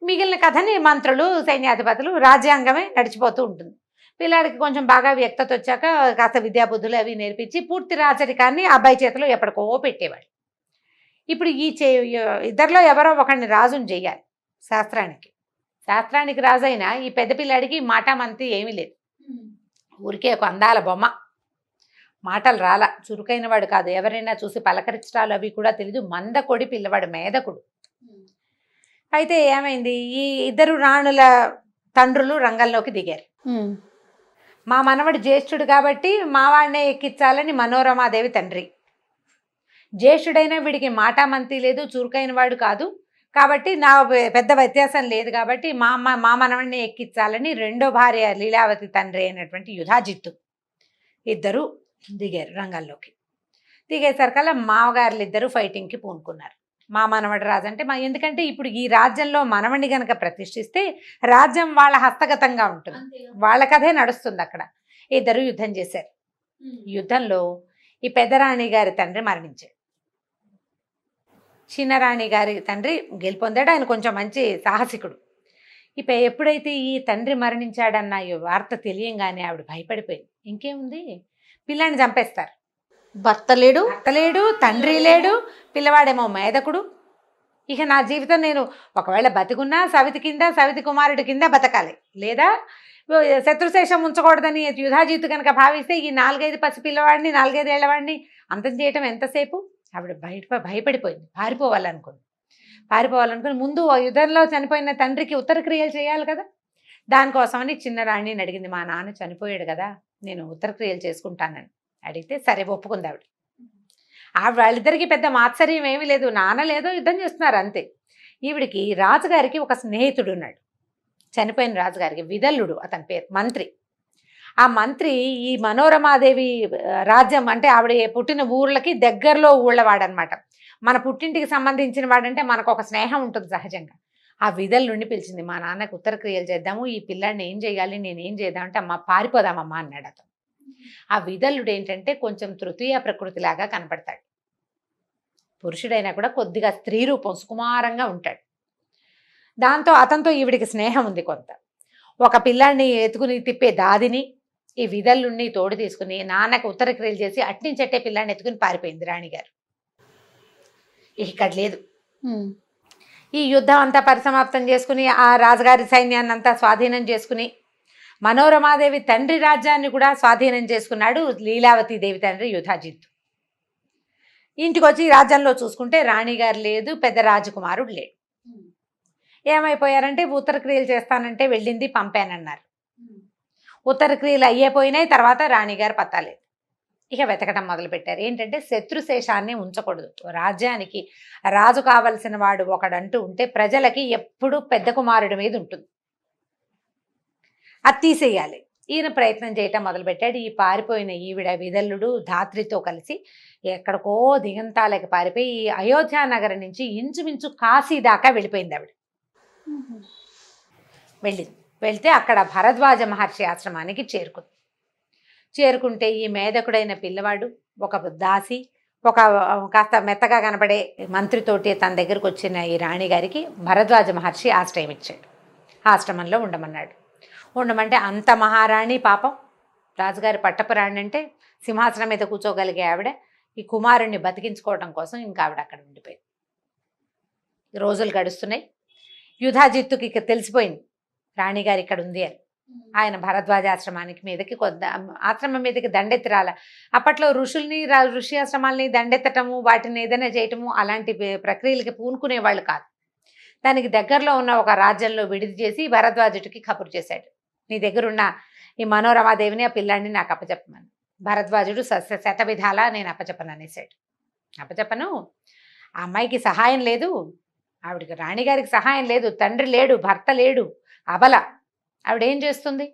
మిగిలిన కథని మంత్రులు, సైన్యాధిపతులు, రాజ్యాంగమే నడిచిపోతూ ఉంటుంది. పిల్లాడికి కొంచెం బాగా వ్యక్తత వచ్చాక కాస్త విద్యాబుద్ధులు అవి నేర్పించి పూర్తి రాజరికాన్ని అబ్బాయి చేతిలో ఎప్పటికో పెట్టేవాడు. ఇప్పుడు ఈ 2లో ఎవరో ఒకరిని రాజుని చెయ్యాలి శాస్త్రానికి రాజైనా ఈ పెద్ద పిల్లాడికి మాటామంతి ఏమీ లేదు, ఊరికే ఒక అందాల బొమ్మ, మాటలు రాల, చురుకైన వాడు కాదు, ఎవరైనా చూసి పలకరించడాలు అవి కూడా తెలీదు, మందకొడి పిల్లవాడు, మేధకుడు. అయితే ఏమైంది, ఈ 2 రాణుల తండ్రులు రంగంలోకి దిగారు. మా మనవడు జ్యేష్ఠుడు కాబట్టి మా వాడినే ఎక్కించాలని మనోరమాదేవి తండ్రి. జ్యేష్ఠుడైనా వీడికి మాటామంతి లేదు, చురుకైన వాడు కాదు కాబట్టి నా పెద్ద వ్యత్యాసం లేదు కాబట్టి మా మనవడిని ఎక్కించాలని 2వ భార్య లీలావతి తండ్రి అయినటువంటి యుధాజిత్తు 2 దిగారు రంగంలోకి. దిగేసరికల్లా మామగారులు 2 ఫైటింగ్కి పూనుకున్నారు. మా మనవడి రాజు అంటే ఎందుకంటే ఇప్పుడు ఈ రాజ్యంలో మనవడిని గనక ప్రతిష్ఠిస్తే రాజ్యం వాళ్ళ హస్తగతంగా ఉంటుంది, వాళ్ళ కథే నడుస్తుంది. అక్కడ 2 యుద్ధం చేశారు. యుద్ధంలో ఈ పెద్దరాణి గారి తండ్రి మరణించాడు. చిన్నరాణి గారి తండ్రి గెలుపొందాడు. ఆయన కొంచెం మంచి సాహసికుడు. ఎప్పుడైతే ఈ తండ్రి మరణించాడన్న ఈ వార్త తెలియంగానే ఆవిడ భయపడిపోయింది. ఇంకేముంది, పిల్లాన్ని చంపేస్తారు. భర్త లేడు, తండ్రి లేడు, పిల్లవాడేమో మేధకుడు. ఇక నా జీవితం నేను ఒకవేళ బతికున్నా సవితి కుమారుడి కింద బతకాలి, లేదా శత్రుశేషం ఉంచకూడదని యుధాజిత్తు కనుక భావిస్తే ఈ 4-5 పసి పిల్లవాడిని 4-5 ఏళ్లవాడిని అంతం చేయటం ఎంతసేపు. ఆవిడ భయపడిపోయింది, పారిపోవాలనుకుని ముందు యుద్ధంలో చనిపోయిన తండ్రికి ఉత్తర క్రియలు చేయాలి కదా. దానికోసమని చిన్నరాణిని అడిగింది, మా నాన్న చనిపోయాడు కదా, నేను ఉత్తర క్రియలు చేసుకుంటానని అడిగితే సరే ఒప్పుకుంది ఆవిడ. వాళ్ళిద్దరికీ పెద్ద మాత్సర్యం ఏమీ లేదు, నాన్న లేదో యుద్ధం చేస్తున్నారు అంతే. ఈవిడికి రాజుగారికి ఒక స్నేహితుడు ఉన్నాడు, చనిపోయిన రాజుగారికి విదల్లుడు అతని పేరు, మంత్రి. ఆ మంత్రి ఈ మనోరమాదేవి రాజ్యం అంటే ఆవిడ పుట్టిన ఊర్లకి దగ్గరలో ఊళ్ళవాడనమాట. మన పుట్టింటికి సంబంధించిన వాడంటే మనకు ఒక స్నేహం ఉంటుంది సహజంగా. ఆ విదల్లుండి పిలిచింది, మా నాన్నకు ఉత్తర క్రియలు చేద్దాము, ఈ పిల్లాడిని ఏం చేయాలి, నేనేం చేద్దామంటే అమ్మ పారిపోదామమ్మా అన్నాడు అతను. ఆ విదల్లుడు ఏంటంటే కొంచెం తృతీయ ప్రకృతిలాగా కనపడతాడు, పురుషుడైనా కూడా కొద్దిగా స్త్రీ రూపం, సుకుమారంగా ఉంటాడు. దాంతో అతనితో ఈవిడికి స్నేహం ఉంది కొంత. ఒక పిల్లాడిని ఎత్తుకుని తిప్పే దాదిని ఈ విదల్లుణ్ణి తోడు తీసుకుని నాన్నకు ఉత్తర క్రియలు చేసి అట్టించట్టే పిల్లాడిని ఎత్తుకుని పారిపోయింది రాణిగారు. ఇక్కడ లేదు. ఈ యుద్ధం అంతా పరిసమాప్తం చేసుకుని ఆ రాజుగారి సైన్యాన్ని అంతా స్వాధీనం చేసుకుని మనోరమాదేవి తండ్రి రాజ్యాన్ని కూడా స్వాధీనం చేసుకున్నాడు లీలావతి దేవి తండ్రి యుధాజిత్తు. ఇంటికి వచ్చి రాజ్యంలో చూసుకుంటే రాణిగారు లేదు, పెద్ద రాజకుమారుడు లేడు. ఏమైపోయారంటే ఉత్తర క్రియలు చేస్తానంటే వెళ్ళింది, పంపానన్నారు. ఉత్తర క్రియలు అయ్యేపోయినాయి. తర్వాత రాణిగారు పత్తాలేదు. ఇక వెతకటం మొదలుపెట్టారు. ఏంటంటే శత్రుశేషాన్ని ఉంచకూడదు. రాజ్యానికి రాజు కావలసిన వాడు ఒకడంటూ ఉంటే ప్రజలకి ఎప్పుడూ పెద్ద కుమారుడి మీద ఉంటుంది, అది తీసేయాలి. ఈయన ప్రయత్నం చేయటం మొదలుపెట్టాడు. ఈ పారిపోయిన ఈవిడ విదల్లుడు ధాత్రితో కలిసి ఎక్కడికో దిగంతాలకి పారిపోయి ఈ అయోధ్య నగరం నుంచి ఇంచుమించు కాశీ దాకా వెళ్ళిపోయింది ఆవిడ. వెళ్తే అక్కడ భరద్వాజ మహర్షి ఆశ్రమానికి చేరుకుంటే ఈ మేధకుడైన పిల్లవాడు ఒక దాసి ఒక కాస్త మెత్తగా కనపడే మంత్రితోటి తన దగ్గరకు వచ్చిన ఈ రాణిగారికి భరద్వాజ మహర్షి ఆశ్రయం ఇచ్చాడు. ఆశ్రమంలో ఉండమన్నాడు. ఉండమంటే అంత మహారాణి పాపం రాజుగారి పట్టపురాణి అంటే సింహాసనం మీద కూర్చోగలిగే ఆవిడ ఈ కుమారుణ్ణి బతికించుకోవడం కోసం ఇంకా ఆవిడ అక్కడ ఉండిపోయింది. రోజులు గడుస్తున్నాయి. యుధాజిత్తుకి ఇక తెలిసిపోయింది రాణిగారు ఇక్కడ ఉంది అని. ఆయన భరద్వాజ ఆశ్రమానికి మీదకి ఆశ్రమం మీదకి దండెత్తి రాల. అప్పట్లో ఋషి ఆశ్రమాలని దండెత్తటము వాటిని ఏదైనా చేయటము అలాంటి ప్రక్రియలకి పూనుకునేవాళ్ళు కాదు. దానికి దగ్గరలో ఉన్న ఒక రాజ్యంలో విడిది చేసి భరద్వాజుడికి కబురు చేశాడు, నీ దగ్గరున్న ఈ మనోరమాదేవిని ఆ పిల్లాడిని నాకు అప్పచెప్పమని. భరద్వాజుడు శతవిధాలా నేను అప్పచెప్పను అనేసాడు. అప్పచెప్పను, ఆ అమ్మాయికి సహాయం లేదు, ఆవిడకి రాణిగారికి సహాయం లేదు, తండ్రి లేడు, భర్త లేడు, అబల, ఆవిడేం చేస్తుంది?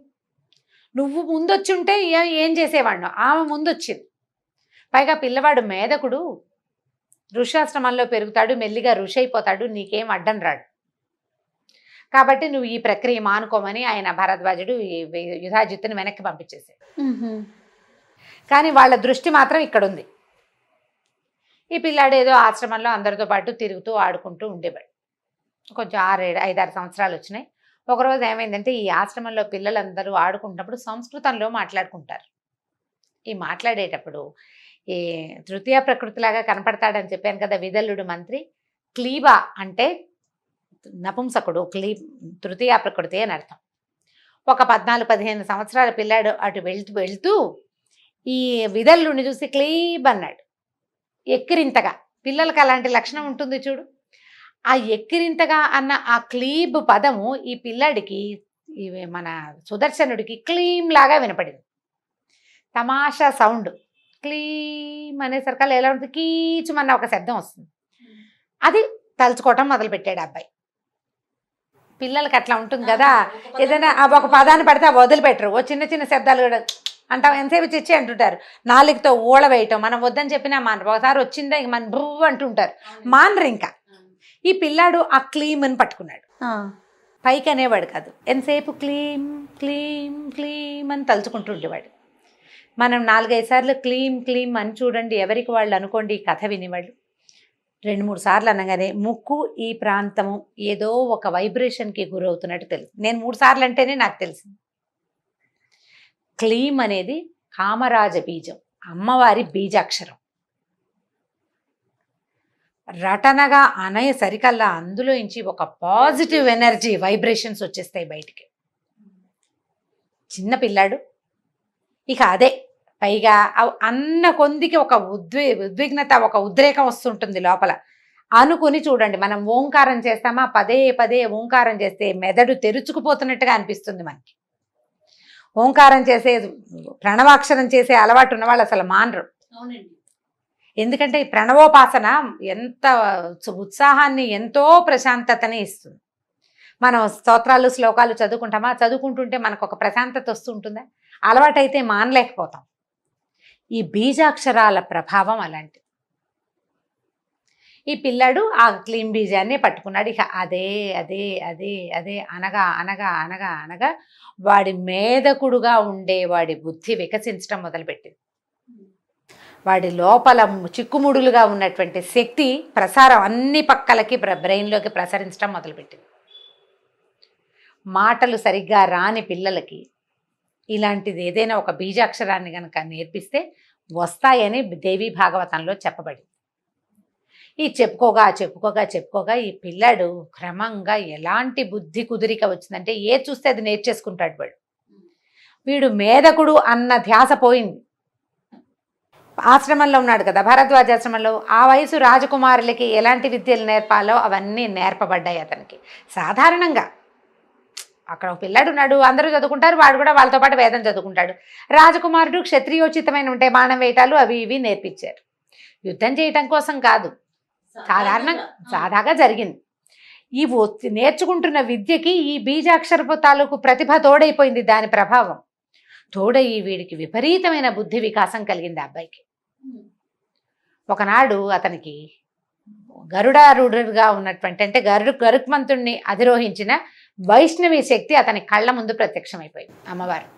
నువ్వు ముందొచ్చి ఉంటే ఏం చేసేవాడినో, ఆమె ముందొచ్చింది. పైగా పిల్లవాడు మేధకుడు, ఋషాశ్రమంలో పెరుగుతాడు, మెల్లిగా ఋషి అయిపోతాడు, నీకేం అడ్డం రాడు. కాబట్టి నువ్వు ఈ ప్రక్రియ మానుకోమని ఆయన భరద్వాజుడు యుధాజిత్తుని వెనక్కి పంపించేశాడు. కానీ వాళ్ళ దృష్టి మాత్రం ఇక్కడ ఉంది. ఈ పిల్లాడు ఏదో ఆశ్రమంలో అందరితో పాటు తిరుగుతూ ఆడుకుంటూ ఉండేవాడు. కొంచెం 5-6 సంవత్సరాలు వచ్చినాయి. ఒకరోజు ఏమైందంటే ఈ ఆశ్రమంలో పిల్లలందరూ ఆడుకుంటున్నప్పుడు సంస్కృతంలో మాట్లాడుకుంటారు. ఈ మాట్లాడేటప్పుడు ఈ తృతీయ ప్రకృతిలాగా కనపడతాడని చెప్పాను కదా విదల్లుడు మంత్రి. క్లీబా అంటే నపుంసకుడు, తృతీయ ప్రకృతి అని అర్థం. ఒక 14-15 సంవత్సరాల పిల్లాడు అటు వెళ్తూ ఈ విదల్లుడిని చూసి క్లీబ్ అన్నాడు. ఎక్కిరింతగా, పిల్లలకి అలాంటి లక్షణం ఉంటుంది చూడు. ఆ ఎక్కిరింతగా అన్న ఆ క్లీబ్ పదము ఈ పిల్లాడికి మన సుదర్శనుడికి క్లీమ్ లాగా వినపడింది. తమాషా సౌండ్ క్లీమ్ అనేసరికల్లా ఎలా ఉంటుంది, కీచుమన్న ఒక శబ్దం వస్తుంది. అది తలుచుకోవటం మొదలుపెట్టాడు అబ్బాయి. పిల్లలకి అట్లా ఉంటుంది కదా, ఏదైనా ఒక పదాన్ని పడితే వదిలిపెట్టరు. ఓ చిన్న చిన్న శబ్దాలు కూడా అంటాం, ఎంతసేపు చిచ్చి అంటుంటారు. నాలుగుతో ఊళ్ళ వేయటం, మనం వద్దని చెప్పినా మానరు. ఒకసారి వచ్చిందా ఇక మన భూ అంటుంటారు, మానరు. ఇంకా ఈ పిల్లాడు ఆ క్లీమ్ అని పట్టుకున్నాడు. పైకి అనేవాడు కాదు, ఎంతసేపు క్లీమ్ క్లీమ్ క్లీమ్ అని తలుచుకుంటుండేవాడు. మనం 4-5 సార్లు క్లీమ్ క్లీమ్ అని చూడండి, ఎవరికి వాళ్ళు అనుకోండి. ఈ కథ వినేవాళ్ళు 2-3 సార్లు అనగానే ముక్కు ఈ ప్రాంతము ఏదో ఒక వైబ్రేషన్కి గురవుతున్నట్టు తెలుసు. నేను 3 సార్లు అంటేనే నాకు తెలిసింది. క్లీమ్ అనేది కామరాజ బీజం, అమ్మవారి బీజాక్షరం. రటనగా అనయ సరికల్లా అందులో నుంచి ఒక పాజిటివ్ ఎనర్జీ వైబ్రేషన్స్ వచ్చేస్తాయి బయటికి. చిన్న పిల్లాడు ఇక అదే పైగా అన్న కొందికి ఒక ఉద్విగ్నత, ఒక ఉద్రేకం వస్తుంటుంది లోపల. అనుకుని చూడండి, మనం ఓంకారం చేస్తామా, పదే పదే ఓంకారం చేస్తే మెదడు తెరుచుకుపోతున్నట్టుగా అనిపిస్తుంది మనకి. ఓంకారం చేసే ప్రణవాక్షరం చేసే అలవాటు ఉన్న వాళ్ళు అసలు మానరు. ఎందుకంటే ఈ ప్రణవోపాసన ఎంత ఉత్సాహాన్ని, ఎంతో ప్రశాంతతని ఇస్తుంది. మనం స్తోత్రాలు శ్లోకాలు చదువుకుంటామా, చదువుకుంటుంటే మనకు ఒక ప్రశాంతత వస్తుంటుందా? అలవాటైతే మానలేకపోతాం. ఈ బీజాక్షరాల ప్రభావం అలాంటిది. ఈ పిల్లాడు ఆ క్లీం బీజాన్ని పట్టుకున్నాడు. ఇక అదే అదే అదే అదే అనగా అనగా అనగా అనగా వాడి మేధకుడుగా ఉండే వాడి బుద్ధి వికసించడం మొదలుపెట్టింది. వాడి లోపల చిక్కుముడులుగా ఉన్నటువంటి శక్తి ప్రసారం అన్ని పక్కలకి బ్రెయిన్లోకి ప్రసరించడం మొదలుపెట్టింది. మాటలు సరిగ్గా రాని పిల్లలకి ఇలాంటిది ఏదైనా ఒక బీజాక్షరాన్ని కనుక నేర్పిస్తే వస్తాయని దేవి భాగవతంలో చెప్పబడింది. ఈ చెప్పుకోగా ఈ పిల్లాడు క్రమంగా ఎలాంటి బుద్ధి కుదిరిక వచ్చిందంటే చూస్తే అది నేర్చేసుకుంటాడు. వీడు మేధకుడు అన్న ధ్యాస పోయింది. ఆశ్రమంలో ఉన్నాడు కదా, భరద్వాజాశ్రమంలో. ఆ వయసు రాజకుమారులకి ఎలాంటి విద్యలు నేర్పాలో అవన్నీ నేర్పబడ్డాయి అతనికి. సాధారణంగా అక్కడ ఒక పిల్లాడు ఉన్నాడు, అందరూ చదువుకుంటారు, వాడు కూడా వాళ్ళతో పాటు వేదం చదువుకుంటాడు. రాజకుమారుడు క్షత్రియోచితమైన ఉంటే బాణం వేయటాలు అవి ఇవి నేర్పించారు. యుద్ధం చేయటం కోసం కాదు, సాదాగా జరిగింది. ఈ నేర్చుకుంటున్న విద్యకి ఈ బీజాక్షరపు తాలూకు ప్రతిభ తోడైపోయింది. దాని ప్రభావం తోడయి వీడికి విపరీతమైన బుద్ధి వికాసం కలిగింది ఆ అబ్బాయికి. ఒకనాడు అతనికి గరుడారూఢుడుగా ఉన్నటువంటి అంటే గరుత్మంతుణ్ణి అధిరోహించిన వైష్ణవి శక్తి అతని కళ్ళ ముందు ప్రత్యక్షమైపోయింది. అమ్మవారు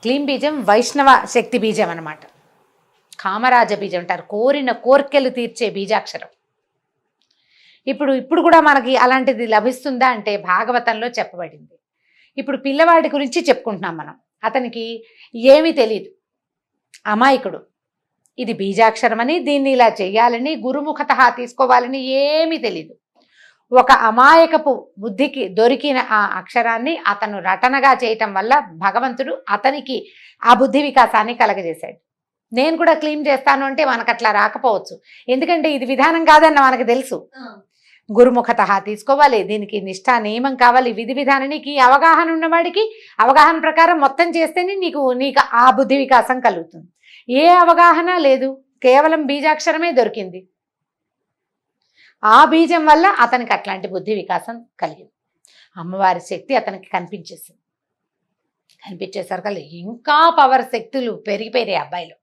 క్లీం బీజం వైష్ణవ శక్తి బీజం అన్నమాట. కామరాజ బీజం అంటారు, కోరిన కోర్కెలు తీర్చే బీజాక్షరం. ఇప్పుడు కూడా మనకి అలాంటిది లభిస్తుందా అంటే భాగవతంలో చెప్పబడింది. ఇప్పుడు పిల్లవాడి గురించి చెప్పుకుంటున్నాం మనం. అతనికి ఏమీ తెలియదు, అమాయకుడు. ఇది బీజాక్షరం అని, దీన్ని ఇలా చెయ్యాలని, గురుముఖత తీసుకోవాలని ఏమీ తెలీదు. ఒక అమాయకపు బుద్ధికి దొరికిన ఆ అక్షరాన్ని అతను రటనగా చేయటం వల్ల భగవంతుడు అతనికి ఆ బుద్ధి వికాసాన్ని కలగజేశాడు. నేను కూడా క్లీన్ చేస్తాను అంటే మనకు అట్లా రాకపోవచ్చు, ఎందుకంటే ఇది విధానం కాదన్న మనకు తెలుసు. గురుముఖత తీసుకోవాలి, దీనికి నిష్ఠా నియమం కావాలి, విధి విధానానికి అవగాహన ఉన్నవాడికి అవగాహన ప్రకారం మొత్తం చేస్తేనే నీకు ఆ బుద్ధి వికాసం కలుగుతుంది. ఏ అవగాహన లేదు, కేవలం బీజాక్షరమే దొరికింది. ఆ బీజం వల్ల అతనికి అట్లాంటి బుద్ధి వికాసం కలిగింది. అమ్మవారి శక్తి అతనికి కనిపించేసింది. కనిపించేసరికి ఇంకా పవర్ శక్తులు పెరిగిపోయాయి అబ్బాయిలో.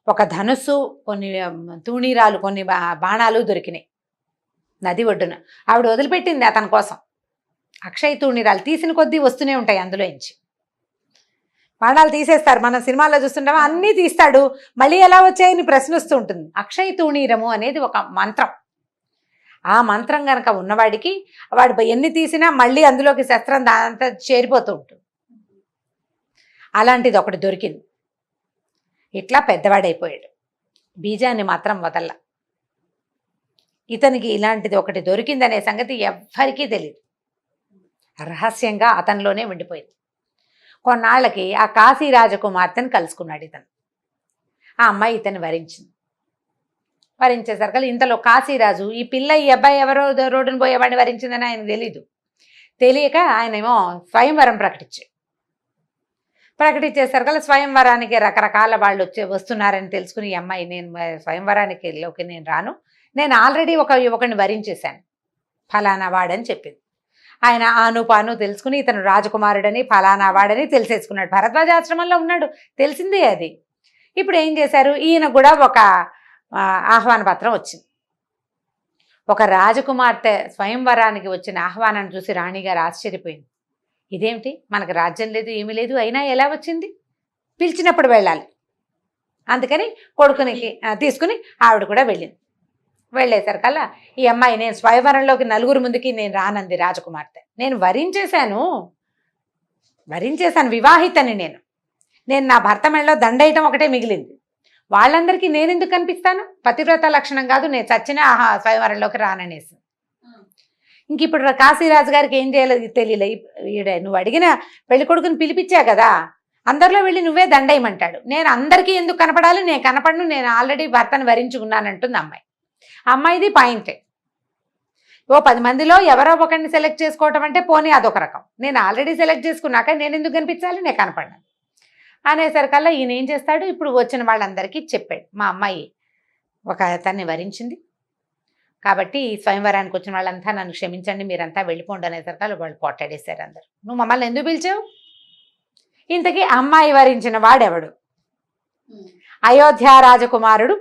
ఒక ధనుస్సు, కొన్ని తూణీరాలు, కొన్ని బాణాలు దొరికినాయి నది ఒడ్డున. ఆవిడ వదిలిపెట్టింది అతని కోసం. అక్షయ తూణీరాలు తీసిన కొద్దీ వస్తూనే ఉంటాయి అందులో నుంచి. బాణాలు తీసేస్తారు, మనం సినిమాల్లో చూస్తుంటామో అన్నీ తీస్తాడు, మళ్ళీ ఎలా వచ్చాయని ప్రశ్న వస్తూ ఉంటుంది. అక్షయ తూణీరము అనేది ఒక మంత్రం. ఆ మంత్రం కనుక ఉన్నవాడికి వాడు ఎన్ని తీసినా మళ్ళీ అందులోకి శస్త్రం దానంతా చేరిపోతూ ఉంటుంది. అలాంటిది ఒకటి దొరికింది. ఇట్లా పెద్దవాడైపోయాడు, బీజాన్ని మాత్రం వదల్ల. ఇతనికి ఇలాంటిది ఒకటి దొరికిందనే సంగతి ఎవ్వరికీ తెలియదు, రహస్యంగా అతనిలోనే ఉండిపోయింది. కొన్నాళ్ళకి ఆ కాశీ రాజకుమార్తెను కలుసుకున్నాడు ఇతను. ఆ అమ్మాయి ఇతన్ని వరించేసరికి ఇంతలో కాశీరాజు ఈ అబ్బాయి ఎవరో రోడ్డును పోయేవాడిని వరించిందని ఆయన తెలియక ఆయనేమో స్వయంవరం ప్రకటించేసరికి స్వయంవరానికి రకరకాల వాళ్ళు వస్తున్నారని తెలుసుకుని ఈ అమ్మాయి, నేను స్వయంవరానికి నేను రాను, నేను ఆల్రెడీ ఒకరిని వరించేశాను, ఫలానా వాడని చెప్పింది. ఆయన ఆనుపాను తెలుసుకుని ఇతను రాజకుమారుడని ఫలానా వాడని తెలిసేసుకున్నాడు. భరద్వాజాశ్రమంలో ఉన్నాడు, తెలిసిందే అది. ఇప్పుడు ఏం చేశారు, ఈయన కూడా ఒక ఆహ్వాన పత్రం వచ్చింది. ఒక రాజకుమార్తె స్వయంవరానికి వచ్చిన ఆహ్వానాన్ని చూసి రాణిగారు ఆశ్చర్యపోయింది. ఇదేమిటి, మనకు రాజ్యం లేదు ఏమీ లేదు, అయినా ఎలా వచ్చింది, పిలిచినప్పుడు వెళ్ళాలి. అందుకని కొడుకునికి తీసుకుని ఆవిడ కూడా వెళ్ళింది. వెళ్ళేసరికల్లా ఈ అమ్మాయి, నేను స్వయంవరంలోకి నలుగురు ముందుకి నేను రానంది రాజకుమార్తె. నేను వరించేశాను, వివాహితని నేను నా భర్త మెడలో దండేయటం ఒకటే మిగిలింది. వాళ్ళందరికీ నేను ఎందుకు కనిపిస్తాను, పతివ్రత లక్షణం కాదు, నేను చచ్చిన స్వయంవరంలోకి రాననేసి. ఇంక ఇప్పుడు కాశీరాజు గారికి ఏం చేయాలో తెలియలే. నువ్వు అడిగిన పెళ్లి కొడుకుని పిలిపించా కదా, అందరిలో వెళ్ళి నువ్వే దండేయమంటాడు. నేను అందరికీ ఎందుకు కనపడాలి, నేను కనపడను, నేను ఆల్రెడీ భర్తను వరించుకున్నానంటుంది అమ్మాయి. అమ్మాయిది పాయింటే. 10 మందిలో ఎవరో ఒకరిని సెలెక్ట్ చేసుకోవటం అంటే పోనీ అదొక రకం, నేను ఆల్రెడీ సెలెక్ట్ చేసుకున్నాక నేను ఎందుకు కనిపించాలి, నేను కనపడ్డాను అనేసరికల్లా ఈయన ఏం చేస్తాడు, ఇప్పుడు వచ్చిన వాళ్ళందరికీ చెప్పాడు, మా అమ్మాయి ఒక అతన్ని వరించింది కాబట్టి స్వయంవరానికి వచ్చిన వాళ్ళంతా నన్ను క్షమించండి, మీరంతా వెళ్ళిపోండి అనేసరికల్లా వాళ్ళు కొట్టాడేశారు అందరు. నువ్వు మమ్మల్ని ఎందుకు పిలిచావు, ఇంతకీ అమ్మాయి వరించిన వాడెవడు, అయోధ్య రాజకుమారుడు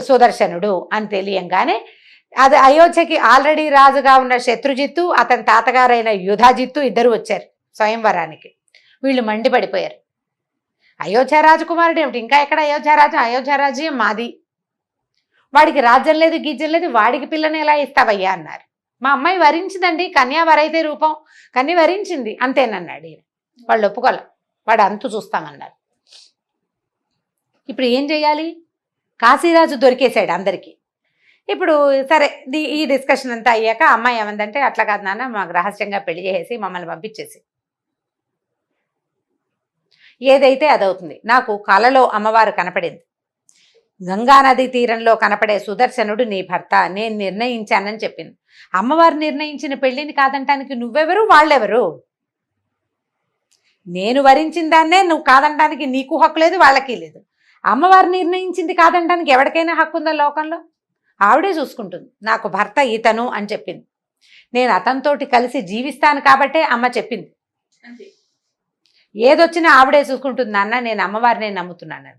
సుదర్శనుడు అని తెలియంగానే అది అయోధ్యకి ఆల్రెడీ రాజుగా ఉన్న శత్రుజిత్తు, అతని తాతగారైన యుధాజిత్తు ఇద్దరు వచ్చారు స్వయంవరానికి. వీళ్ళు మండిపడిపోయారు, అయోధ్య రాజకుమారుడు ఏమిటి, ఇంకా ఎక్కడ అయోధ్యరాజు, అయోధ్యరాజ్యం మాది, వాడికి రాజ్యం లేదు గీజ్యం లేదు, వాడికి పిల్లని ఎలా ఇస్తావయ్యా అన్నారు. మా అమ్మాయి వరించిందండి, కన్యా వరైతే రూపం, కన్య వరించింది అంతేనన్నాడు ఈయన. వాళ్ళు ఒప్పుకోలే, వాడు అంతు చూస్తామన్నారు. ఇప్పుడు ఏం చేయాలి? కాశీరాజు దొరికేశాడు అందరికీ. ఇప్పుడు సరే ఈ డిస్కషన్ అంతా అయ్యాక అమ్మాయి ఏమందంటే, అట్లా కాదు నాన్న, మాకు రహస్యంగా పెళ్లి చేసేసి మమ్మల్ని పంపించేసి, ఏదైతే అదవుతుంది. నాకు కలలో అమ్మవారు కనపడింది, గంగానది తీరంలో కనపడే సుదర్శనుడు నీ భర్త, నేను నిర్ణయించానని చెప్పింది. అమ్మవారు నిర్ణయించిన పెళ్లిని కాదంటానికి నువ్వెవరు, వాళ్ళెవరు? నేను వరించిన దాన్నే నువ్వు కాదంటానికి నీకు హక్కు లేదు, వాళ్ళకి లేదు. అమ్మవారు నిర్ణయించింది కాదంటానికి ఎవరికైనా హక్కు ఉందా లోకంలో? ఆవిడే చూసుకుంటుంది. నాకు భర్త ఇతను అని చెప్పింది. నేను అతనితోటి కలిసి జీవిస్తాను కాబట్టే అమ్మ చెప్పింది. ఏదొచ్చినా ఆవిడే చూసుకుంటుంది నాన్న, నేను అమ్మవారినే నమ్ముతున్నాను.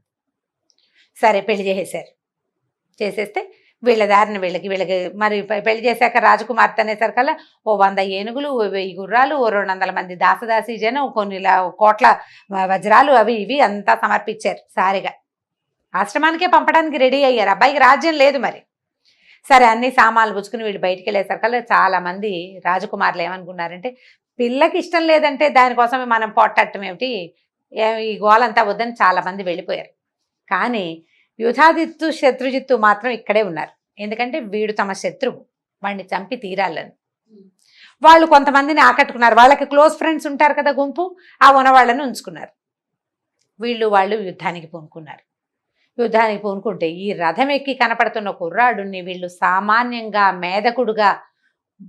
సరే పెళ్లి చేసేశారు. చేసేస్తే వీళ్ళ దారిని వీళ్ళకి మరి పెళ్లి చేశాక రాజకుమార్తె అనేసరికల్లా 100 ఏనుగులు, 1000 గుర్రాలు, 200 మంది దాసదాసి జనం, కొన్ని కోట్ల వజ్రాలు అవి ఇవి అంతా సమర్పించారు. సారిగా ఆశ్రమానికే పంపడానికి రెడీ అయ్యారు. అబ్బాయికి రాజ్యం లేదు మరి. సరే అన్ని సామాన్లు పుచ్చుకుని వీళ్ళు బయటికి వెళ్ళేసరికల్లా చాలా మంది రాజకుమారులు ఏమనుకున్నారంటే, పిల్లకి ఇష్టం లేదంటే దానికోసమే మనం పోట్టడం ఏమిటి, ఈ గోలంతా వద్దని చాలా మంది వెళ్ళిపోయారు. కానీ యుధాజిత్తు శత్రుజిత్తు మాత్రం ఇక్కడే ఉన్నారు. ఎందుకంటే వీడు తమ శత్రువు, వాడిని చంపి తీరాలని. వాళ్ళు కొంతమందిని ఆకట్టుకున్నారు. వాళ్ళకి క్లోజ్ ఫ్రెండ్స్ ఉంటారు కదా, గుంపు, ఆ ఉన్నవాళ్ళని ఉంచుకున్నారు. వాళ్ళు యుద్ధానికి పూనుకున్నారు. యుద్ధానికి పూనుకుంటే ఈ రథం ఎక్కి కనపడుతున్న కుర్రాడుని వీళ్ళు సామాన్యంగా మేధకుడుగా,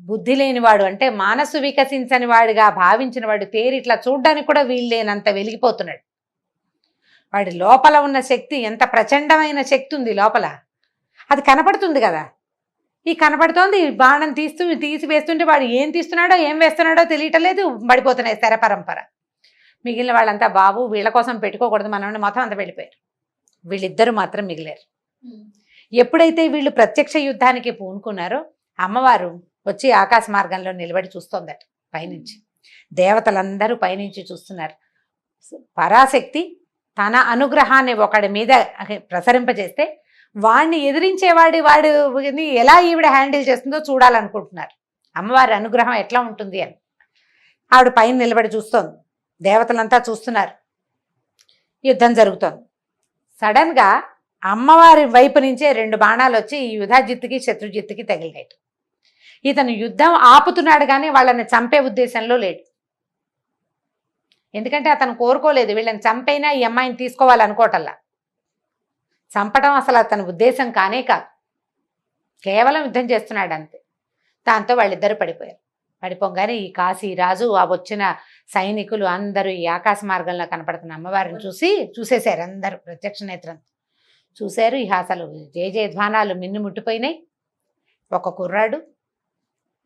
బుద్ధి లేనివాడు అంటే మనసు వికసించని వాడిగా భావించిన వాడు తేరిట్లా చూడ్డానికి కూడా వీళ్ళేనంత వెలిగిపోతున్నాడు. వాడి లోపల ఉన్న శక్తి ఎంత ప్రచండమైన శక్తి ఉంది లోపల, అది కనపడుతుంది కదా. ఈ కనపడుతోంది, బాణం తీసి వేస్తుంటే వాడు ఏం తీస్తున్నాడో ఏం వేస్తున్నాడో తెలియటలేదు, పడిపోతున్నాయి శర పరంపర. మిగిలిన వాళ్ళంతా బాబు వీళ్ళ కోసం పెట్టుకోకూడదు మనం మొత్తం అంతా వెళ్ళిపోయారు. వీళ్ళిద్దరూ మాత్రం మిగిలారు. ఎప్పుడైతే వీళ్ళు ప్రత్యక్ష యుద్ధానికి పూనుకున్నారో అమ్మవారు వచ్చి ఆకాశ మార్గంలో నిలబడి చూస్తోందట పైనుంచి. దేవతలందరూ పైనుంచి చూస్తున్నారు. పరాశక్తి తన అనుగ్రహాన్ని ఒకడి మీద ప్రసరింపజేస్తే వాడిని వాడిని ఎలా ఈవిడ హ్యాండిల్ చేస్తుందో చూడాలనుకుంటున్నారు. అమ్మవారి అనుగ్రహం ఎట్లా ఉంటుంది అని ఆవిడ పైన నిలబడి చూస్తోంది. దేవతలంతా చూస్తున్నారు. యుద్ధం జరుగుతోంది. సడన్గా అమ్మవారి వైపు నుంచే 2 బాణాలు వచ్చి ఈ యుధాజిత్తుకి శత్రుజిత్తుకి తగిలినాయి. ఇతను యుద్ధం ఆపుతున్నాడు కానీ వాళ్ళని చంపే ఉద్దేశంలో లేడు. ఎందుకంటే అతను కోరుకోలేదు వీళ్ళని చంపైనా ఈ అమ్మాయిని తీసుకోవాలనుకోవటల్లా. చంపడం అసలు అతని ఉద్దేశం కానే కాదు, కేవలం యుద్ధం చేస్తున్నాడు అంతే. దాంతో వాళ్ళిద్దరూ పడిపోయారు. పడిపోగానే ఈ కాశీరాజు ఆ వచ్చిన సైనికులు అందరూ ఈ ఆకాశ మార్గంలో కనపడుతున్న అమ్మవారిని చూసేశారు. అందరూ ప్రత్యక్ష నేత్రంతో చూశారు. ఇక అసలు జయధ్వానాలు మిన్ను ముట్టిపోయినాయి. ఒక కుర్రాడు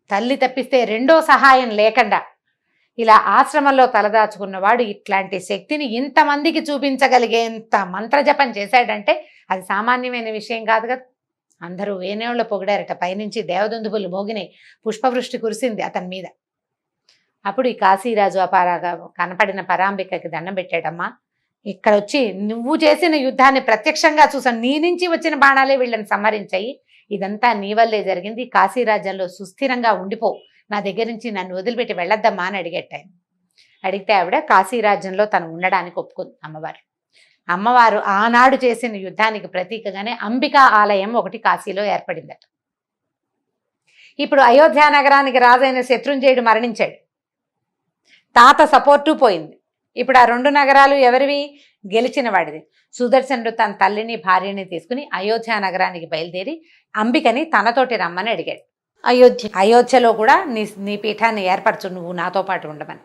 తల్లి తప్పిస్తే రెండో సహాయం లేకుండా ఇలా ఆశ్రమంలో తలదాచుకున్నవాడు ఇట్లాంటి శక్తిని ఇంతమందికి చూపించగలిగేంత మంత్రజపం చేశాడంటే అది సామాన్యమైన విషయం కాదు కదా. అందరూ వేనేళ్ళు పొగిడారట. పైనుంచి దేవదుందుబులు మోగినాయి, పుష్పవృష్టి కురిసింది అతని మీద. అప్పుడు ఈ కాశీరాజు అపారాగా కనపడిన పరాంబికకి దండం పెట్టాడమ్మా, ఇక్కడ వచ్చి నువ్వు చేసిన యుద్ధాన్ని ప్రత్యక్షంగా చూసాను, నీ నుంచి వచ్చిన బాణాలే వీళ్ళని సంహరించాయి, ఇదంతా నీ వల్లే జరిగింది, కాశీరాజ్యంలో సుస్థిరంగా ఉండిపో, నా దగ్గర నుంచి నన్ను వదిలిపెట్టి వెళ్ళొద్దమ్మా అని అడిగట్టాను. అడిగితే ఆవిడ కాశీరాజ్యంలో తను ఉండడానికి ఒప్పుకుంది. అమ్మవారు ఆనాడు చేసిన యుద్ధానికి ప్రతీకగానే అంబికా ఆలయం ఒకటి కాశీలో ఏర్పడిందట. ఇప్పుడు అయోధ్య నగరానికి రాజైన శత్రుంజయుడు మరణించాడు. తాత సపోర్టు పోయింది. ఇప్పుడు ఆ 2 నగరాలు ఎవరివి? గెలిచిన వాడిది. సుదర్శనుడు తన తల్లిని భార్యని తీసుకుని అయోధ్య నగరానికి బయలుదేరి అంబికని తనతోటి రమ్మని అడిగాడు. అయోధ్యలో కూడా నీ పీఠాన్ని ఏర్పరచు, నువ్వు నాతో పాటు ఉండమని.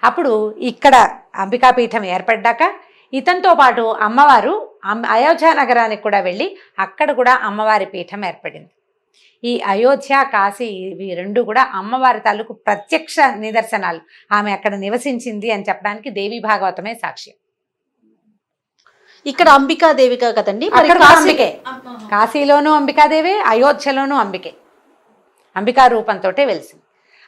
అప్పుడు ఇక్కడ అంబికా పీఠం ఏర్పడ్డాక ఇతనితో పాటు అమ్మవారు అయోధ్య నగరానికి కూడా వెళ్ళి అక్కడ కూడా అమ్మవారి పీఠం ఏర్పడింది. ఈ అయోధ్య కాశీ ఇవి 2 కూడా అమ్మవారి తాలూకు ప్రత్యక్ష నిదర్శనాలు. ఆమె అక్కడ నివసించింది అని చెప్పడానికి దేవి భాగవతమే సాక్ష్యం. ఇక్కడ అంబికాదేవిగా కదండి, అంబికే. కాశీలోనూ అంబికాదేవి, అయోధ్యలోనూ అంబికే. అంబికా రూపంతో వెలిసింది.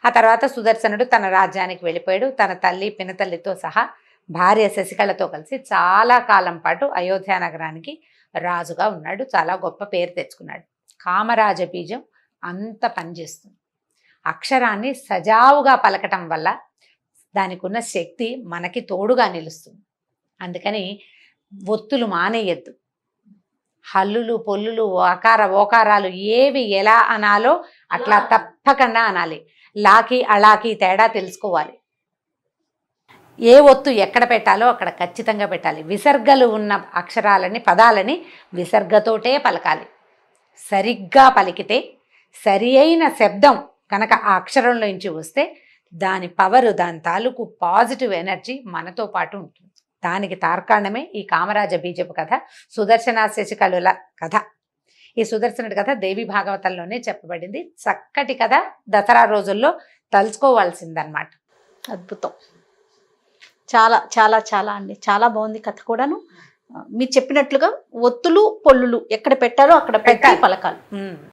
ఆ తర్వాత సుదర్శనుడు తన రాజ్యానికి వెళ్ళిపోయాడు. తన తల్లి పినతల్లితో సహా భార్య శశికళతో కలిసి చాలా కాలం పాటు అయోధ్య నగరానికి రాజుగా ఉన్నాడు. చాలా గొప్ప పేరు తెచ్చుకున్నాడు. కామరాజ బీజం అంత పనిచేస్తుంది. అక్షరాన్ని సజావుగా పలకటం వల్ల దానికి ఉన్న శక్తి మనకి తోడుగా నిలుస్తుంది. అందుకని ఒత్తులు మానేయద్దు. హల్లులు పొల్లులు ఆకార ఓకారాలు ఏవి ఎలా అనాలో అట్లా తప్పకుండా అనాలి. లాకి అలాకి తేడా తెలుసుకోవాలి. ఏ ఒత్తు ఎక్కడ పెట్టాలో అక్కడ ఖచ్చితంగా పెట్టాలి. విసర్గలు ఉన్న అక్షరాలని పదాలని విసర్గతోటే పలకాలి. సరిగ్గా పలికితే సరి అయిన శబ్దం కనుక ఆ అక్షరంలో నుంచి వస్తే దాని పవరు, దాని తాలూకు పాజిటివ్ ఎనర్జీ మనతో పాటు ఉంటుంది. దానికి తార్కాణమే ఈ కామరాజ బీజపు కథ, సుదర్శన శశికళుల కథ. ఈ సుదర్శనుడి కథ దేవి భాగవతంలోనే చెప్పబడింది. చక్కటి కథ, దసరా రోజుల్లో తలుచుకోవాల్సిందన్నమాట. అద్భుతం. చాలా చాలా చాలా అండి, చాలా బాగుంది కథ కూడాను. మీరు చెప్పినట్లుగా ఒత్తులు పొల్లులు ఎక్కడ పెట్టాలో అక్కడ పెట్టి పలకాలి.